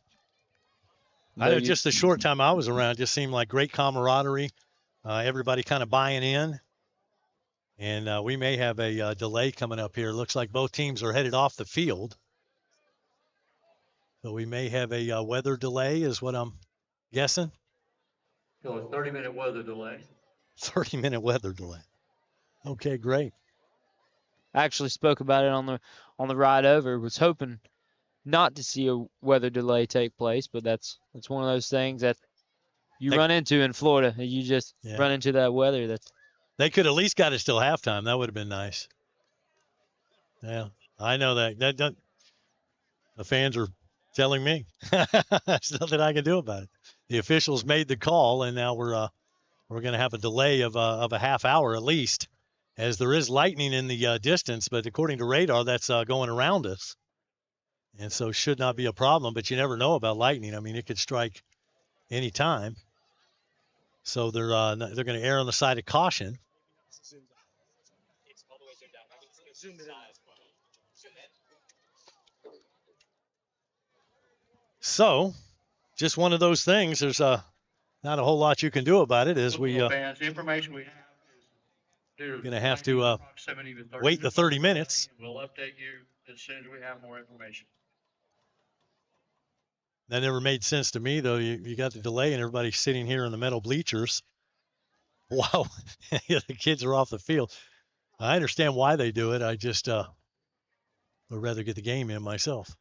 I know just the short time I was around, just seemed like great camaraderie, everybody kind of buying in. And we may have a delay coming up here. Looks like both teams are headed off the field. So we may have a weather delay is what I'm guessing.
So a 30-minute weather delay.
30-minute weather delay. Okay, great.
I actually spoke about it on the ride over. Was hoping not to see a weather delay take place, but that's one of those things that you run into in Florida. You just run into that weather.
They could at least got us till halftime. That would have been nice. Yeah, I know that. The fans are telling me. There's nothing I can do about it. The officials made the call, and now we're going to have a delay of a half hour at least, as there is lightning in the distance. But according to radar, that's going around us, and so should not be a problem. But you never know about lightning. I mean, it could strike any time. So they're going to err on the side of caution. So, just one of those things. There's not a whole lot you can do about it. As we
fans, the information we have is
going to have to wait the 30 minutes.
We'll update you as soon as we have more information.
That never made sense to me, though. You got the delay and everybody's sitting here in the metal bleachers. Wow, the kids are off the field. I understand why they do it. I just would rather get the game in myself.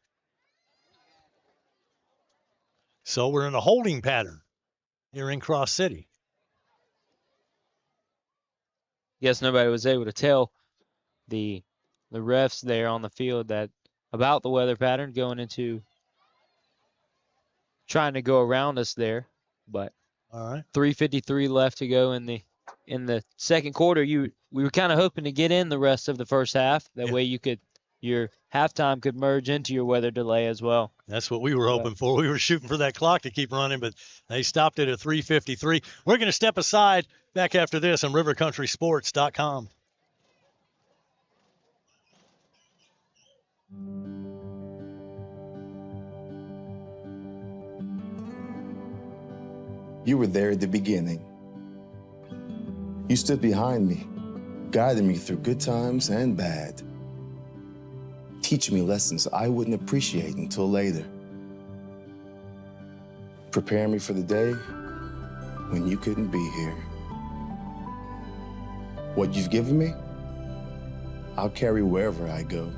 So we're in a holding pattern here in Cross City.
Guess nobody was able to tell the refs there on the field about the weather pattern going into trying to go around us there. But
all right,
3:53 left to go in the second quarter. We were kind of hoping to get in the rest of the first half. That way your halftime could merge into your weather delay as well.
That's what we were hoping for. We were shooting for that clock to keep running, but they stopped it at 3:53. We're going to step aside. Back after this on rivercountrysports.com.
You were there at the beginning. You stood behind me, guiding me through good times and bad, teaching me lessons I wouldn't appreciate until later, preparing me for the day when you couldn't be here. What you've given me, I'll carry wherever I go.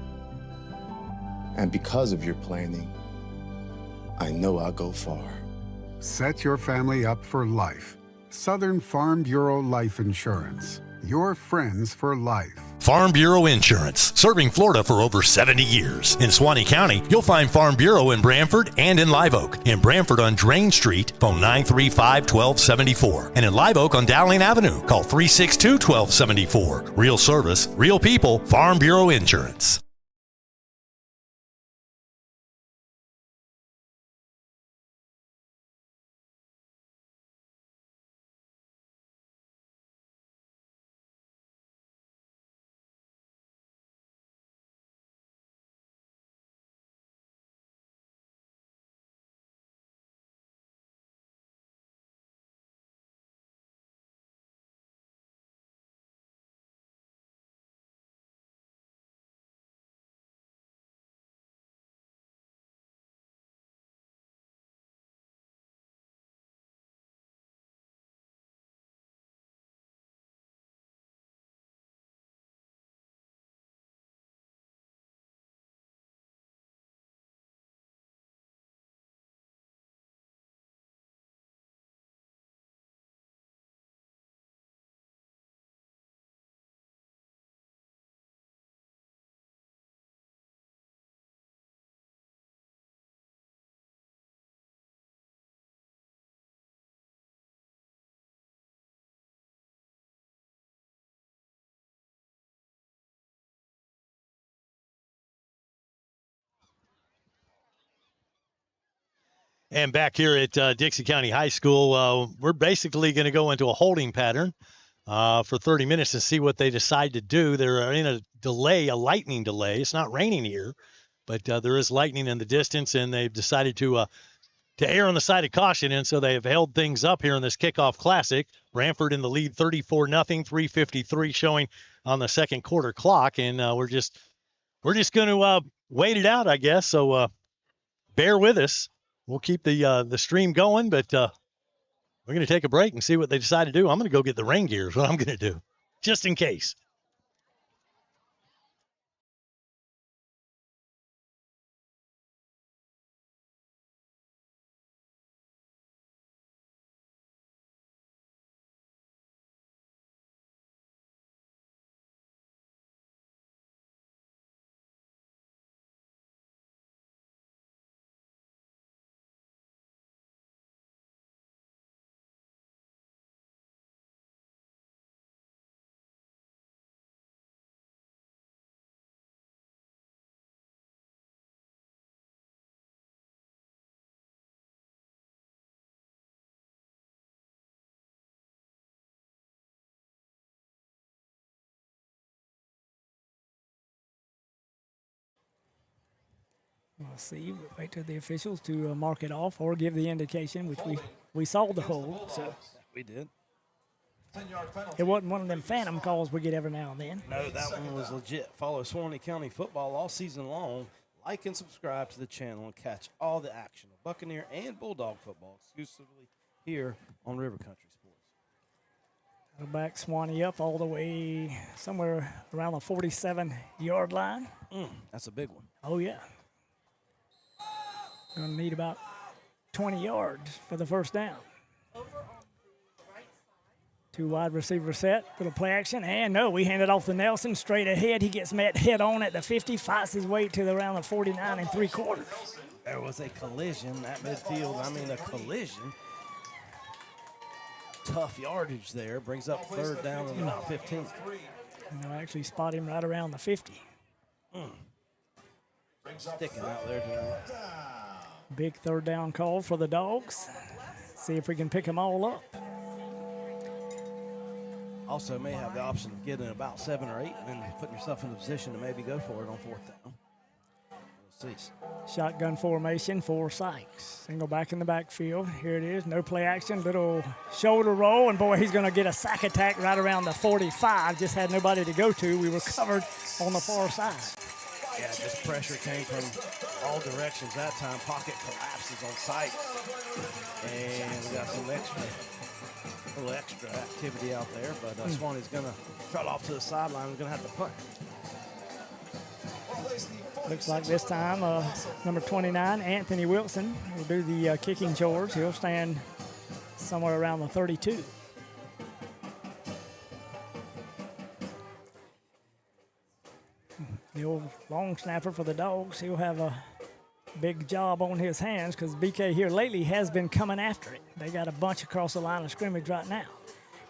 And because of your planning, I know I'll go far.
Set your family up for life. Southern Farm Bureau Life Insurance. Your friends for life.
Farm Bureau Insurance, serving Florida for over 70 years. In Suwannee County, you'll find Farm Bureau in Branford and in Live Oak. In Branford on Drain Street, phone 935-1274. And in Live Oak on Dowling Avenue, call 362-1274. Real service, real people, Farm Bureau Insurance.
And back here at Dixie County High School, we're basically going to go into a holding pattern for 30 minutes and see what they decide to do. They're in a delay, a lightning delay. It's not raining here, but there is lightning in the distance, and they've decided to err on the side of caution, and so they have held things up here in this Kickoff Classic. Ranford in the lead 34-0, 3:53 showing on the second quarter clock, and we're just going to wait it out, I guess. So bear with us. We'll keep the stream going, but we're going to take a break and see what they decide to do. I'm going to go get the rain gear is what I'm going to do, just in case.
We'll see. We'll wait till the officials to mark it off or give the indication, which we saw the hold. So
we did.
It wasn't one of them phantom calls we get every now and then.
No, that one was legit. Follow Suwannee County football all season long. Like and subscribe to the channel and catch all the action of Buccaneer and Bulldog football exclusively here on River Country Sports.
Go back Suwannee up all the way somewhere around the 47-yard line.
That's a big one.
Oh, yeah. Going to need about 20 yards for the first down. Two wide receiver set, little play action, and no, we hand it off to Nelson straight ahead. He gets met head on at the 50, fights his way to around the 49 3/4.
There was a collision at midfield. I mean, a collision. Tough yardage there. Brings up third down and about 15.
And they'll actually spot him right around the 50.
Sticking out there tonight.
Big third down call for the Dogs. See if we can pick them all up.
Also may have the option of getting about 7 or 8 and then putting yourself in a position to maybe go for it on fourth down. We'll see.
Shotgun formation for Sykes. Single back in the backfield. Here it is. No play action. Little shoulder roll. And, boy, he's going to get a sack attack right around the 45. Just had nobody to go to. We were covered on the far side.
Yeah, just pressure came from all directions that time. Pocket collapses on Sykes. And we got some little extra activity out there. But Suwannee's going to trot off to the sideline. We're going to have to punt.
Looks like this time number 29, Anthony Wilson, will do the kicking chores. He'll stand somewhere around the 32. The old long snapper for the Dogs, he'll have a big job on his hands because BK here lately has been coming after it. They got a bunch across the line of scrimmage right now.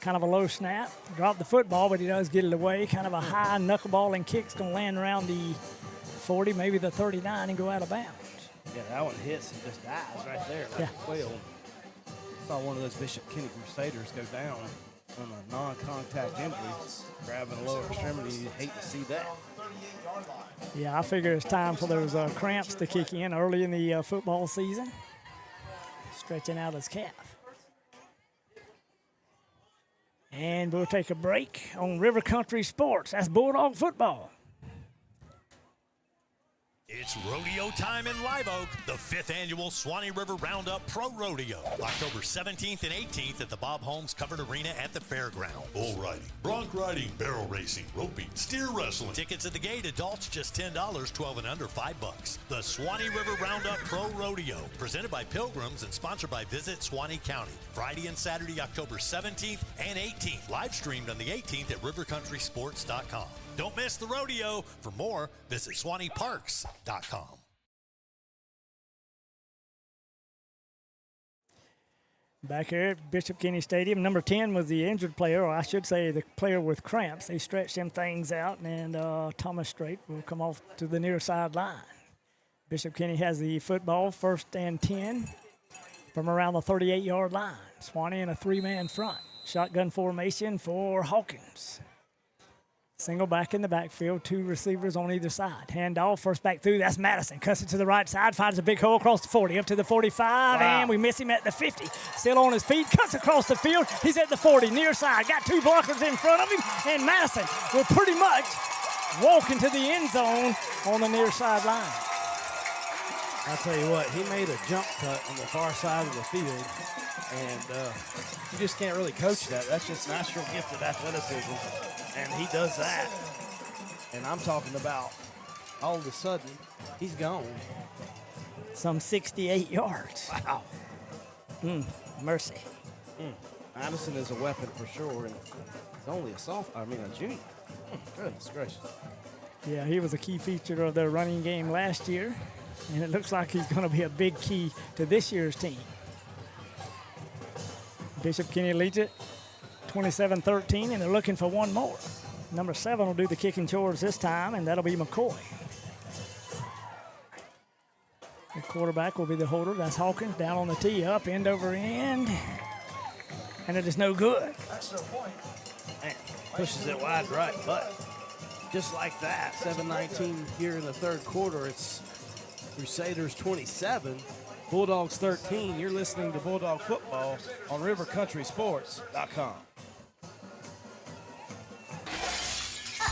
Kind of a low snap, drop the football, but he does get it away. Kind of a high knuckleballing kick's going to land around the 40, maybe the 39, and go out of bounds.
Yeah, that one hits and just dies right there. Like a quail. Saw one of those Bishop Kenny Crusaders go down on a non-contact injury, grabbing a lower extremity. You'd hate to see that.
Yeah, I figure it's time for those cramps to kick in early in the football season. Stretching out his calf. And we'll take a break on River Country Sports. That's Bulldog football.
It's rodeo time in Live Oak, the 5th annual Suwannee River Roundup Pro Rodeo, October 17th and 18th at the Bob Holmes Covered Arena at the fairground.
Bull riding, bronc riding, barrel racing, roping, steer wrestling.
Tickets at the gate, adults just $10, 12 and under $5. The Suwannee River Roundup Pro Rodeo, presented by Pilgrims and sponsored by Visit Suwannee County. Friday and Saturday, October 17th and 18th. Live streamed on the 18th at rivercountrysports.com. Don't miss the rodeo. For more, visit SuwanneeParks.com.
Back here at Bishop Kenny Stadium, number 10 was the injured player, or I should say the player with cramps. They stretched them things out, and Thomas Strait will come off to the near sideline. Bishop Kenny has the football, 1st and 10 from around the 38-yard line. Suwannee in a three-man front. Shotgun formation for Hawkins. Single back in the backfield, two receivers on either side. Handoff, first back through, that's Madison. Cuts it to the right side, finds a big hole across the 40, up to the 45, and we miss him at the 50. Still on his feet, cuts across the field. He's at the 40, near side. Got two blockers in front of him, and Madison will pretty much walk into the end zone on the near sideline.
I'll tell you what, he made a jump cut on the far side of the field, and you just can't really coach that. That's just natural gifted athleticism. And he does that. And I'm talking about all of a sudden, he's gone.
Some 68 yards.
Wow.
Mercy.
Madison is a weapon for sure. And he's only a junior. Goodness gracious.
Yeah, he was a key feature of their running game last year. And it looks like he's going to be a big key to this year's team. Bishop Kenny leads it 27-13, and they're looking for one more. Number 7 will do the kicking chores this time, and that'll be McCoy. The quarterback will be the holder. That's Hawkins down on the tee, up, end over end. And it is no good.
Man, pushes it wide right, but just like that, 7:19 here in the third quarter. It's Crusaders 27, Bulldogs 13. You're listening to Bulldog Football on rivercountrysports.com.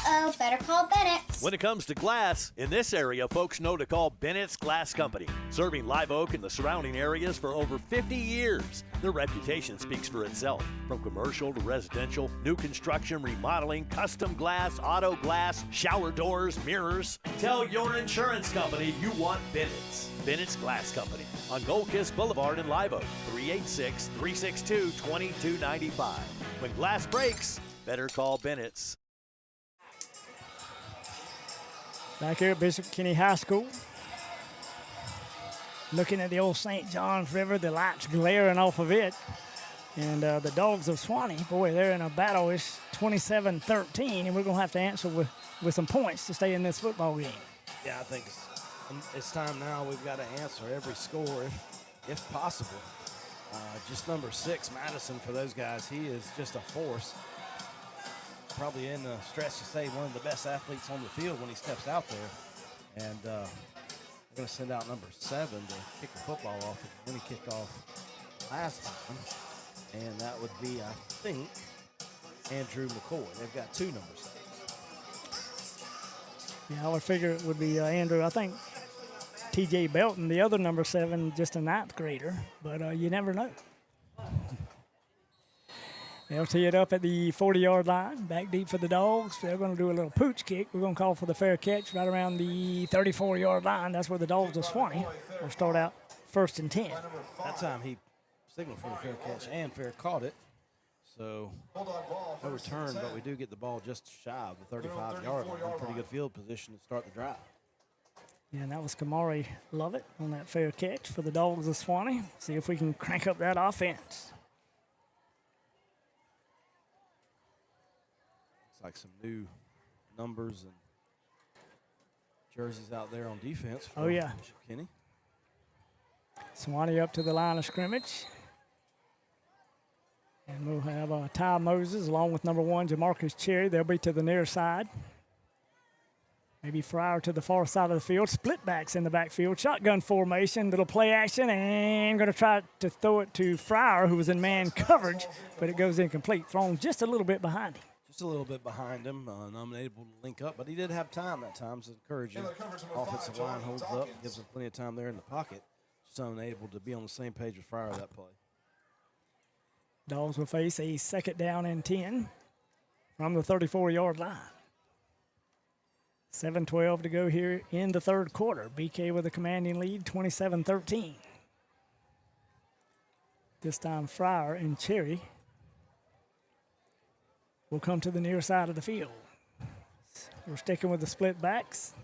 Uh-oh, better call Bennett.
When it comes to glass, in this area, folks know to call Bennett's Glass Company. Serving Live Oak and the surrounding areas for over 50 years. Their reputation speaks for itself. From commercial to residential, new construction, remodeling, custom glass, auto glass, shower doors, mirrors. Tell your insurance company you want Bennett's. Bennett's Glass Company on Gold Kiss Boulevard in Live Oak, 386-362-2295. When glass breaks, better call Bennett's.
Back here at Bishop Kenny High School. Looking at the old St. Johns River, the lights glaring off of it. And the Dogs of Suwannee, boy, they're in a battle. It's 27-13, and we're going to have to answer with some points to stay in this football game.
Yeah, I think it's time now. We've got to answer every score if possible. Just number 6, Madison, for those guys, he is just a force. Probably in the stretch to say one of the best athletes on the field when he steps out there. And we're going to send out number 7 to kick the football off when he kicked off last time. And that would be, I think, Andrew McCoy. They've got 2 numbers.
Yeah, I would figure it would be Andrew. I think T.J. Belton, the other number 7, just a 9th grader. But you never know. They'll tee it up at the 40-yard line, back deep for the Dogs. They're going to do a little pooch kick. We're going to call for the fair catch right around the 34-yard line. That's where the Dogs of Suwannee will start out 1st and 10.
That time he signaled for the fair catch and fair caught it. So no return, but we do get the ball just shy of the 35-yard line. Pretty good field position to start the drive.
Yeah, and that was Kamari Lovett on that fair catch for the Dogs of Suwannee. See if we can crank up that offense.
Like some new numbers and jerseys out there on defense.
Oh, yeah.
Bishop Kenny.
Suwannee up to the line of scrimmage. And we'll have Ty Moses along with number 1, Jamarcus Cherry. They'll be to the near side. Maybe Fryer to the far side of the field. Split backs in the backfield. Shotgun formation, little play action, and going to try to throw it to Fryer, who was in man coverage, but it goes incomplete. Thrown just a little bit behind him.
Just a little bit behind him, unable to link up, but he did have time that time, so encouraging. Offensive line holds up, gives him plenty of time there in the pocket. Just unable to be on the same page with Fryer that play.
Dogs will face a 2nd down and 10 from the 34-yard line. 7:12 to go here in the third quarter. BK with a commanding lead, 27-13. This time Fryer and Cherry will come to the near side of the field. We're sticking with the split backs.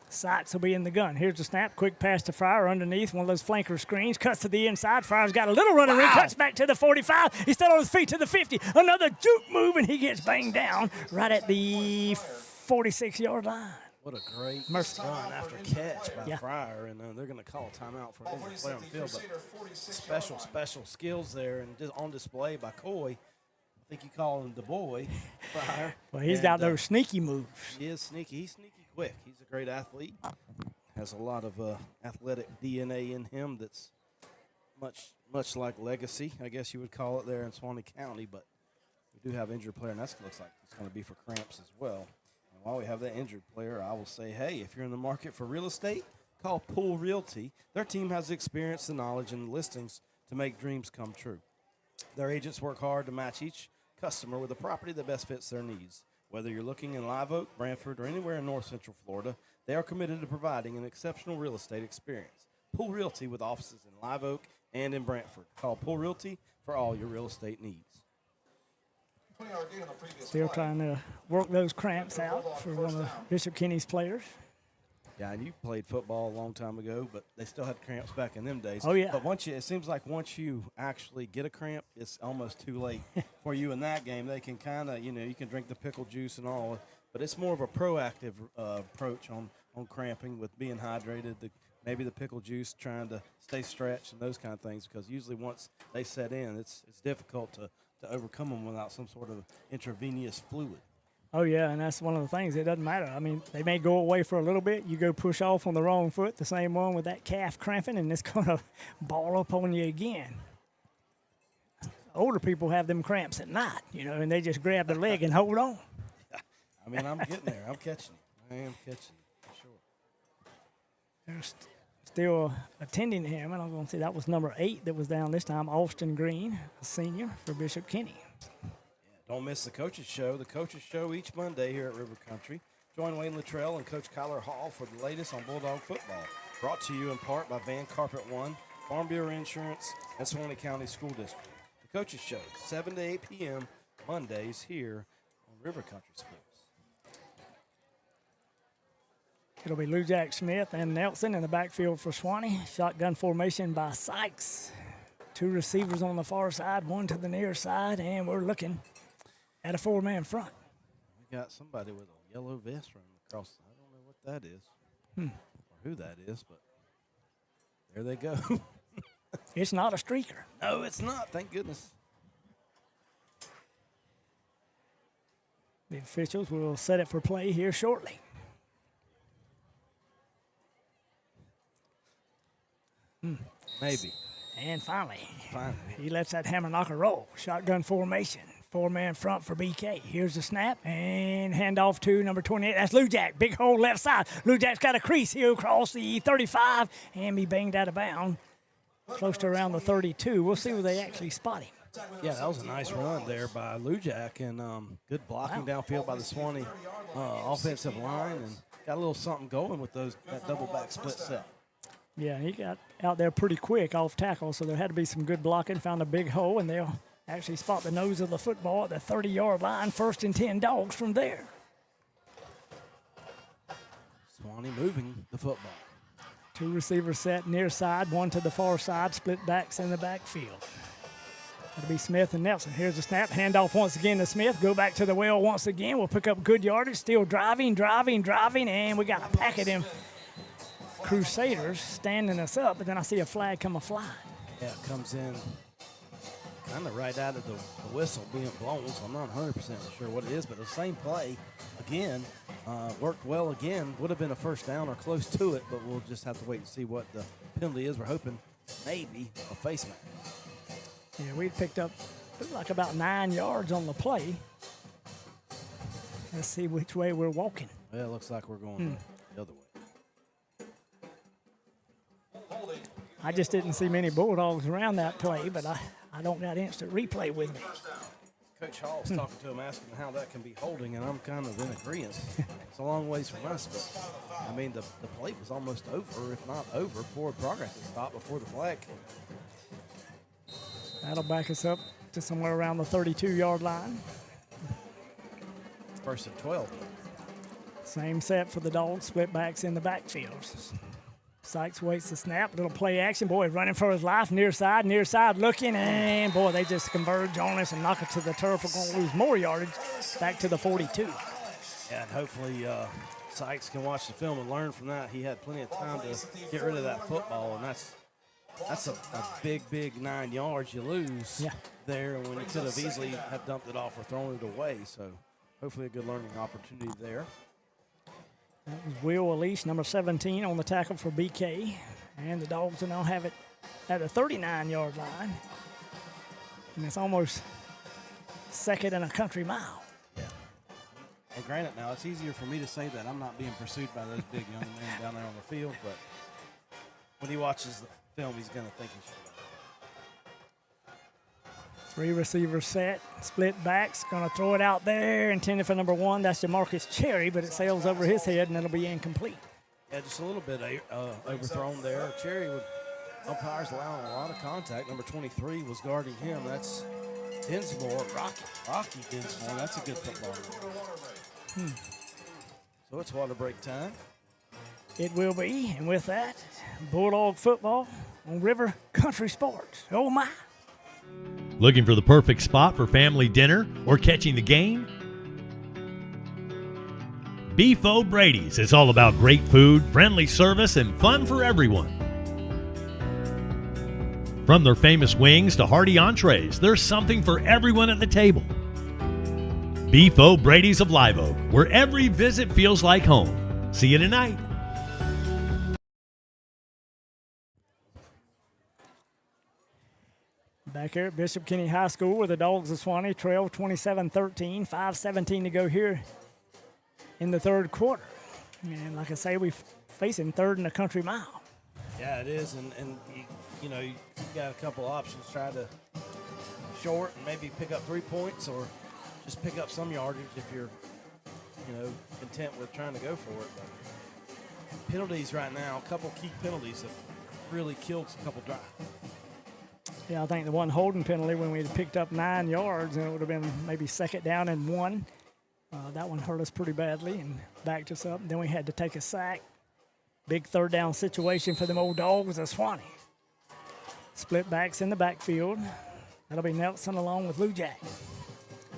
Sykes will be in the gun. Here's the snap. Quick pass to Fryer underneath. One of those flanker screens. Cuts to the inside. Fryer's got a little running room. Cuts back to the 45. He's still on his feet to the 50. Another juke move, and he gets banged down right at the 46-yard line.
What a great
Mercy.
run after catch by
Yeah.
Fryer, and they're going to call a timeout for an injured player on the field. But special skills there and just on display by Coy. I think you call him the boy, Fryer.
Well, he's got those sneaky moves.
He is sneaky. He's sneaky quick. He's a great athlete. Has a lot of athletic DNA in him that's much like legacy, I guess you would call it there in Suwannee County. But we do have injured player, and that looks like it's going to be for cramps as well. And while we have that injured player, I will say, hey, if you're in the market for real estate, call Pool Realty. Their team has the experience, the knowledge, and the listings to make dreams come true. Their agents work hard to match each customer with a property that best fits their needs. Whether you're looking in Live Oak, Brantford, or anywhere in North Central Florida, they are committed to providing an exceptional real estate experience. Pool Realty with offices in Live Oak and in Brantford. Call Pool Realty for all your real estate needs.
Still trying to work those cramps out for one of Bishop Kenny's players.
Yeah, and you played football a long time ago, but they still had cramps back in them days.
Oh, yeah.
But it seems like once you actually get a cramp, it's almost too late for you in that game. They can kind of, you can drink the pickle juice and all, but it's more of a proactive approach on cramping with being hydrated, maybe the pickle juice, trying to stay stretched and those kind of things, because usually once they set in, it's difficult to overcome them without some sort of intravenous fluid.
Oh, yeah, and that's one of the things. It doesn't matter. I mean, they may go away for a little bit. You go push off on the wrong foot, the same one with that calf cramping, and it's going to ball up on you again. Older people have them cramps at night, and they just grab their leg and hold on.
I mean, I'm getting there. I'm catching it. I am catching it, for sure.
There's still attending him, and I'm going to say that was number 8 that was down this time, Austin Green, a senior for Bishop Kenny.
Don't miss the Coaches Show. The Coaches Show each Monday here at River Country. Join Wayne Luttrell and Coach Kyler Hall for the latest on Bulldog football. Brought to you in part by Van Carpet One, Farm Bureau Insurance, and Suwannee County School District. The Coaches Show, 7 to 8 p.m. Mondays here on River Country Sports.
It'll be Lou Jack Smith and Nelson in the backfield for Suwannee. Shotgun formation by Sykes. 2 receivers on the far side, 1 to the near side, and we're looking at a 4-man front.
We got somebody with a yellow vest running across. I don't know what that is or who that is, but there they go.
It's not a streaker.
No, it's not. Thank goodness.
The officials will set it for play here shortly.
Maybe.
And finally, he lets that hammer knocker roll. Shotgun formation. 4-man front for BK. Here's the snap and handoff to number 28. That's Lou Jack. Big hole left side. Lou Jack's got a crease. He'll cross the 35 and be banged out of bounds. Close to around the 32. We'll see where they actually spot him.
Yeah, that was a nice run there by Lou Jack, and good blocking downfield by the Suwannee offensive line, and got a little something going with that double back split set.
Yeah, he got out there pretty quick off tackle, so there had to be some good blocking. Found a big hole, and they'll actually spot the nose of the football at the 30-yard line. 1st and 10 Dogs from there.
Suwannee moving the football.
2 receivers set near side, 1 to the far side, split backs in the backfield. That'll be Smith and Nelson. Here's the snap. Handoff once again to Smith. Go back to the well once again. We'll pick up good yardage. Still driving, and we got a pack of them Crusaders standing us up, but then I see a flag come a-flying.
Yeah, it comes in kind of right out of the whistle being blown, so I'm not 100% sure what it is, but the same play, again, worked well again. Would have been a first down or close to it, but we'll just have to wait and see what the penalty is. We're hoping maybe a face mask.
Yeah, we picked up, looked like about 9 yards on the play. Let's see which way we're walking.
Well, it looks like we're going the other way.
I just didn't see many Bulldogs around that play, but I don't got instant replay with me.
Coach Hall's talking to him, asking how that can be holding, and I'm kind of in agreement. It's a long ways from us, but, I mean, the play was almost over, if not over. Forward progress had stopped before the flag came.
That'll back us up to somewhere around the 32-yard line.
1st and 12.
Same set for the Dogs, split backs in the backfield. Sykes waits the snap, little play action. Boy, running for his life, near side looking, and boy, they just converge on us and knock it to the turf. We're going to lose more yardage back to the 42.
Yeah, and hopefully Sykes can watch the film and learn from that. He had plenty of time to get rid of that football, and that's a big 9 yards you lose there when you could have easily have dumped it off or thrown it away. So hopefully a good learning opportunity there.
That was Will Elise, number 17, on the tackle for BK. And the Dogs will now have it at the 39-yard line. And it's almost second and a country mile.
Yeah. And granted, now it's easier for me to say that I'm not being pursued by those big young men down there on the field, but when he watches the film, he's going to think he should.
3 receivers set, split backs, going to throw it out there, intended for number 1. That's DeMarcus Cherry, but it sails over his head, and it'll be incomplete.
Yeah, just a little bit overthrown there. Cherry, with umpires allowing a lot of contact. Number 23 was guarding him. That's Dinsmore, Rocky Dinsmore. That's a good footballer. So it's water break time.
It will be, and with that, Bulldog football on River Country Sports. Oh, my.
Looking for the perfect spot for family dinner or catching the game? Beef O'Brady's is all about great food, friendly service, and fun for everyone. From their famous wings to hearty entrees, there's something for everyone at the table. Beef O'Brady's of Live Oak, where every visit feels like home. See you tonight.
Back here at Bishop Kenny High School where the Dogs of Suwannee trail 27-13, 5:17 to go here in the third quarter. And like I say, we're facing third in a country mile.
Yeah, it is, and you know, you got a couple options. Try to short and maybe pick up 3 points, or just pick up some yardage if you're, content with trying to go for it. But penalties right now, a couple key penalties have really killed a couple drives.
Yeah, I think the one holding penalty when we had picked up 9 yards, and it would have been maybe second down and 1. That one hurt us pretty badly and backed us up. And then we had to take a sack. Big third down situation for them old Dogs of Suwannee. Split backs in the backfield. That'll be Nelson along with Lou Jack.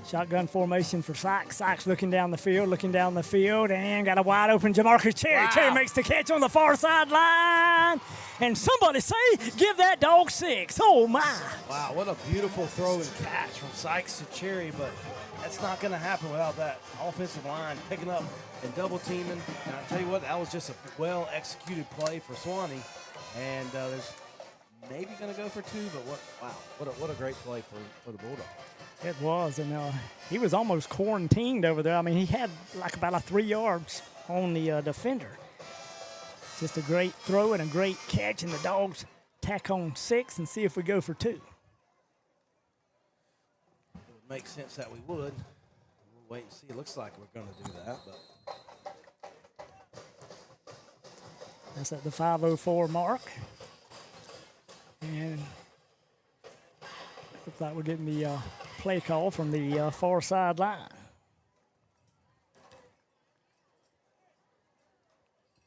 Shotgun formation for Sykes. Sykes looking down the field, and got a wide open JaMarcus Cherry. Wow. Cherry makes the catch on the far sideline. And somebody say, give that dog 6. Oh, my.
Wow, what a beautiful throw and catch from Sykes to Cherry, but that's not going to happen without that offensive line picking up and double teaming. And I'll tell you what, that was just a well-executed play for Suwannee. And there's maybe going to go for 2, but what a great play for the Bulldogs.
It was, and he was almost quarantined over there. I mean, he had like about a 3 yards on the defender. Just a great throw and a great catch, and the Dogs tack on 6 and see if we go for 2.
It would make sense that we would. We'll wait and see. It looks like we're going to do that, but
that's at the 5:04 mark. And looks like we're getting the play call from the far sideline.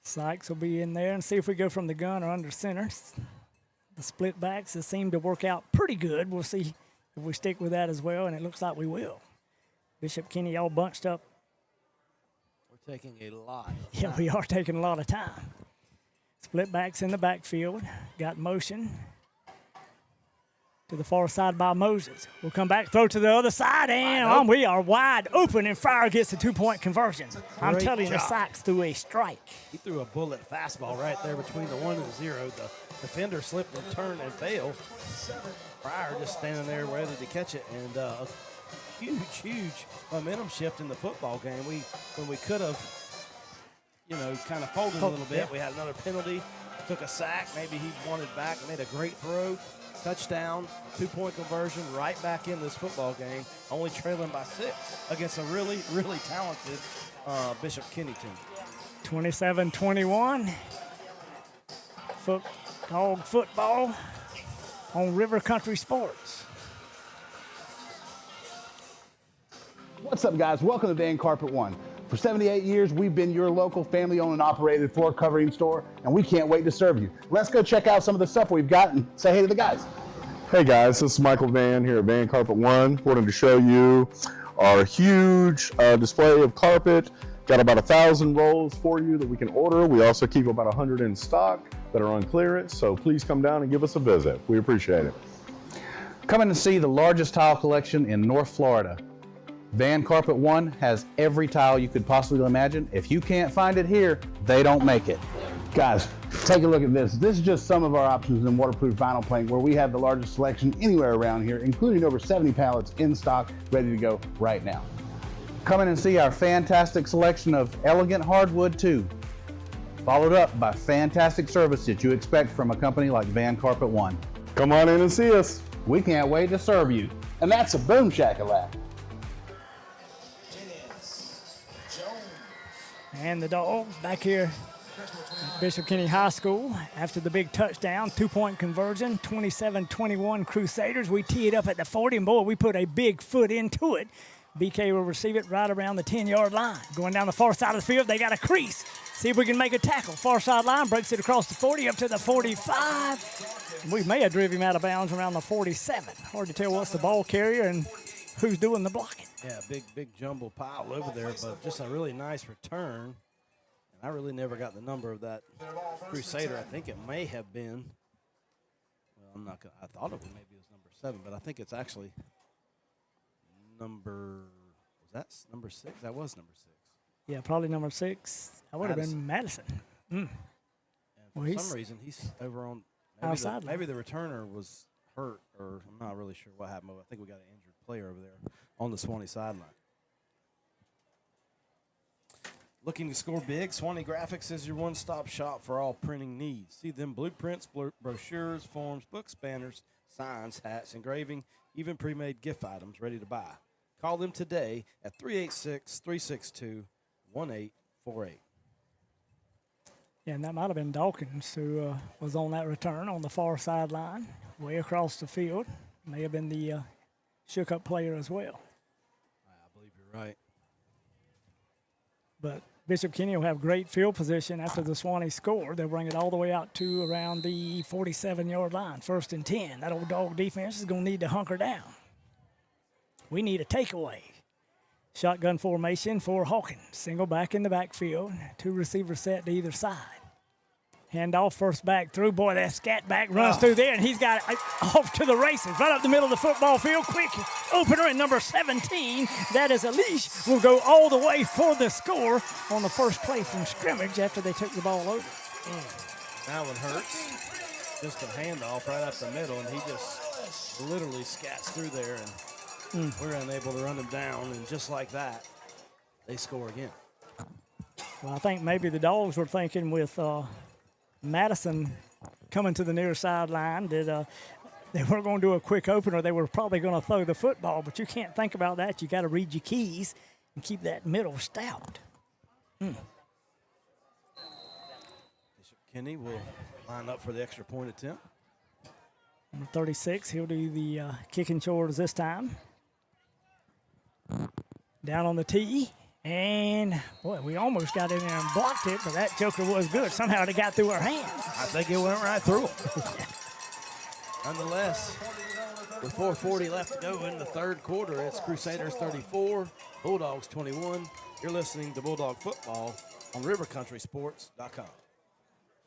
Sykes will be in there and see if we go from the gun or under center. The split backs that seem to work out pretty good. We'll see if we stick with that as well, and it looks like we will. Bishop Kenny all bunched up.
We're taking a lot of
time. Yeah, we are taking a lot of time. Split backs in the backfield. Got motion to the far side by Moses. We'll come back, throw to the other side, and we are wide open, and Fryer gets a 2-point conversion. I'm telling you, Sykes threw a strike.
He threw a bullet fastball right there between the 1 and the 0. The defender slipped and turned and failed. Fryer just standing there ready to catch it, and a huge momentum shift in the football game. When we could have, kind of folded a little bit. We had another penalty, took a sack. Maybe he wanted back, made a great throw. Touchdown, 2-point conversion, right back in this football game, only trailing by 6 against a really, really talented Bishop Kenny team.
27-21. Dog football on River Country Sports.
What's up, guys? Welcome to Van Carpet One. For 78 years, we've been your local family-owned and operated floor covering store, and we can't wait to serve you. Let's go check out some of the stuff we've got and say hey to the guys.
Hey guys, this is Michael Van here at Van Carpet One. Wanted to show you our huge display of carpet. Got about 1,000 rolls for you that we can order. We also keep about 100 in stock that are on clearance, so please come down and give us a visit. We appreciate it.
Come in and see the largest tile collection in North Florida. Van Carpet One has every tile you could possibly imagine. If you can't find it here, they don't make it.
Guys, take a look at this. This is just some of our options in waterproof vinyl plank, where we have the largest selection anywhere around here, including over 70 pallets in stock, ready to go right now.
Come in and see our fantastic selection of elegant hardwood too, followed up by fantastic service that you expect from a company like Van Carpet One.
Come on in and see us.
We can't wait to serve you. And that's a boom shakalaka.
And the Dogs back here at Bishop Kenny High School after the big touchdown, 2-point conversion, 27-21 Crusaders. We tee it up at the 40, and boy, we put a big foot into it. BK will receive it right around the 10-yard line. Going down the far side of the field, they got a crease. See if we can make a tackle. Far side line, breaks it across the 40 up to the 45. We may have driven him out of bounds around the 47. Hard to tell what's the ball carrier and who's doing the blocking.
Yeah, big jumble pile over there, but just a really nice return. And I really never got the number of that Crusader. I think it may have been, well, I'm not gonna, I thought it was maybe it was number 7, but I think it's actually number 6? That was number 6.
Yeah, probably number 6. That would have been Madison.
And for some reason, he's over on
outside.
Maybe the returner was hurt, or I'm not really sure what happened. I think we got an injured player over there on the Suwannee sideline. Looking to score big, Suwannee Graphics is your one-stop shop for all printing needs. See them blueprints, brochures, forms, books, banners, signs, hats, engraving, even pre-made gift items ready to buy. Call them today at 386-362-1848.
Yeah, and that might have been Dawkins who was on that return on the far sideline, way across the field. May have been the shook-up player as well.
I believe you're right.
But Bishop Kenny will have great field position after the Suwannee score. They'll bring it all the way out to around the 47-yard line, 1st and 10. That old dog defense is going to need to hunker down. We need a takeaway. Shotgun formation for Hawkins. Single back in the backfield. 2 receivers set to either side. Handoff, first back through. Boy, that scat back runs through there, and he's got it off to the races. Right up the middle of the football field. Quick opener, and number 17, that is Alish, will go all the way for the score on the first play from scrimmage after they took the ball over.
That one hurts. Just a handoff right up the middle, and he just literally scats through there, and we're unable to run him down, and just like that, they score again.
Well, I think maybe the Dogs were thinking with Madison coming to the near sideline that they weren't going to do a quick opener. They were probably going to throw the football, but you can't think about that. You got to read your keys and keep that middle stout.
Bishop Kenny will line up for the extra point attempt.
Number 36, he'll do the kicking chores this time. Down on the tee. And, boy, we almost got in there and blocked it, but that joker was good. Somehow it got through our hands.
I think it went right through him. Nonetheless, with 4:40 left to go in the third quarter, it's Crusaders 34, Bulldogs 21. You're listening to Bulldog Football on rivercountrysports.com.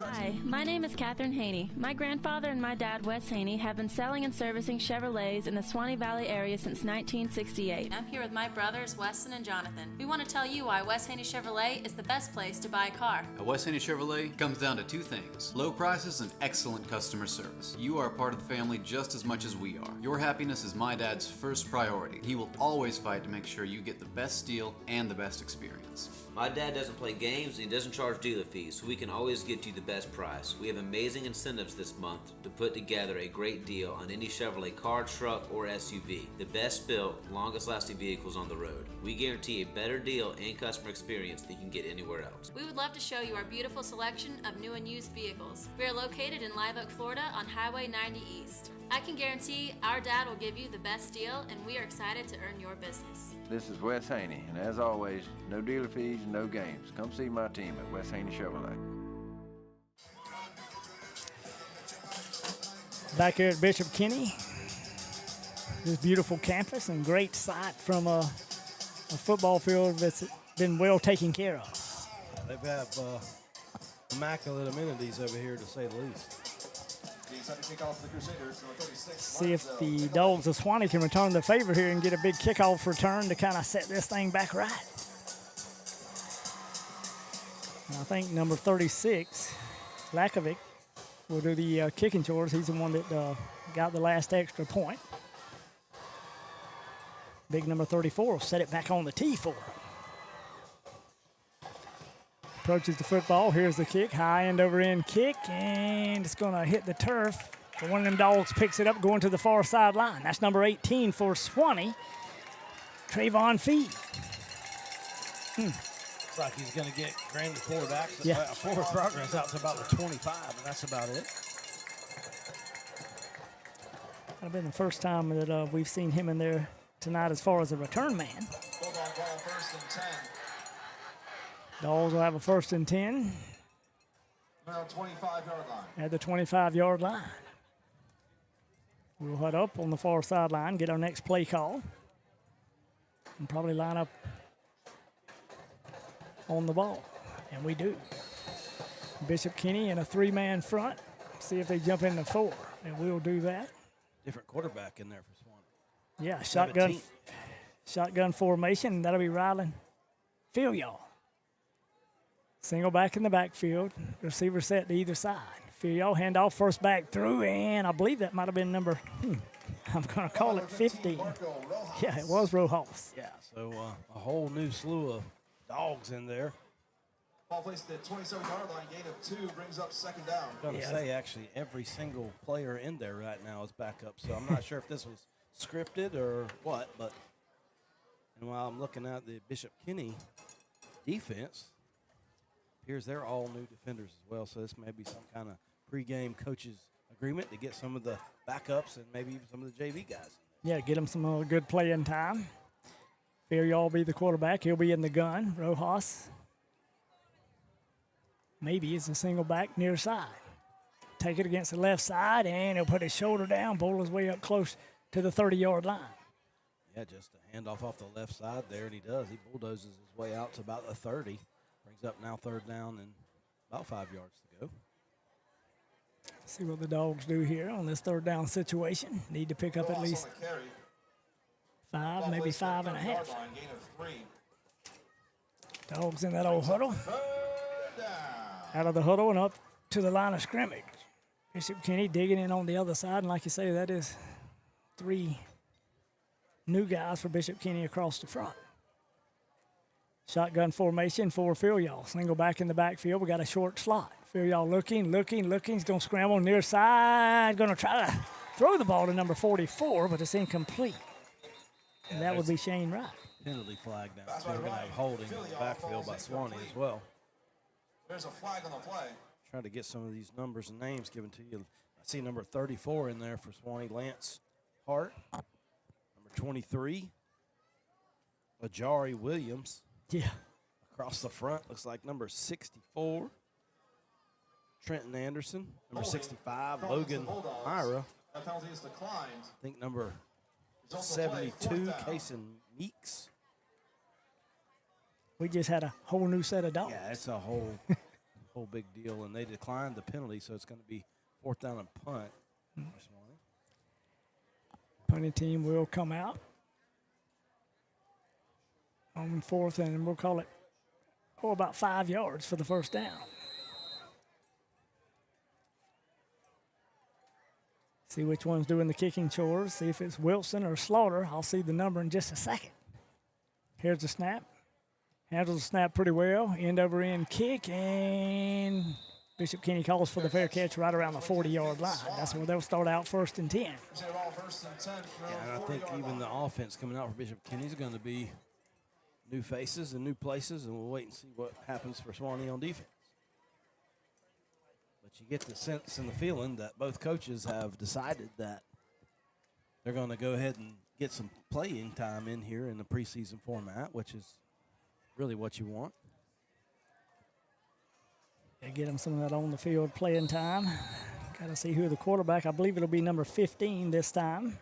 Hi, my name is Catherine Haney. My grandfather and my dad, Wes Haney, have been selling and servicing Chevrolets in the Suwannee Valley area since 1968.
I'm here with my brothers, Weston and Jonathan. We want to tell you why Wes Haney Chevrolet is the best place to buy a car.
At Wes Haney Chevrolet comes down to 2 things: low prices and excellent customer service. You are a part of the family just as much as we are. Your happiness is my dad's first priority. He will always fight to make sure you get the best deal and the best experience.
My dad doesn't play games and he doesn't charge dealer fees, so we can always get you the best price. We have amazing incentives this month to put together a great deal on any Chevrolet car, truck, or SUV. The best built, longest lasting vehicles on the road. We guarantee a better deal and customer experience than you can get anywhere else.
We would love to show you our beautiful selection of new and used vehicles. We are located in Live Oak, Florida on Highway 90 East. I can guarantee our dad will give you the best deal, and we are excited to earn your business.
This is Wes Haney, and as always, no dealer fees, no games. Come see my team at Wes Haney Chevrolet.
Back here at Bishop Kenny, this beautiful campus and great sight from a football field that's been well taken care of.
They've had immaculate amenities over here, to say the least.
See if the Dogs of Suwannee can return the favor here and get a big kickoff return to kind of set this thing back right. And I think number 36, Lakovic, will do the kicking chores. He's the one that got the last extra point. Big number 34 will set it back on the tee for him. Approaches the football. Here's the kick. High end over end kick. And it's going to hit the turf. But one of them Dogs picks it up going to the far sideline. That's number 18 for Suwannee, Trayvon Fee.
Looks like he's going to get granted forward progress out to about the 25, and that's about it.
That'll been the first time that we've seen him in there tonight as far as a return man.
Bulldog ball, 1st and 10.
Dogs will have a 1st and 10
Around 25-yard line.
at the 25-yard line. We'll head up on the far sideline, get our next play call, and probably line up on the ball. And we do. Bishop Kenny in a 3-man front. See if they jump into 4, and we'll do that.
Different quarterback in there for Suwannee.
Yeah,
17.
shotgun formation. That'll be Rylan Filial. Single back in the backfield. Receiver set to either side. Filial handoff, first back through, and I believe that might have been number, I'm going to call it 15. Yeah, it was Rojas.
Yeah, so a whole new slew of Dogs in there.
Ball placed at 27-yard line, gain of 2, brings up 2nd down.
I'm going to say, actually, every single player in there right now is back up, so I'm not sure if this was scripted or what, but and while I'm looking at the Bishop Kenny defense, appears they're all new defenders as well, so this may be some kind of pregame coaches agreement to get some of the backups and maybe even some of the JV guys.
Yeah, get him some good playing time. Filial will be the quarterback. He'll be in the gun. Rojas maybe is a single back near side. Take it against the left side, and he'll put his shoulder down, bowl his way up close to the 30-yard line.
Yeah, just a handoff off the left side there, and he does. He bulldozes his way out to about the 30. Brings up now 3rd down and about 5 yards to go.
See what the Dogs do here on this 3rd down situation. Need to pick up at least 5, maybe 5.5. Dogs in that old huddle. Out of the huddle and up to the line of scrimmage. Bishop Kenny digging in on the other side, and like you say, that is 3 new guys for Bishop Kenny across the front. Shotgun formation for Filial. Single back in the backfield. We got a short slot. Filial looking. He's going to scramble near side. Going to try to throw the ball to number 44, but it's incomplete. And that would be Shane Wright.
Penalty flag down. So we're going to have holding in the backfield by Suwannee as well.
There's a flag on the play.
Try to get some of these numbers and names given to you. I see number 34 in there for Suwannee, Lance Hart. Number 23, Ajari Williams.
Yeah.
Across the front, looks like number 64, Trenton Anderson. Number 65, Logan Myra.
That penalty is declined.
I think number 72, Kason Meeks.
We just had a whole new set of Dogs.
Yeah, it's a whole big deal, and they declined the penalty, so it's going to be 4th down and punt.
Punting team will come out on 4th, and we'll call it about 5 yards for the 1st down. See which one's doing the kicking chores. See if it's Wilson or Slaughter. I'll see the number in just a second. Here's the snap. Handles the snap pretty well. End over end kick, and Bishop Kenny calls for the fair catch right around the 40-yard line. That's where they'll start out 1st and 10.
Yeah, and I think even the offense coming out for Bishop Kenny is going to be new faces and new places, and we'll wait and see what happens for Suwannee on defense. But you get the sense and the feeling that both coaches have decided that they're going to go ahead and get some playing time in here in the preseason format, which is really what you want.
Yeah, get them some of that on the field playing time. Got to see who the quarterback. I believe it'll be number 15 this time,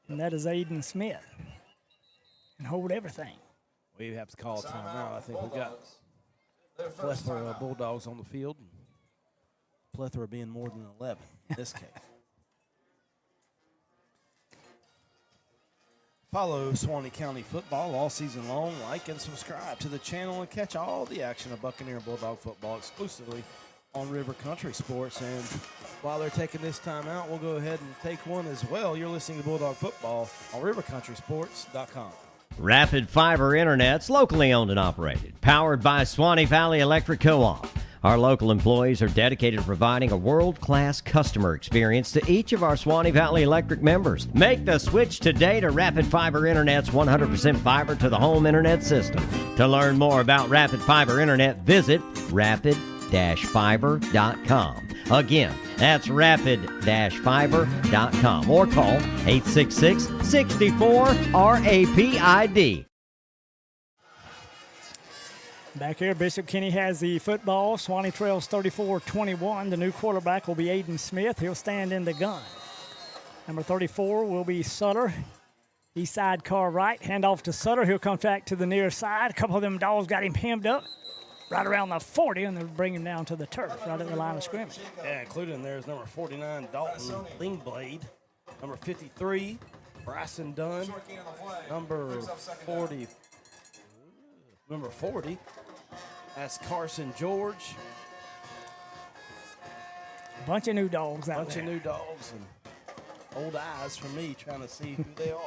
and that is Aiden Smith. And hold everything.
We have to call a timeout. I think we got plethora of Bulldogs on the field. Plethora being more than 11 in this case. Follow Suwannee County football all season long. Like and subscribe to the channel and catch all the action of Buccaneer and Bulldog football exclusively on River Country Sports. And while they're taking this time out, we'll go ahead and take one as well. You're listening to Bulldog football on rivercountrysports.com.
Rapid Fiber Internet's locally owned and operated, powered by Suwannee Valley Electric Co-op. Our local employees are dedicated to providing a world-class customer experience to each of our Suwannee Valley Electric members. Make the switch today to Rapid Fiber Internet's 100% fiber to the home internet system. To learn more about Rapid Fiber Internet, visit rapid-fiber.com. Again, that's rapid-fiber.com or call 866-64-RAPID.
Back here, Bishop Kenny has the football. Suwannee trails 34-21. The new quarterback will be Aiden Smith. He'll stand in the gun. Number 34 will be Sutter. East side car right. Hand off to Sutter. He'll come back to the near side. A couple of them dogs got him hemmed up right around the 40, and they'll bring him down to the turf right at the line of scrimmage.
Yeah, including there's number 49, Dalton Lingblade. Number 53, Bryson Dunn. Number 40, that's Carson George.
A bunch of new dogs out there.
Bunch of new dogs and old eyes for me trying to see who they are.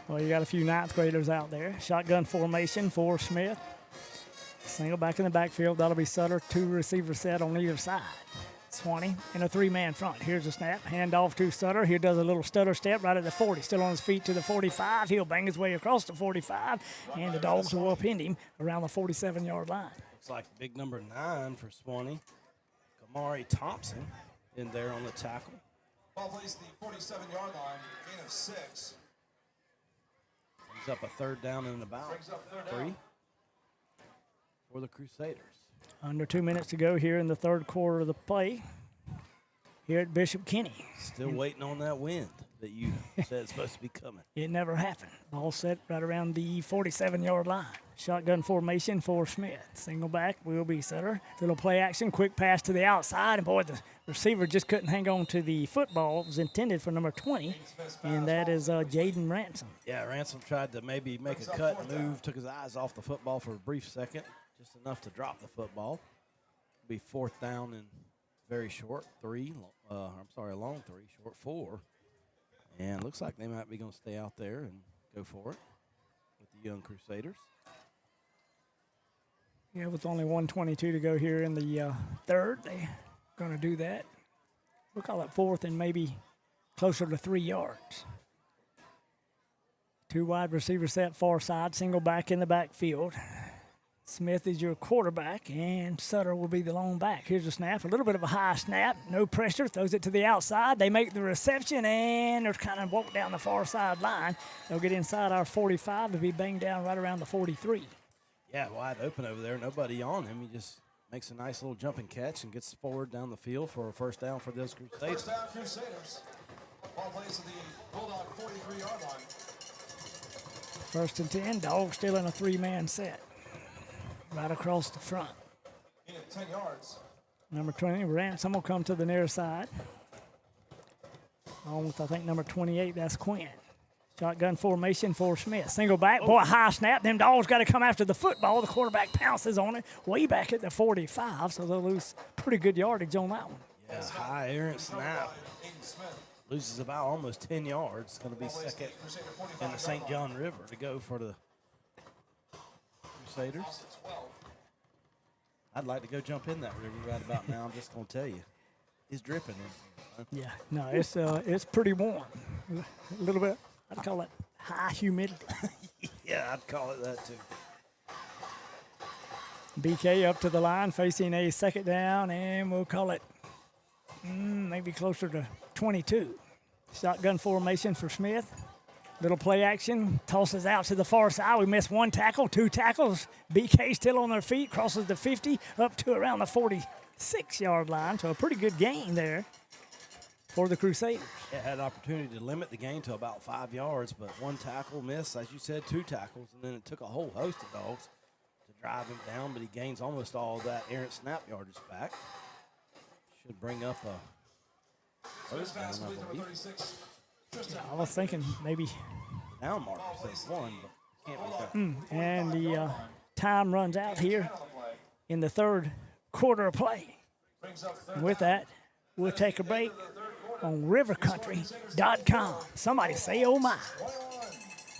Well, you got a few ninth graders out there. Shotgun formation for Smith. Single back in the backfield. That'll be Sutter. 2 receiver set on either side. Suwannee in a 3-man front. Here's a snap. Hand off to Sutter. He does a little stutter step right at the 40. Still on his feet to the 45. He'll bang his way across the 45, and the dogs will upend him around the 47-yard line.
Looks like big number 9 for Suwannee. Kamari Thompson in there on the tackle.
Ball plays the 47-yard line, gain of 6.
Brings up a third down and about 3 for the Crusaders.
Under 2 minutes to go here in the third quarter of the play here at Bishop Kenny.
Still waiting on that wind that you said is supposed to be coming.
It never happened. Ball set right around the 47-yard line. Shotgun formation for Smith. Single back will be Sutter. Little play action, quick pass to the outside. And, boy, the receiver just couldn't hang on to the football. It was intended for number 20, and that is Jaden Ransom.
Yeah, Ransom tried to maybe make a cut and move, took his eyes off the football for a brief second, just enough to drop the football. It'll be 4th down and very short, a long 3, short 4. And looks like they might be going to stay out there and go for it with the young Crusaders.
Yeah, with only 1:22 to go here in the third, they're going to do that. We'll call it 4th and maybe closer to 3 yards. 2 wide receiver set far side, single back in the backfield. Smith is your quarterback, and Sutter will be the lone back. Here's a snap, a little bit of a high snap, no pressure, throws it to the outside. They make the reception, and they're kind of walk down the far sideline. They'll get inside our 45 to be banged down right around the 43.
Yeah, wide open over there, nobody on him. He just makes a nice little jumping catch and gets forward down the field for a first down for those Crusaders.
First down, Crusaders. Ball plays to the Bulldog 43-yard line.
1st and 10, Dogs still in a 3-man set. Right across the front.
10 yards.
Number 20, Ransom will come to the near side. On with, I think, number 28, that's Quinn. Shotgun formation for Smith. Single back, boy, high snap. Them Dogs got to come after the football. The quarterback pounces on it way back at the 45, so they'll lose pretty good yardage on that one.
Yeah, high errant snap. Loses about almost 10 yards. It's going to be second in the St. John River to go for the Crusaders. I'd like to go jump in that river right about now. I'm just going to tell you. It's dripping in here.
Yeah, no, it's pretty warm. A little bit, I'd call it high humidity.
Yeah, I'd call it that too.
BK up to the line facing a 2nd down, and we'll call it maybe closer to 22. Shotgun formation for Smith. Little play action, tosses out to the far side. We missed 1 tackle, 2 tackles. BK still on their feet, crosses the 50 up to around the 46-yard line. So a pretty good gain there for the Crusaders.
It had an opportunity to limit the game to about 5 yards, but one tackle missed, as you said, 2 tackles, and then it took a whole host of dogs to drive him down, but he gains almost all of that errant snap yardage back. Should bring up a first down, I believe.
I was thinking maybe
down marker says 1, but can't be that.
And the time runs out here in the third quarter of play. And with that, we'll take a break on rivercountry.com. Somebody say, oh my.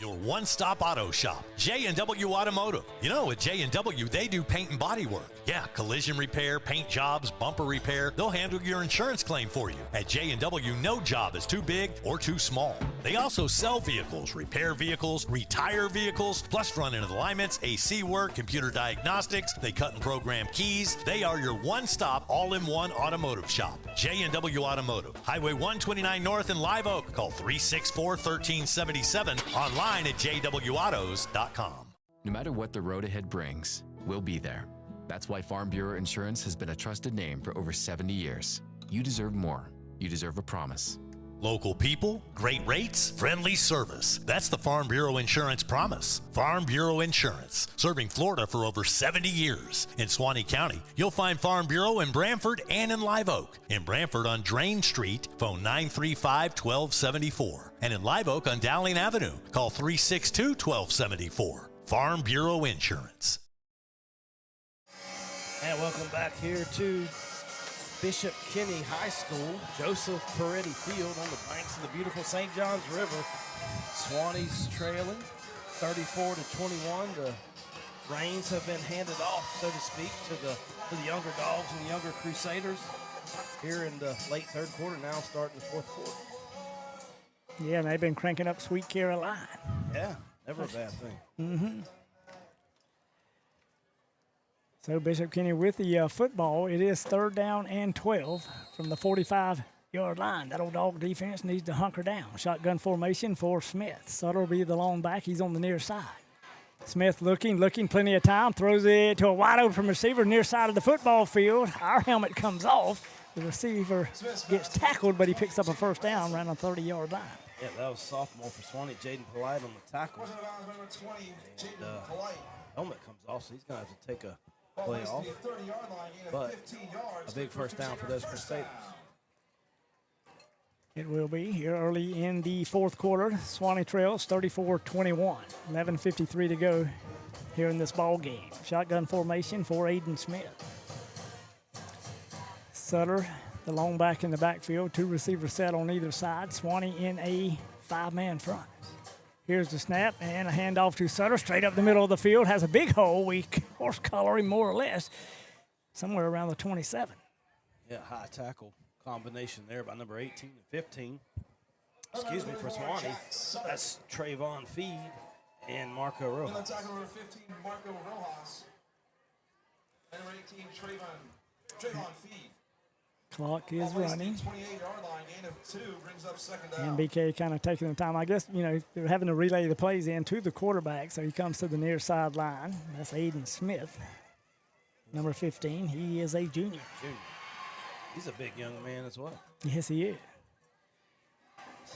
Your one-stop auto shop, J&W Automotive. You know, at J&W, they do paint and body work. Yeah, collision repair, paint jobs, bumper repair. They'll handle your insurance claim for you. At J&W, no job is too big or too small. They also sell vehicles, repair vehicles, retire vehicles, plus front-end alignments, AC work, computer diagnostics. They cut and program keys. They are your one-stop, all-in-one automotive shop. J&W Automotive, Highway 129 North in Live Oak. Call 364-1377. Online at jwautos.com.
No matter what the road ahead brings, we'll be there. That's why Farm Bureau Insurance has been a trusted name for over 70 years. You deserve more. You deserve a promise.
Local people, great rates, friendly service. That's the Farm Bureau Insurance promise. Farm Bureau Insurance, serving Florida for over 70 years. In Suwannee County, you'll find Farm Bureau in Branford and in Live Oak. In Branford on Drain Street, phone 935-1274. And in Live Oak on Dowling Avenue, call 362-1274. Farm Bureau Insurance.
And welcome back here to Bishop Kenny High School, Joseph Peretti Field on the banks of the beautiful St. Johns River. Suwannee's trailing 34-21. The reins have been handed off, so to speak, to the younger dogs and the younger Crusaders here in the late third quarter, now starting the fourth quarter.
Yeah, and they've been cranking up Sweet Caroline.
Yeah, never a bad thing.
Mm-hmm. So Bishop Kenny with the football. It is 3rd down and 12 from the 45-yard line. That old dog defense needs to hunker down. Shotgun formation for Smith. Sutter will be the long back. He's on the near side. Smith looking, plenty of time. Throws it to a wide open receiver near side of the football field. Our helmet comes off. The receiver gets tackled, but he picks up a first down around the 30-yard line.
Yeah, that was sophomore for Suwannee, Jaden Polite on the tackle. And helmet comes off, so he's going to have to take a play off. But a big first down for those Crusaders.
It will be here early in the fourth quarter. Suwannee trails 34-21. 11:53 to go here in this ball game. Shotgun formation for Aiden Smith. Sutter, the long back in the backfield. 2 receivers set on either side. Suwannee in a 5-man front. Here's the snap and a handoff to Sutter. Straight up the middle of the field. Has a big hole. We horse color him more or less. Somewhere around the 27.
Yeah, high tackle combination there by number 18 and 15. Excuse me, for Suwannee. That's Trayvon Feed and Marco Rojas.
Number 15, Marco Rojas. Number 18, Trayvon Feed.
Clock is running.
28-yard line, gain of 2, brings up second down.
And BK kind of taking the time. I guess, they're having to relay the plays in to the quarterback, so he comes to the near sideline. That's Aiden Smith, number 15. He is a junior.
He's a big young man as well.
Yes, he is.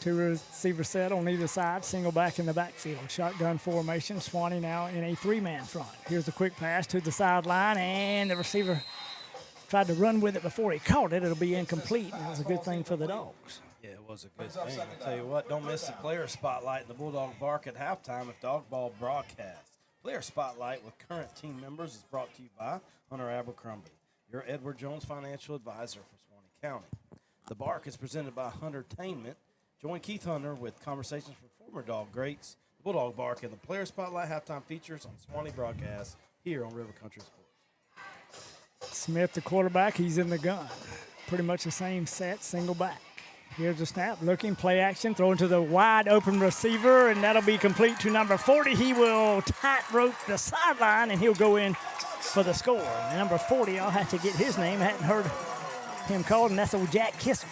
2 receivers set on either side, single back in the backfield. Shotgun formation. Suwannee now in a 3-man front. Here's the quick pass to the sideline, and the receiver tried to run with it before he caught it. It'll be incomplete. That was a good thing for the Dogs.
Yeah, it was a good thing. I'll tell you what, don't miss the player spotlight and the Bulldog Bark at halftime if Dog Ball broadcast. Player spotlight with current team members is brought to you by Hunter Abercrombie, your Edward Jones financial advisor for Suwannee County. The Bark is presented by Huntertainment. Join Keith Hunter with conversations from former Dog greats, the Bulldog Bark, and the player spotlight halftime features on Suwannee broadcast here on River Country Sports.
Smith, the quarterback, he's in the gun. Pretty much the same set, single back. Here's the snap, looking, play action, throwing to the wide open receiver, and that'll be complete to number 40. He will tightrope the sideline, and he'll go in for the score. And number 40, I'll have to get his name. I hadn't heard him called, and that's old Jack Kissel.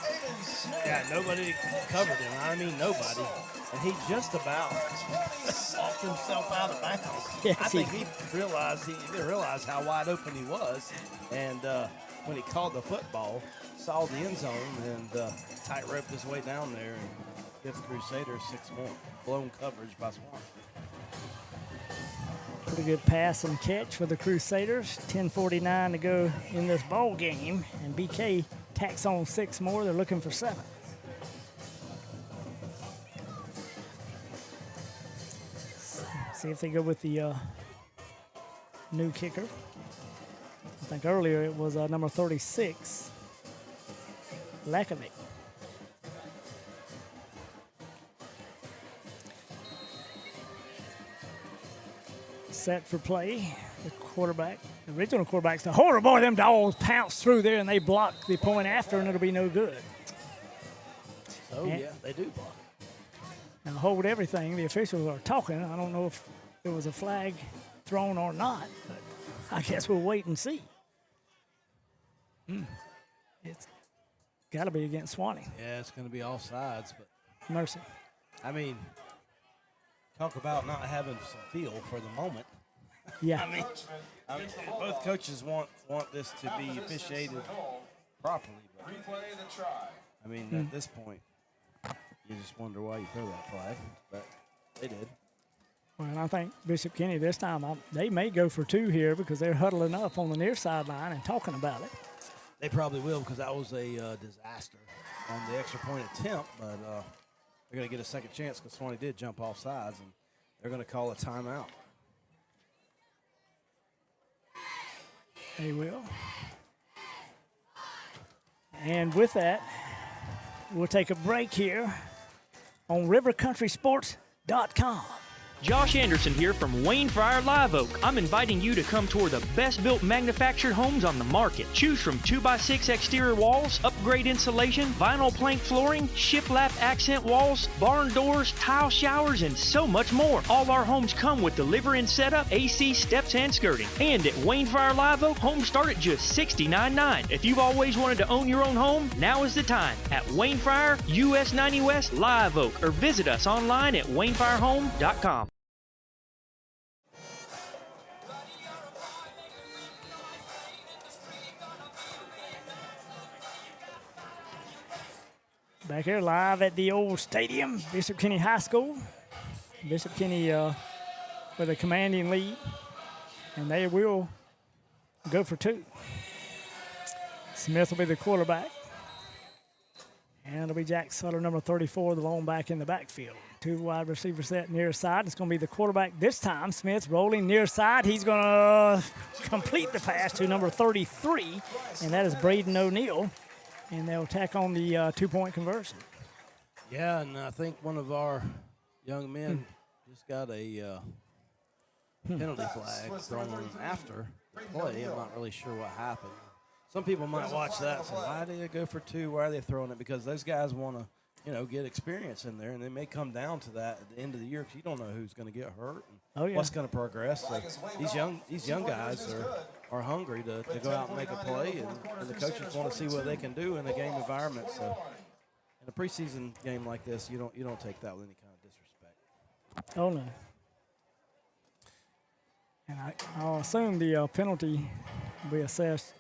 Yeah, nobody covered him. I mean, nobody. And he just about walked himself out of bounds.
Yes,
I think he didn't realize how wide open he was. And when he caught the football, saw the end zone, and tight roped his way down there and give the Crusaders 6 more. Blown coverage by Swan.
Pretty good pass and catch for the Crusaders. 10:49 to go in this ball game, and BK tacks on 6 more. They're looking for 7. See if they go with the new kicker. I think earlier it was number 36, Lakovic. Set for play. The quarterback, the original quarterback's the horror. Boy, them dogs pounced through there and they blocked the point after, and it'll be no good.
Oh, yeah, they do block.
Now, hold everything. The officials are talking. I don't know if there was a flag thrown or not, but I guess we'll wait and see. It's got to be against Suwannee.
Yeah, it's going to be all sides, but
Mercy.
I mean, talk about not having some feel for the moment.
Yeah.
I mean, both coaches want this to be officiated properly. But, I mean, at this point, you just wonder why you throw that flag, but they did.
Well, and I think Bishop Kenny this time, they may go for 2 here because they're huddling up on the near sideline and talking about it.
They probably will because that was a disaster on the extra point attempt, but they're going to get a second chance because Suwannee did jump off sides, and they're going to call a timeout.
They will. And with that, we'll take a break here on rivercountrysports.com.
Josh Anderson here from Wayne Fryer Live Oak. I'm inviting you to come tour the best built manufactured homes on the market. Choose from 2x6 exterior walls, upgrade insulation, vinyl plank flooring, shiplap accent walls, barn doors, tile showers, and so much more. All our homes come with deliver and setup, AC, steps, and skirting. And at Wayne Fryer Live Oak, homes start at just $69.9. If you've always wanted to own your own home, now is the time. At Wayne Fryer, US 90 West, Live Oak, or visit us online at waynefryerhome.com.
Back here live at the old stadium, Bishop Kenny High School. Bishop Kenny with a commanding lead, and they will go for 2. Smith will be the quarterback, and it'll be Jack Sutter, number 34, the lone back in the backfield. 2 wide receiver set near side. It's going to be the quarterback this time. Smith rolling near side. He's going to complete the pass to number 33, and that is Braden O'Neill. And they'll tack on the 2-point conversion.
Yeah, and I think one of our young men just got a penalty flag thrown after the play. I'm not really sure what happened. Some people might watch that and say, why did they go for 2? Why are they throwing it? Because those guys want to, get experience in there, and they may come down to that at the end of the year because you don't know who's going to get hurt and what's going to progress. So these young guys are hungry to go out and make a play, and the coaches want to see what they can do in a game environment. So in a preseason game like this, you don't take that with any kind of disrespect.
Oh no. And I'll assume the penalty will be assessed.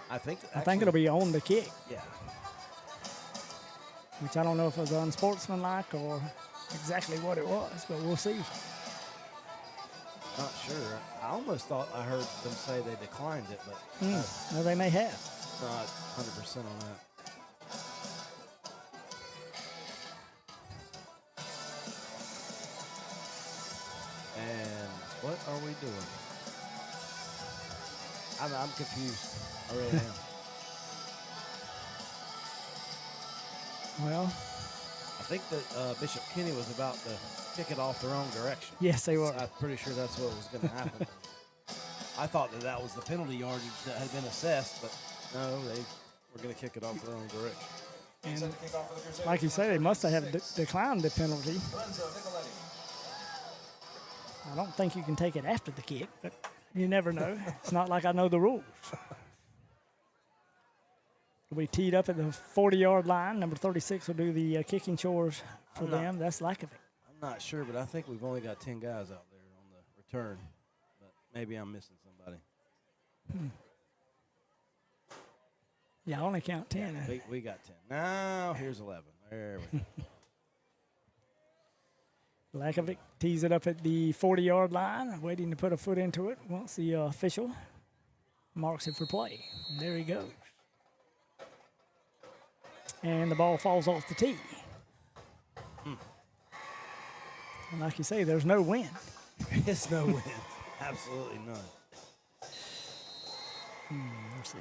I think
it'll be on the kick.
Yeah.
Which I don't know if it was unsportsmanlike or exactly what it was, but we'll see.
Not sure. I almost thought I heard them say they declined it, but
no, they may have.
Not 100% on that. And what are we doing? I'm confused. I really am.
Well,
I think that Bishop Kenny was about to kick it off the wrong direction.
Yes, they were.
I'm pretty sure that's what was going to happen. I thought that was the penalty yardage that had been assessed, but no, they were going to kick it off the wrong direction.
And like you say, they must have declined the penalty. I don't think you can take it after the kick, but you never know. It's not like I know the rules. We teed up at the 40-yard line. Number 36 will do the kicking chores for them. That's Lakovic.
I'm not sure, but I think we've only got 10 guys out there on the return. But maybe I'm missing somebody.
Yeah, I only count 10.
We got 10. Now here's 11. There we go.
Lakovic tees it up at the 40-yard line, waiting to put a foot into it once the official marks it for play. And there he goes. And the ball falls off the tee. And like you say, there's no wind.
There's no wind. Absolutely none.
Let's see.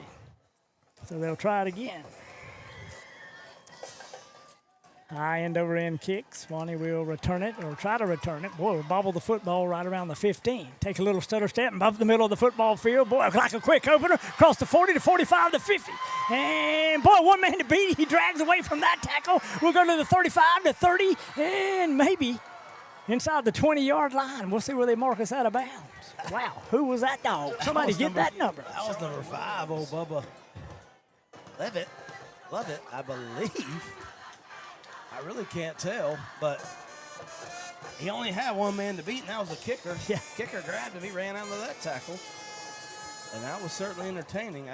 So they'll try it again. High end over end kick. Suwannee will return it or try to return it. Boy, we'll bobble the football right around the 15. Take a little stutter step and bump the middle of the football field. Boy, like a quick opener. Across the 40 to 45 to 50. And boy, one man to beat. He drags away from that tackle. We'll go to the 35 to 30 and maybe inside the 20-yard line. We'll see where they mark us out of bounds. Wow, who was that dog? Somebody get that number.
That was number 5, old Bubba. Love it, I believe. I really can't tell, but he only had one man to beat, and that was a kicker.
Yeah.
Kicker grabbed him. He ran out of that tackle, and that was certainly entertaining.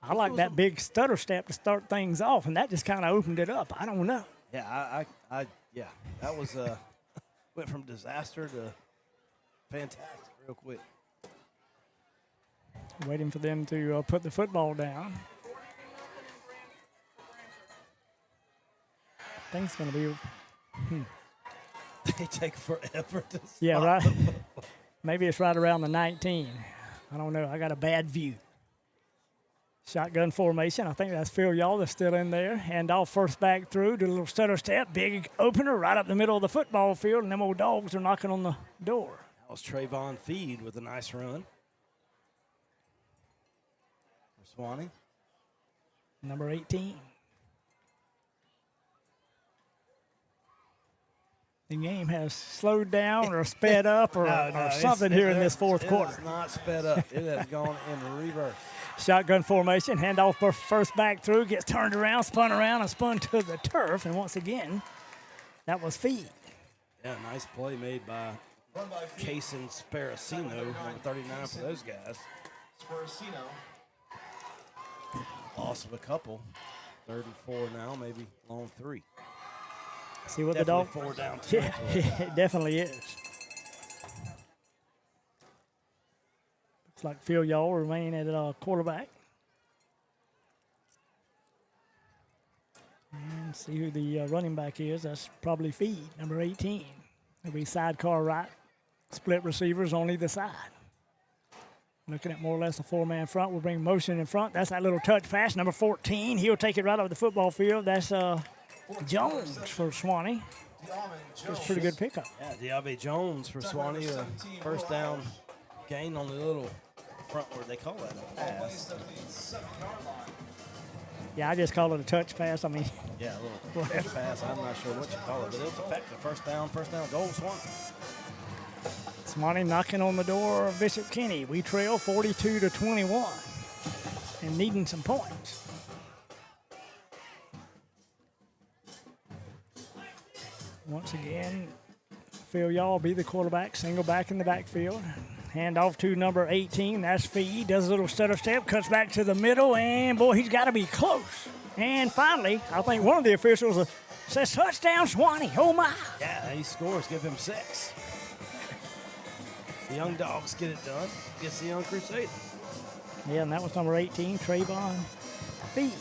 I like that big stutter step to start things off, and that just kind of opened it up. I don't know.
Yeah, yeah, that was went from disaster to fantastic real quick.
Waiting for them to put the football down. I think it's going to be.
They take forever to
Yeah,
spot
right.
the football.
Maybe it's right around the 19. I don't know. I got a bad view. Shotgun formation. I think that's Phil Y'all that's still in there. Hand off first back through. Do a little stutter step. Big opener right up the middle of the football field. And them old dogs are knocking on the door.
That was Trayvon Feed with a nice run. For Suwannee.
Number 18. The game has slowed down or sped up or, or something here in this fourth quarter.
It has not sped up. It has gone in reverse.
Shotgun formation, handoff for first back through, gets turned around, spun around, and spun to the turf. And once again, that was Feed.
Yeah, nice play made by Cason Sparacino, number 39 for those guys.
Sparacino.
Loss of a couple. 3rd and 4 now, maybe long 3.
See what
Definitely
the dog.
4 down.
Yeah, it definitely is. Looks like Phil Y'all remain at quarterback. And see who the running back is. That's probably Feed, number 18. It'll be sidecar right. Split receivers on either side. Looking at more or less a 4-man front. We'll bring motion in front. That's that little touch pass, number 14. He'll take it right over the football field. That's Jones for Suwannee. It's a pretty good pickup.
Yeah, Deave Jones for Suwannee. First down gain on the little front, where they call that a pass.
Yeah, I just call it a touch pass. I mean,
yeah, a little touch pass. I'm not sure what you call it, but it was effective. First down goal, Suwannee.
Suwannee knocking on the door of Bishop Kenny. We trail 42-21 and needing some points. Once again, Phil Y'all be the quarterback, single back in the backfield. Hand off to number 18. That's Feed. Does a little stutter step, cuts back to the middle, and boy, he's got to be close. And finally, I think one of the officials says touchdown, Suwannee. Oh my!
Yeah, he scores. Give him 6. The young dogs get it done. Gets the young Crusaders.
Yeah, and that was number 18, Trayvon Feed.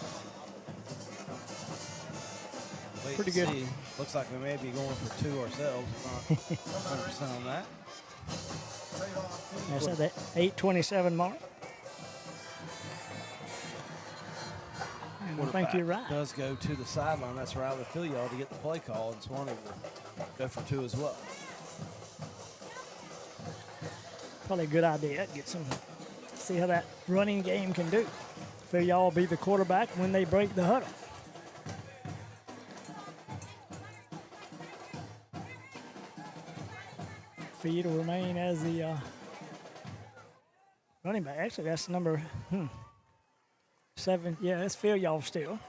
Pretty good.
See. Looks like we may be going for 2 ourselves. Not 100% on that.
That's at the 8:27 mark. And I think you're right.
Does go to the sideline. That's right with Phil Y'all to get the play call, and Suwannee will go for 2 as well.
Probably a good idea. Get some, see how that running game can do. Phil Y'all be the quarterback when they break the huddle. Feed will remain as the running back. Actually, that's number 7. Yeah, that's Phil Y'all still.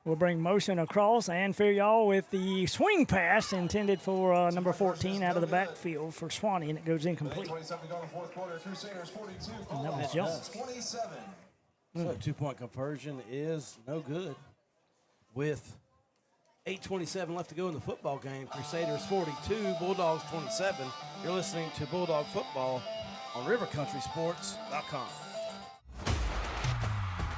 will bring motion across and fill y'all with the swing pass intended for number 14 out of the backfield for Suwannee, and it goes incomplete. And that was Jones.
So 2-point conversion is no good. With 8:27 left to go in the football game, Crusaders 42, Bulldogs 27. You're listening to Bulldog Football on rivercountrysports.com.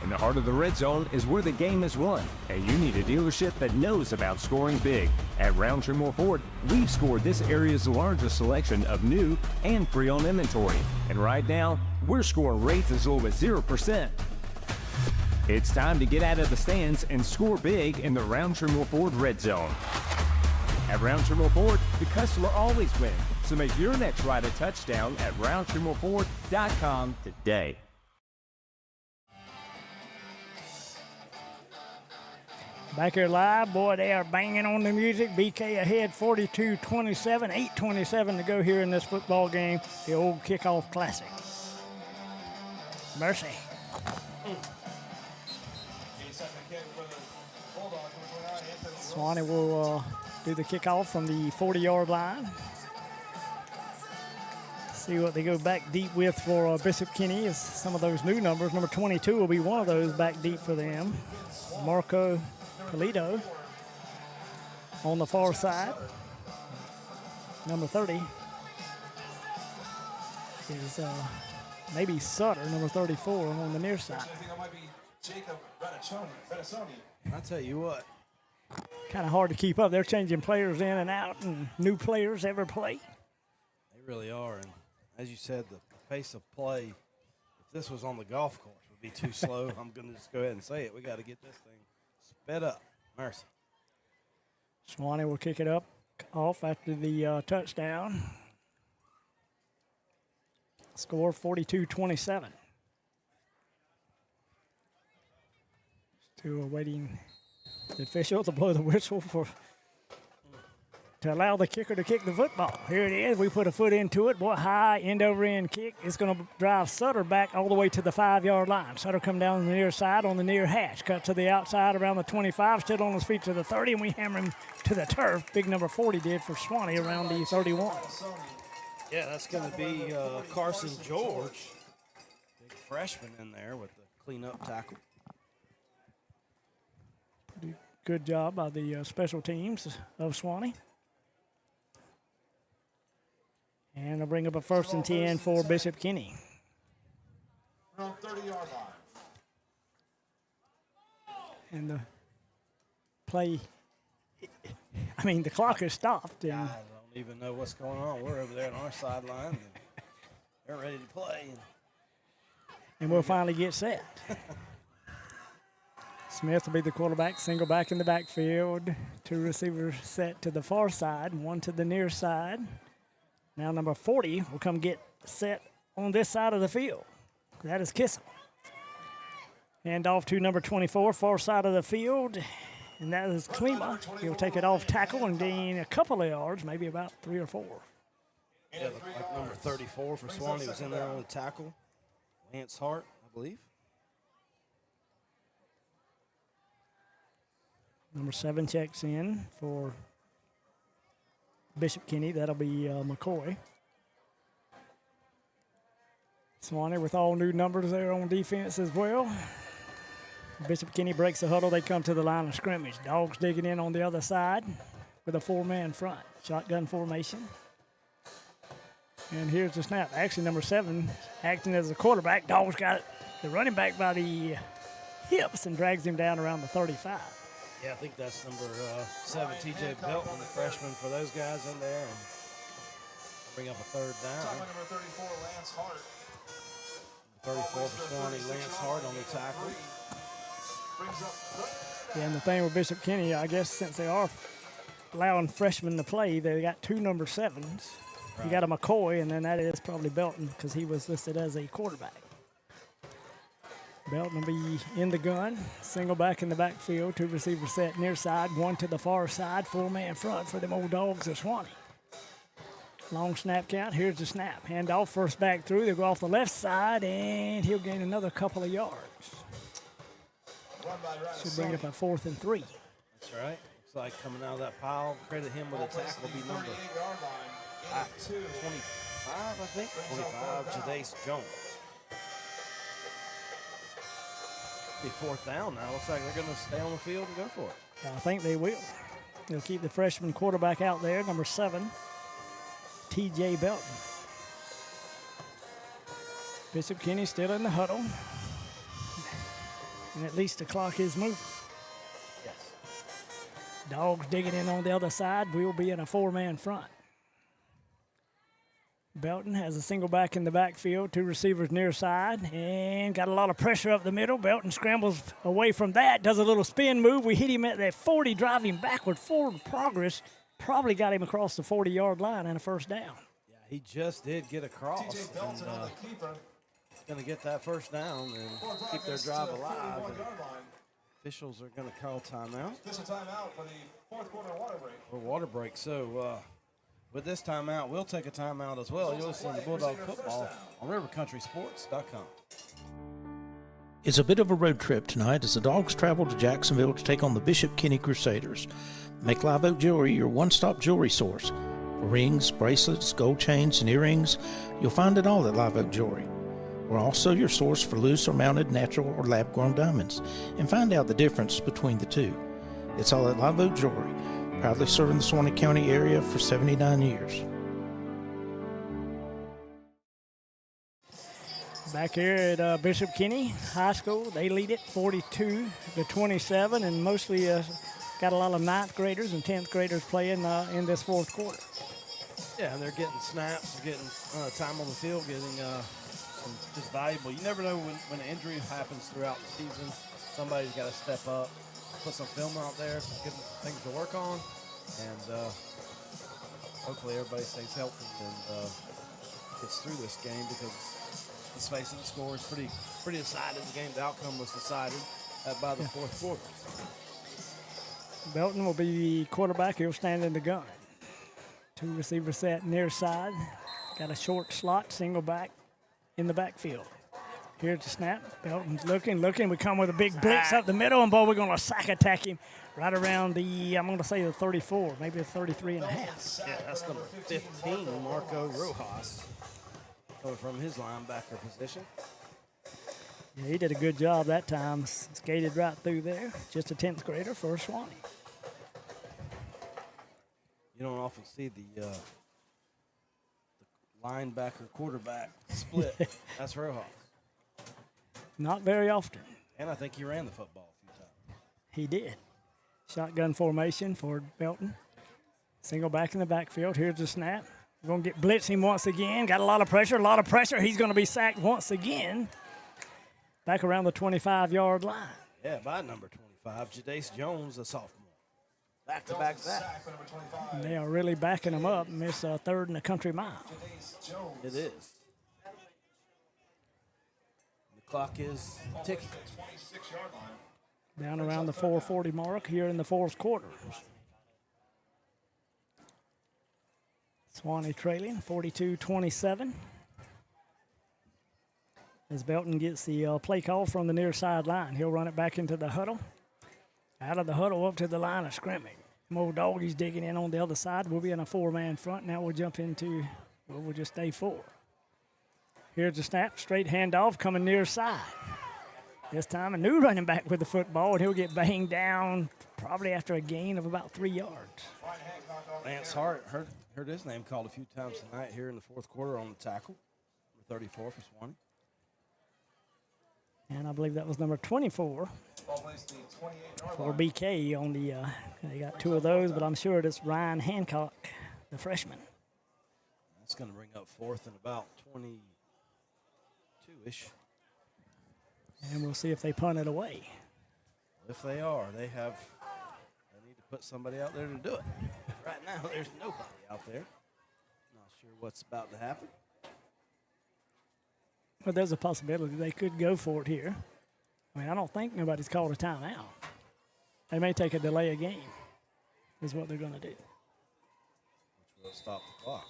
In the heart of the red zone is where the game is won, and you need a dealership that knows about scoring big. At Roundtree Moore Ford, we've scored this area's largest selection of new and pre-owned inventory, and right now, we're scoring rates as low as 0%. It's time to get out of the stands and score big in the Roundtree Moore Ford red zone. At Roundtree Moore Ford, the customer always wins, so make your next ride a touchdown at RoundtreeMoreFord.com today.
Back here live, boy, they are banging on the music. BK ahead 42-27, 8:27 to go here in this football game, the old Kickoff Classic. Mercy. Suwannee will do the kickoff from the 40-yard line. See what they go back deep with for Bishop Kenny is some of those new numbers. Number 22 will be one of those back deep for them. Marco Polito on the far side. Number 30 is maybe Sutter, number 34 on the near side.
I tell you what.
Kind of hard to keep up. They're changing players in and out, and new players every play.
They really are, and as you said, the pace of play, if this was on the golf course, would be too slow. I'm going to just go ahead and say it. We got to get this thing sped up. Mercy.
Suwannee will kick it up off after the touchdown. Score 42-27. Still awaiting the official to blow the whistle to allow the kicker to kick the football. Here it is. We put a foot into it. Boy, high end-over-end kick. It's going to drive Sutter back all the way to the 5-yard line. Sutter come down the near side on the near hash. Cut to the outside around the 25. Stood on his feet to the 30, and we hammer him to the turf. Big number 40 did for Suwannee around the 31.
Yeah, that's going to be Carson George. Big freshman in there with the clean-up tackle.
Pretty good job by the special teams of Suwannee. And they'll bring up a 1st and 10 for Bishop Kenny.
Around 30-yard line.
And the play, I mean, the clock has stopped. And
I don't even know what's going on. We're over there on our sideline. And they're ready to play.
And we'll finally get set. Smith will be the quarterback, single back in the backfield. 2 receivers set to the far side, 1 to the near side. Now number 40 will come get set on this side of the field. That is Kissel. Hand off to number 24, far side of the field. And that is Klima. He'll take it off tackle and gain a couple of yards, maybe about 3 or 4.
Yeah, like number 34 for Suwannee was in there on the tackle. Lance Hart, I believe.
Number 7 checks in for Bishop Kenny. That'll be McCoy. Suwannee with all new numbers there on defense as well. Bishop Kenny breaks the huddle. They come to the line of scrimmage. Dogs digging in on the other side with a 4-man front. Shotgun formation. And here's the snap. Actually, number 7 acting as a quarterback. Dogs got the running back by the hips and drags him down around the 35.
Yeah, I think that's number 7, T.J. Belton, the freshman for those guys in there. And bring up a 3rd down.
Number 34, Lance Hart.
34 for Suwannee, Lance Hart on the tackle.
Yeah, and the thing with Bishop Kenny, I guess since they are allowing freshmen to play, they got 2 number 7s. Right. You got a McCoy, and then that is probably Belton because he was listed as a quarterback. Belton will be in the gun, single back in the backfield, 2 receivers set near side, 1 to the far side, 4-man front for them old dogs of Suwannee. Long snap count, here's the snap. Hand off, first back through, they'll go off the left side, and he'll gain another couple of yards. Should bring up a 4th and 3.
That's right. Looks like coming out of that pile, credit him with a tackle, will be number 25, I think. 25, Jadace Jones. Be 4th down now. Looks like they're going to stay on the field and go for it.
I think they will. They'll keep the freshman quarterback out there, number 7, T.J. Belton. Bishop Kenny still in the huddle. And at least the clock is moving.
Yes.
Dogs digging in on the other side. We'll be in a 4-man front. Belton has a single back in the backfield, 2 receivers near side, and got a lot of pressure up the middle. Belton scrambles away from that, does a little spin move. We hit him at that 40, driving backward, forward progress. Probably got him across the 40-yard line and a 1st down.
Yeah, he just did get across. And, going to get that 1st down and keep their drive alive. Officials are going to call timeout.
Official timeout for the 4th quarter water break.
For water break. So with this timeout, we'll take a timeout as well. You'll listen to Bulldog Football on rivercountrysports.com.
It's a bit of a road trip tonight as the Dogs travel to Jacksonville to take on the Bishop Kenny Crusaders. Make Live Oak Jewelry your one-stop jewelry source. For rings, bracelets, gold chains, and earrings, you'll find it all at Live Oak Jewelry. We're also your source for loose or mounted natural or lab-grown diamonds, and find out the difference between the two. It's all at Live Oak Jewelry, proudly serving the Suwannee County area for 79 years.
Back here at Bishop Kenny High School, they lead it 42-27, and mostly got a lot of 9th graders and 10th graders playing in this 4th quarter.
Yeah, and they're getting snaps, they're getting time on the field, getting just valuable. You never know when an injury happens throughout the season. Somebody's got to step up, put some film out there, give them things to work on, and hopefully everybody stays healthy and gets through this game, because let's face it, the score is pretty decided. The game's outcome was decided by the 4th quarter.
Belton will be the quarterback. He'll stand in the gun. 2 receivers set near side. Got a short slot, single back in the backfield. Here's the snap. Belton's looking. We come with a big blitz up the middle, and boy, we're going to sack attack him right around the, I'm going to say the 34, maybe the 33 and a half.
Yeah, that's number 15, Marco Rojas, coming from his linebacker position.
Yeah, he did a good job that time. Skated right through there. Just a 10th grader for Suwannee.
You don't often see the linebacker quarterback split. That's Rojas.
Not very often.
And I think he ran the football a few times.
He did. Shotgun formation for Belton. Single back in the backfield. Here's the snap. We're going to get blitzing once again. Got a lot of pressure. He's going to be sacked once again. Back around the 25-yard line.
Yeah, by number 25, Jadace Jones, a sophomore. Back-to-back sack.
They are really backing him up. Miss a 3rd and a country mile.
It is. The clock is ticking.
Down around the 4:40 mark here in the 4th quarter. Suwannee trailing 42-27. As Belton gets the play call from the near sideline, he'll run it back into the huddle. Out of the huddle up to the line of scrimmage. Mo Doggies digging in on the other side. We'll be in a 4-man front. Now we'll jump into, we'll just stay 4. Here's the snap, straight handoff coming near side. This time a new running back with the football, and he'll get banged down probably after a gain of about 3 yards.
Lance Hart heard his name called a few times tonight here in the 4th quarter on the tackle. Number 34 for Suwannee.
And I believe that was number 24 for BK on the, they got 2 of those, but I'm sure it's Ryan Hancock, the freshman.
That's going to bring up 4th and about 22-ish.
And we'll see if they punt it away.
If they are, they need to put somebody out there to do it. Right now, there's nobody out there. Not sure what's about to happen.
But there's a possibility they could go for it here. I mean, I don't think nobody's called a timeout. They may take a delay of game, is what they're going to do.
Which will stop the clock.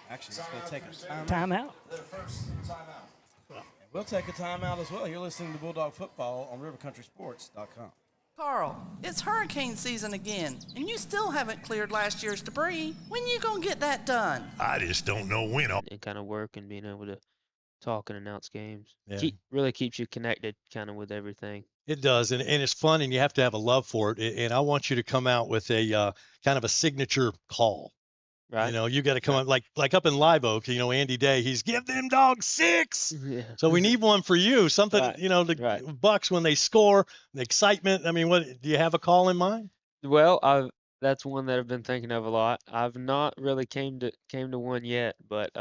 Actually, it's going to take a timeout.
Timeout?
Their first timeout.
Well,
We'll take a timeout as well. You're listening to Bulldog Football on rivercountrysports.com.
Carl, it's hurricane season again, and you still haven't cleared last year's debris. When you gonna get that done?
I just don't know when.
And kind of work and being able to talk and announce games.
Yeah.
Really keeps you connected kind of with everything.
It does, and it's fun, and you have to have a love for it. And I want you to come out with a kind of a signature call.
Right.
You know, you got to come up like up in Live Oak. You know, Andy Day, he's give them dogs 6.
Yeah.
So we need one for you. Something,
Right.
you know, the Bucks when they score, the excitement. I mean, what do you have a call in mind?
Well, that's one that I've been thinking of a lot. I've not really came to one yet, but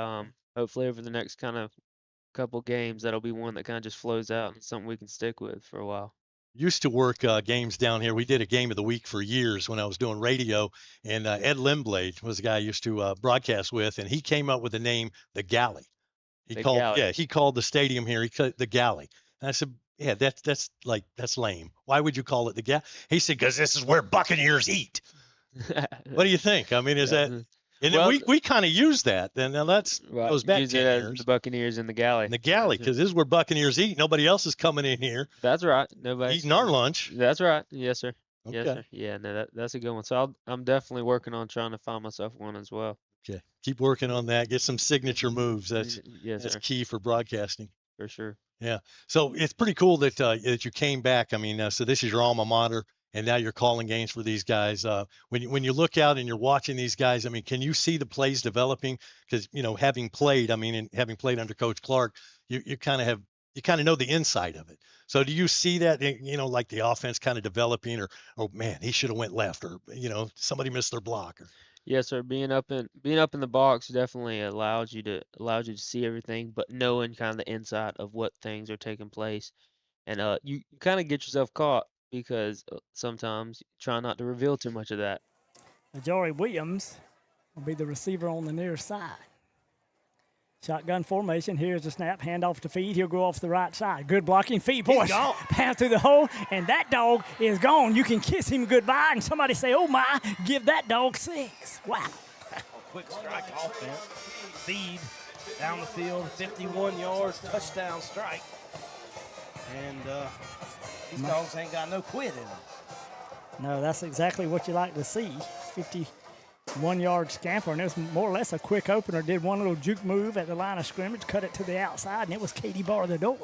hopefully over the next kind of couple games, that'll be one that kind of just flows out and something we can stick with for a while.
Used to work games down here. We did a game of the week for years when I was doing radio, and Ed Limblade was the guy I used to broadcast with, and he came up with the name the Galley. He called the stadium here. He called it the Galley. And I said, yeah, that's lame. Why would you call it the Galley? He said, because this is where Buccaneers eat. What do you think? I mean, is that? And
Well,
then we kind of use that. And now that's goes back
Use
10
it as
years.
the Buccaneers in the galley.
The Galley, because this is where Buccaneers eat. Nobody else is coming in here
That's right. Nobody
eating our lunch.
That's right. Yes, sir. Yes,
Okay.
sir. Yeah, no, that's a good one. So I'm definitely working on trying to find myself one as well.
Okay, keep working on that. Get some signature moves. That's
Yes,
that's
sir.
key for broadcasting.
For sure.
Yeah. So it's pretty cool that that you came back. I mean, so this is your alma mater, and now you're calling games for these guys. When you look out and you're watching these guys, I mean, can you see the plays developing? Because having played, I mean, and having played under Coach Clark, you kind of know the inside of it. So do you see that? Like the offense kind of developing, or oh man, he should have went left, or somebody missed their block, or
Yes, sir. Being up in the box definitely allows you to see everything, but knowing kind of the inside of what things are taking place, and you kind of get yourself caught because sometimes you try not to reveal too much of that.
Jory Williams will be the receiver on the near side. Shotgun formation. Here's the snap. Handoff to Feed. He'll go off the right side. Good blocking. Feed. Boy, pass through the hole, and that dog is gone. You can kiss him goodbye, and somebody say, oh, my, give that dog 6. Wow.
Quick strike offense. Feed down the field, 51-yard touchdown strike. And these dogs ain't got no quit in them.
No, that's exactly what you like to see. 51-yard scamper, and it was more or less a quick opener. Did one little juke move at the line of scrimmage, cut it to the outside, and it was Katie bar the door.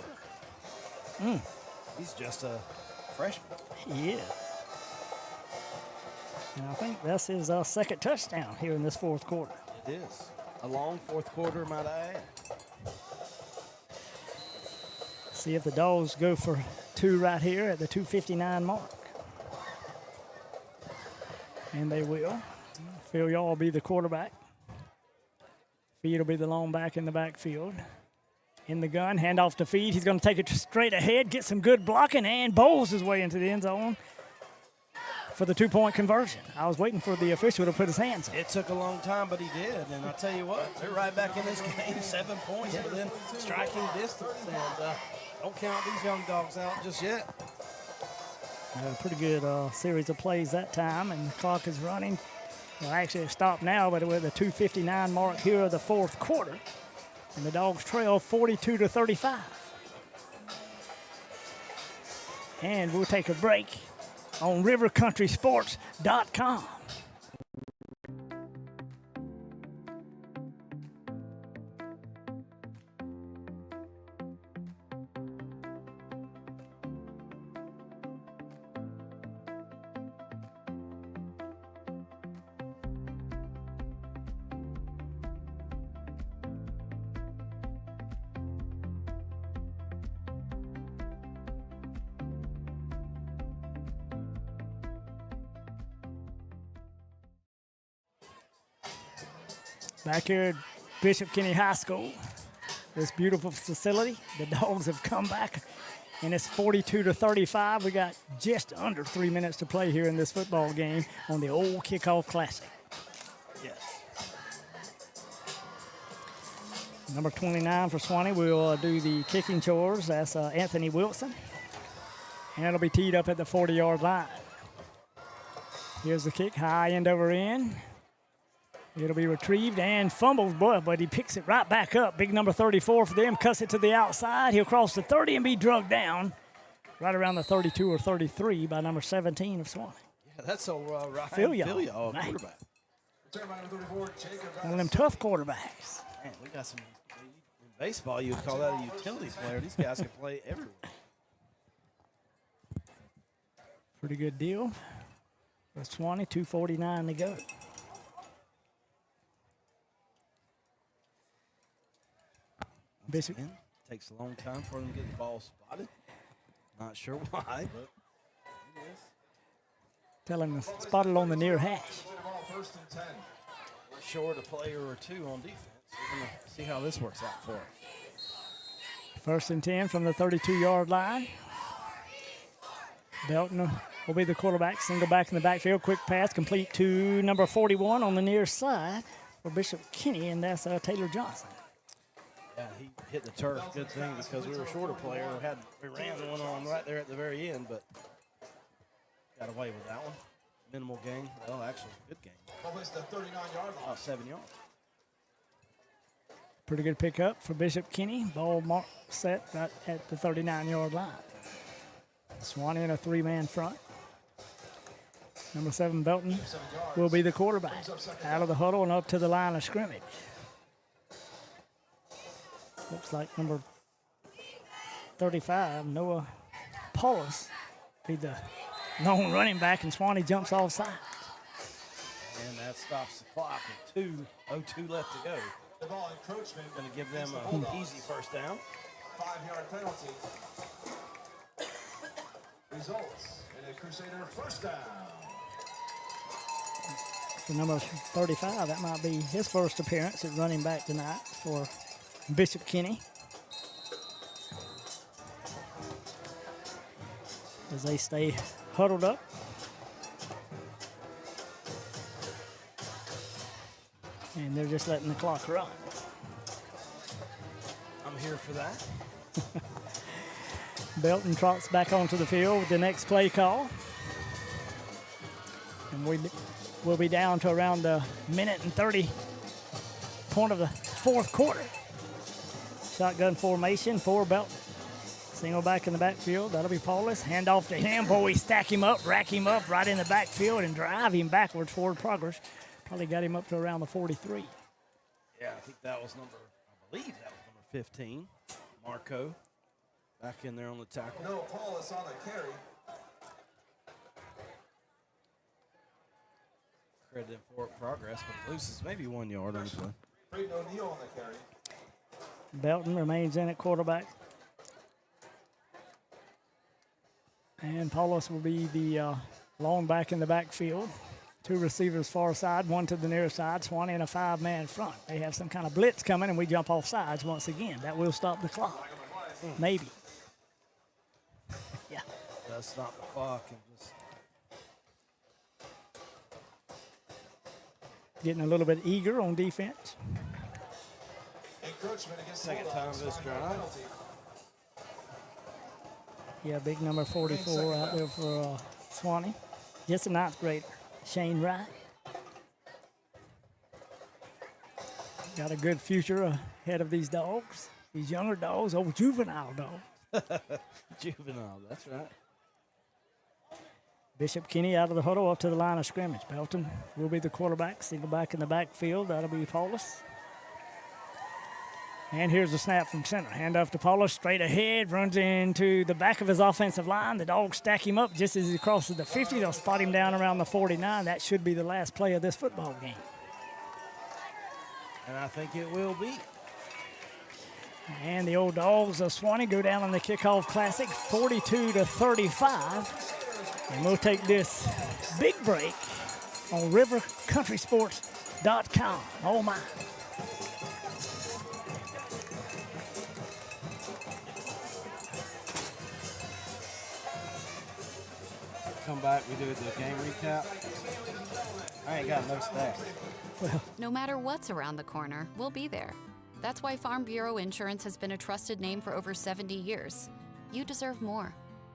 He's just a freshman.
He is. And I think that's his second touchdown here in this fourth quarter.
It is. A long fourth quarter, might I add.
See if the Dogs go for 2 right here at the 2:59 mark. And they will. Phil Yaw will be the quarterback. Feed will be the lone back in the backfield. In the gun, handoff to Feed. He's going to take it straight ahead, get some good blocking, and bowls his way into the end zone for the 2-point conversion. I was waiting for the official to put his hands up.
It took a long time, but he did. And I'll tell you what, they're right back in this game. 7 points within striking distance. And don't count these young dogs out just yet.
A pretty good series of plays that time, and the clock is running. Well, actually, it stopped now, but we're at the 2:59 mark here of the fourth quarter. And the Dogs trail 42-35. And we'll take a break on rivercountrysports.com. Back here at Bishop Kenny High School, this beautiful facility, the Dogs have come back, and it's 42-35. We got just under 3 minutes to play here in this football game on the old Kickoff Classic.
Yes.
Number 29 for Suwannee will do the kicking chores. That's Anthony Wilson. And it'll be teed up at the 40-yard line. Here's the kick, high end over end. It'll be retrieved and fumbled, boy, but he picks it right back up. Big number 34 for them, cuts it to the outside. He'll cross the 30 and be drugged down right around the 32 or 33 by number 17 of Suwannee.
Yeah, that's a Ryan
Filia,
quarterback.
One of them tough quarterbacks.
Man, we got some. In baseball, you would call that a utility player. These guys can play everywhere.
Pretty good deal. For Suwannee, 2:49 to go. Bishop
Takes a long time for them to get the ball spotted. Not sure why, but it is.
telling them to spot it on the near hash.
We're short a player or two on defense. We're going to see how this works out for us.
1st and 10 from the 32-yard line. Belton will be the quarterback. Single back in the backfield. Quick pass complete to number 41 on the near side for Bishop Kenny, and that's Taylor Johnson.
Yeah, he hit the turf. Good thing because we were short a player. We ran one on right there at the very end, but got away with that one. Minimal gain. Well, actually, good gain.
The 39-yard line.
About 7 yards.
Pretty good pickup for Bishop Kenny. Ball mark set right at the 39-yard line. Suwannee in a 3-man front. Number 7, Belton, will be the quarterback. Out of the huddle and up to the line of scrimmage. Looks like number 35, Noah Paulus, be the lone running back, and Suwannee jumps offside.
And that stops the clock with 2:02 left to go.
The ball encroachment.
Going to give them an easy first down.
5-yard penalty. Results in a Crusader first down.
For number 35, that might be his first appearance at running back tonight for Bishop Kenny. As they stay huddled up. And they're just letting the clock run.
I'm here for that.
Belton trots back onto the field with the next play call. And we'll be down to around the minute and 30 point of the 4th quarter. Shotgun formation for Belton. Single back in the backfield. That'll be Paulus. Hand off to him. Boy, we stack him up, rack him up right in the backfield and drive him backwards forward progress. Probably got him up to around the 43.
Yeah, I think that was I believe that was number 15. Marco back in there on the tackle.
No, Paulus on the carry.
Credit him for progress, but loses maybe 1 yard on the play.
Braden O'Neal on the carry.
Belton remains in at quarterback. And Paulus will be the long back in the backfield. 2 receivers far side, 1 to the near side. Suwannee in a 5-man front. They have some kind of blitz coming, and we jump off sides once again. That will stop the clock. Maybe. Yeah.
Does stop the clock and just
getting a little bit eager on defense.
Encroachment against
second time this drive.
Yeah, big number 44 out there for Suwannee. Just a 9th grader, Shane Wright. Got a good future ahead of these dogs. These younger dogs, old juvenile dogs.
Juvenile, that's right.
Bishop Kenny out of the huddle up to the line of scrimmage. Belton will be the quarterback. Single back in the backfield. That'll be Paulus. And here's the snap from center. Hand off to Paulus, straight ahead, runs into the back of his offensive line. The Dogs stack him up just as he crosses the 50. They'll spot him down around the 49. That should be the last play of this football game.
And I think it will be.
And the old Dogs of Suwannee go down in the Kickoff Classic, 42-35. And we'll take this big break on rivercountrysports.com. Oh, my.
Come back, we do the game recap. I ain't got no stats.
No matter what's around the corner, we'll be there. That's why Farm Bureau Insurance has been a trusted name for over 70 years. You deserve more.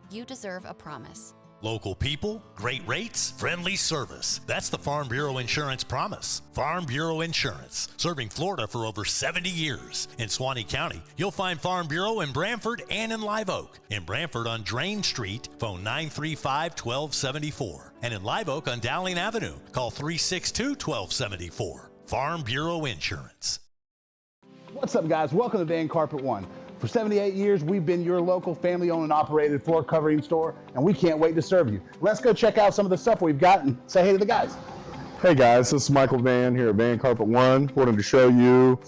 You deserve a promise.
Local people, great rates, friendly service. That's the Farm Bureau Insurance promise. Farm Bureau Insurance, serving Florida for over 70 years. In Suwannee County, you'll find Farm Bureau in Brantford and in Live Oak. In Brantford on Drain Street, phone 935-1274. And in Live Oak on Dowling Avenue, call 362-1274. Farm Bureau Insurance.
What's up, guys? Welcome to Van Carpet One. For 78 years, we've been your local family-owned and operated floor covering store, and we can't wait to serve you. Let's go check out some of the stuff we've got and say hey to the guys.
Hey guys, this is Michael Van here at Van Carpet One. Wanted to show you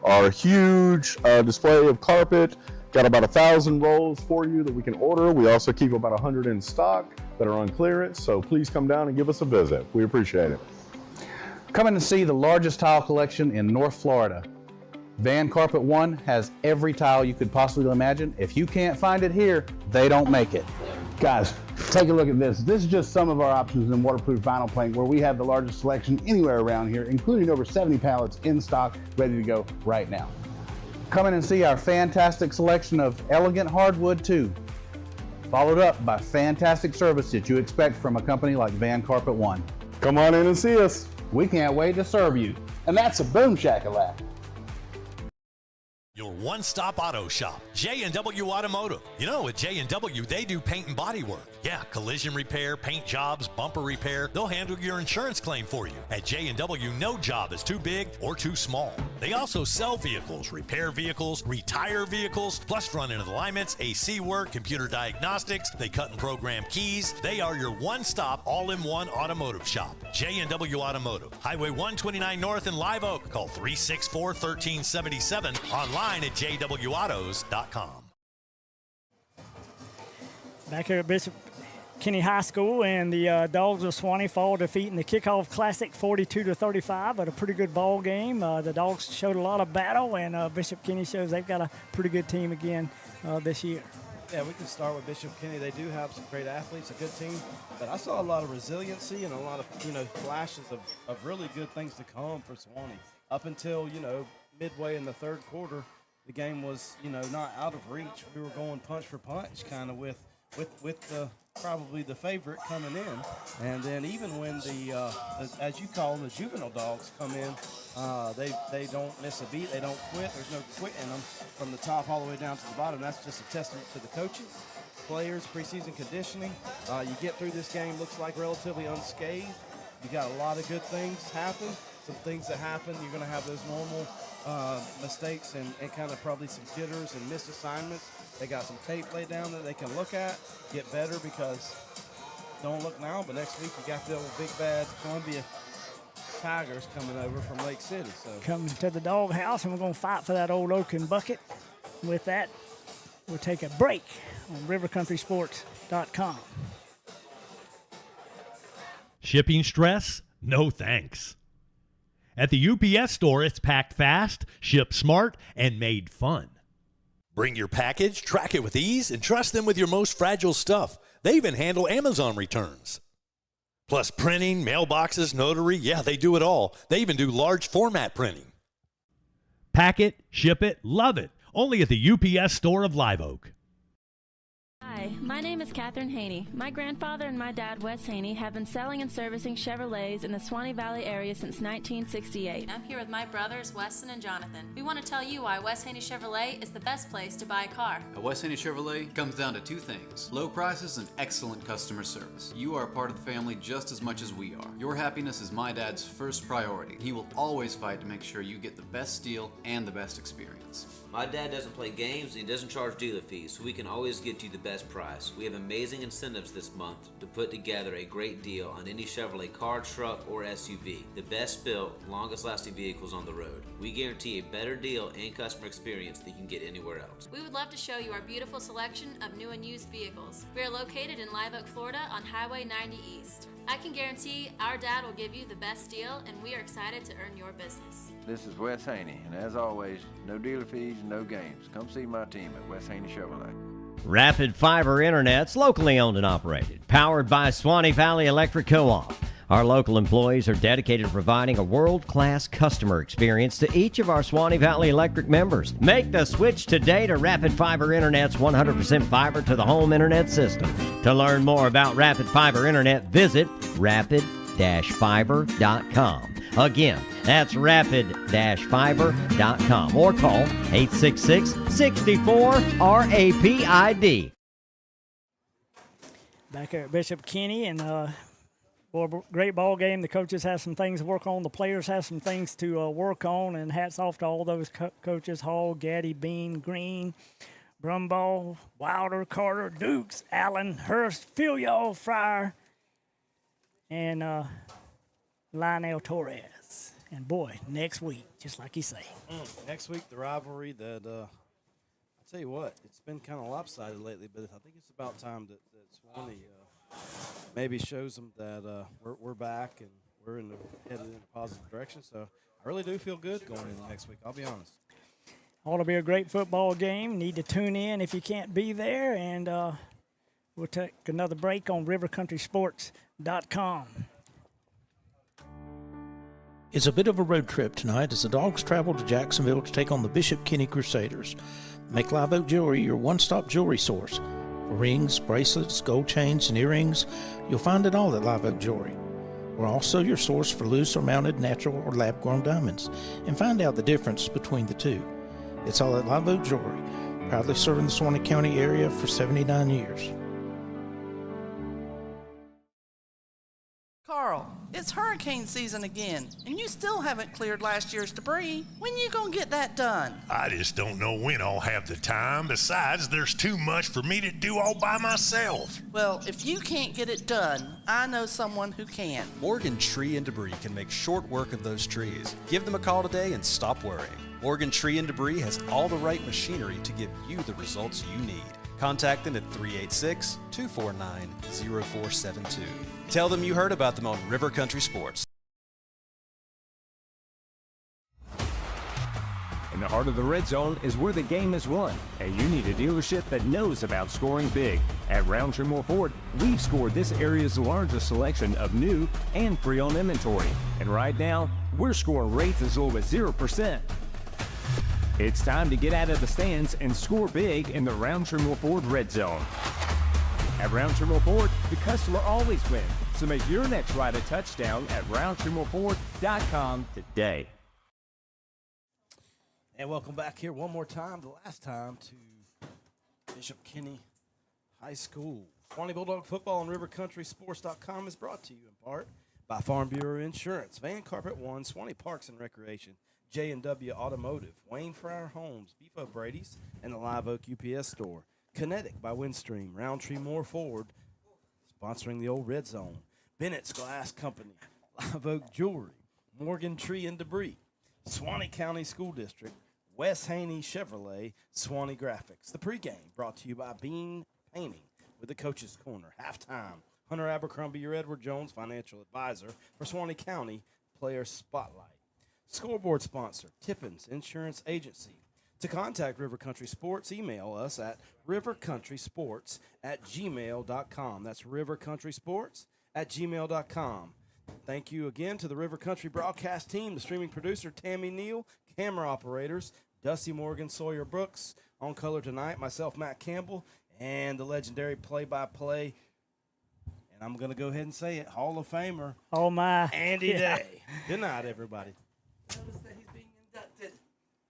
our huge display of carpet. Got about 1,000 rolls for you that we can order. We also keep about 100 in stock that are on clearance, so please come down and give us a visit. We appreciate it.
Come in and see the largest tile collection in North Florida. Van Carpet One has every tile you could possibly imagine. If you can't find it here, they don't make it. Guys, take a look at this. This is just some of our options in waterproof vinyl plank, where we have the largest selection anywhere around here, including over 70 pallets in stock, ready to go right now. Come in and see our fantastic selection of elegant hardwood too, followed up by fantastic service that you expect from a company like Van Carpet One.
Come on in and see us.
We can't wait to serve you. And that's a boom shakalaka.
Your one-stop auto shop, J&W Automotive. You know, at J&W, they do paint and body work. Yeah, collision repair, paint jobs, bumper repair. They'll handle your insurance claim for you. At J&W, no job is too big or too small. They also sell vehicles, repair vehicles, retire vehicles, plus front-end alignments, AC work, computer diagnostics. They cut and program keys. They are your one-stop, all-in-one automotive shop. J&W Automotive. Highway 129 North in Live Oak. Call 364-1377. Online at jwautos.com.
Back here at Bishop Kenny High School, and the Dogs of Suwannee fall defeating the Kickoff Classic 42-35, but a pretty good ball game. The Dogs showed a lot of battle, and Bishop Kenny shows they've got a pretty good team again this year.
Yeah, we can start with Bishop Kenny. They do have some great athletes, a good team, but I saw a lot of resiliency and a lot of, flashes of really good things to come for Suwannee. Up until, midway in the third quarter, the game was, not out of reach. We were going punch for punch, kind of with the probably the favorite coming in, and then even when the as you call them, the juvenile dogs come in, they don't miss a beat. They don't quit. There's no quit in them from the top all the way down to the bottom. That's just a testament to the coaching, players, preseason conditioning. You get through this game, looks like relatively unscathed. You got a lot of good things happen. Some things that happen, you're going to have those normal mistakes and kind of probably some jitters and missed assignments. They got some tape laid down that they can look at, get better, because don't look now, but next week you got the old big bad Columbia Tigers coming over from Lake City. So
coming to the dog house, and we're going to fight for that old oaken bucket. With that, we'll take a break on rivercountrysports.com.
Shipping stress? No thanks. At the UPS store, it's packed fast, shipped smart, and made fun.
Bring your package, track it with ease, and trust them with your most fragile stuff. They even handle Amazon returns. Plus printing, mailboxes, notary, yeah, they do it all. They even do large format printing.
Pack it, ship it, love it. Only at the UPS store of Live Oak.
Hi, my name is Catherine Haney. My grandfather and my dad, Wes Haney, have been selling and servicing Chevrolets in the Suwannee Valley area since 1968.
I'm here with my brothers, Weston and Jonathan. We want to tell you why Wes Haney Chevrolet is the best place to buy a car.
At Wes Haney Chevrolet comes down to two things: low prices and excellent customer service. You are a part of the family just as much as we are. Your happiness is my dad's first priority. He will always fight to make sure you get the best deal and the best experience.
My dad doesn't play games and he doesn't charge dealer fees, so we can always get you the best price. We have amazing incentives this month to put together a great deal on any Chevrolet car, truck, or SUV. The best built, longest lasting vehicles on the road. We guarantee a better deal and customer experience than you can get anywhere else.
We would love to show you our beautiful selection of new and used vehicles. We are located in Live Oak, Florida on Highway 90 East. I can guarantee our dad will give you the best deal, and we are excited to earn your business.
This is Wes Haney, and as always, no dealer fees, no games. Come see my team at Wes Haney Chevrolet.
Rapid Fiber Internet's locally owned and operated, powered by Suwannee Valley Electric Co-op. Our local employees are dedicated to providing a world-class customer experience to each of our Suwannee Valley Electric members. Make the switch today to Rapid Fiber Internet's 100% fiber to the home internet system. To learn more about Rapid Fiber Internet, visit rapid-fiber.com. Again, that's rapid-fiber.com or call 866-64-RAPID.
Back here at Bishop Kenny, and great ball game. The coaches have some things to work on. The players have some things to work on, and hats off to all those coaches: Hall, Gaddy, Bean, Green, Brumball, Wilder, Carter, Dukes, Allen, Hurst, Filial, Fryer, and Lionel Torres. And boy, next week, just like you say.
Next week, the rivalry that, I'll tell you what, it's been kind of lopsided lately, but I think it's about time that Suwannee maybe shows them that we're back and we're headed in a positive direction. So I really do feel good going into next week, I'll be honest.
Ought to be a great football game. Need to tune in if you can't be there. And we'll take another break on rivercountrysports.com.
It's a bit of a road trip tonight as the Dogs travel to Jacksonville to take on the Bishop Kenny Crusaders. Make Live Oak Jewelry your one-stop jewelry source. For rings, bracelets, gold chains, and earrings, you'll find it all at Live Oak Jewelry. We're also your source for loose or mounted natural or lab-grown diamonds, and find out the difference between the two. It's all at Live Oak Jewelry, proudly serving the Suwannee County area for 79 years.
Carl, it's hurricane season again, and you still haven't cleared last year's debris. When you gonna get that done?
I just don't know when I'll have the time. Besides, there's too much for me to do all by myself.
Well, if you can't get it done, I know someone who can.
Morgan Tree and Debris can make short work of those trees. Give them a call today and stop worrying. Morgan Tree and Debris has all the right machinery to give you the results you need. Contact them at 386-249-0472. Tell them you heard about them on River Country Sports.
In the heart of the red zone is where the game is won, and you need a dealership that knows about scoring big. At Roundtree Moore Ford, we've scored this area's largest selection of new and pre-owned inventory. And right now, we're scoring rates as low as 0%. It's time to get out of the stands and score big in the Roundtree Moore Ford red zone. At Roundtree Moore Ford, the customer always wins. So make your next ride a touchdown at RoundtreeMoreFord.com today.
And welcome back here one more time, the last time, to Bishop Kenny High School. Suwannee Bulldog football on RiverCountrySports.com is brought to you in part by Farm Bureau Insurance, Van Carpet One, Suwannee Parks and Recreation, J&W Automotive, Wayne Fryer Homes, Beef O'Brady's, and the Live Oak UPS Store. Kinetic by Windstream, Roundtree Moore Ford, sponsoring the old red zone. Bennett's Glass Company, Live Oak Jewelry, Morgan Tree and Debris, Suwannee County School District, Wes Haney Chevrolet, Suwannee Graphics. The pregame brought to you by Bean Painting with the Coach's Corner. Halftime, Hunter Abercrombie, your Edward Jones financial advisor for Suwannee County Player Spotlight. Scoreboard sponsor, Tippins Insurance Agency. To contact River Country Sports, email us at rivercountrysports@gmail.com. That's rivercountrysports@gmail.com. Thank you again to the River Country broadcast team, the streaming producer, Tammy Neal, camera operators, Dusty Morgan, Sawyer Brooks, on color tonight, myself, Matt Campbell, and the legendary play-by-play, and I'm going to go ahead and say it, Hall of Famer,
oh my,
Andy Day. Good night, everybody.
Notice that he's being inducted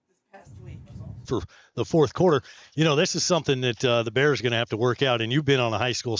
this past week.
For the fourth quarter, this is something that the Bears are going to have to work out, and you've been on a high school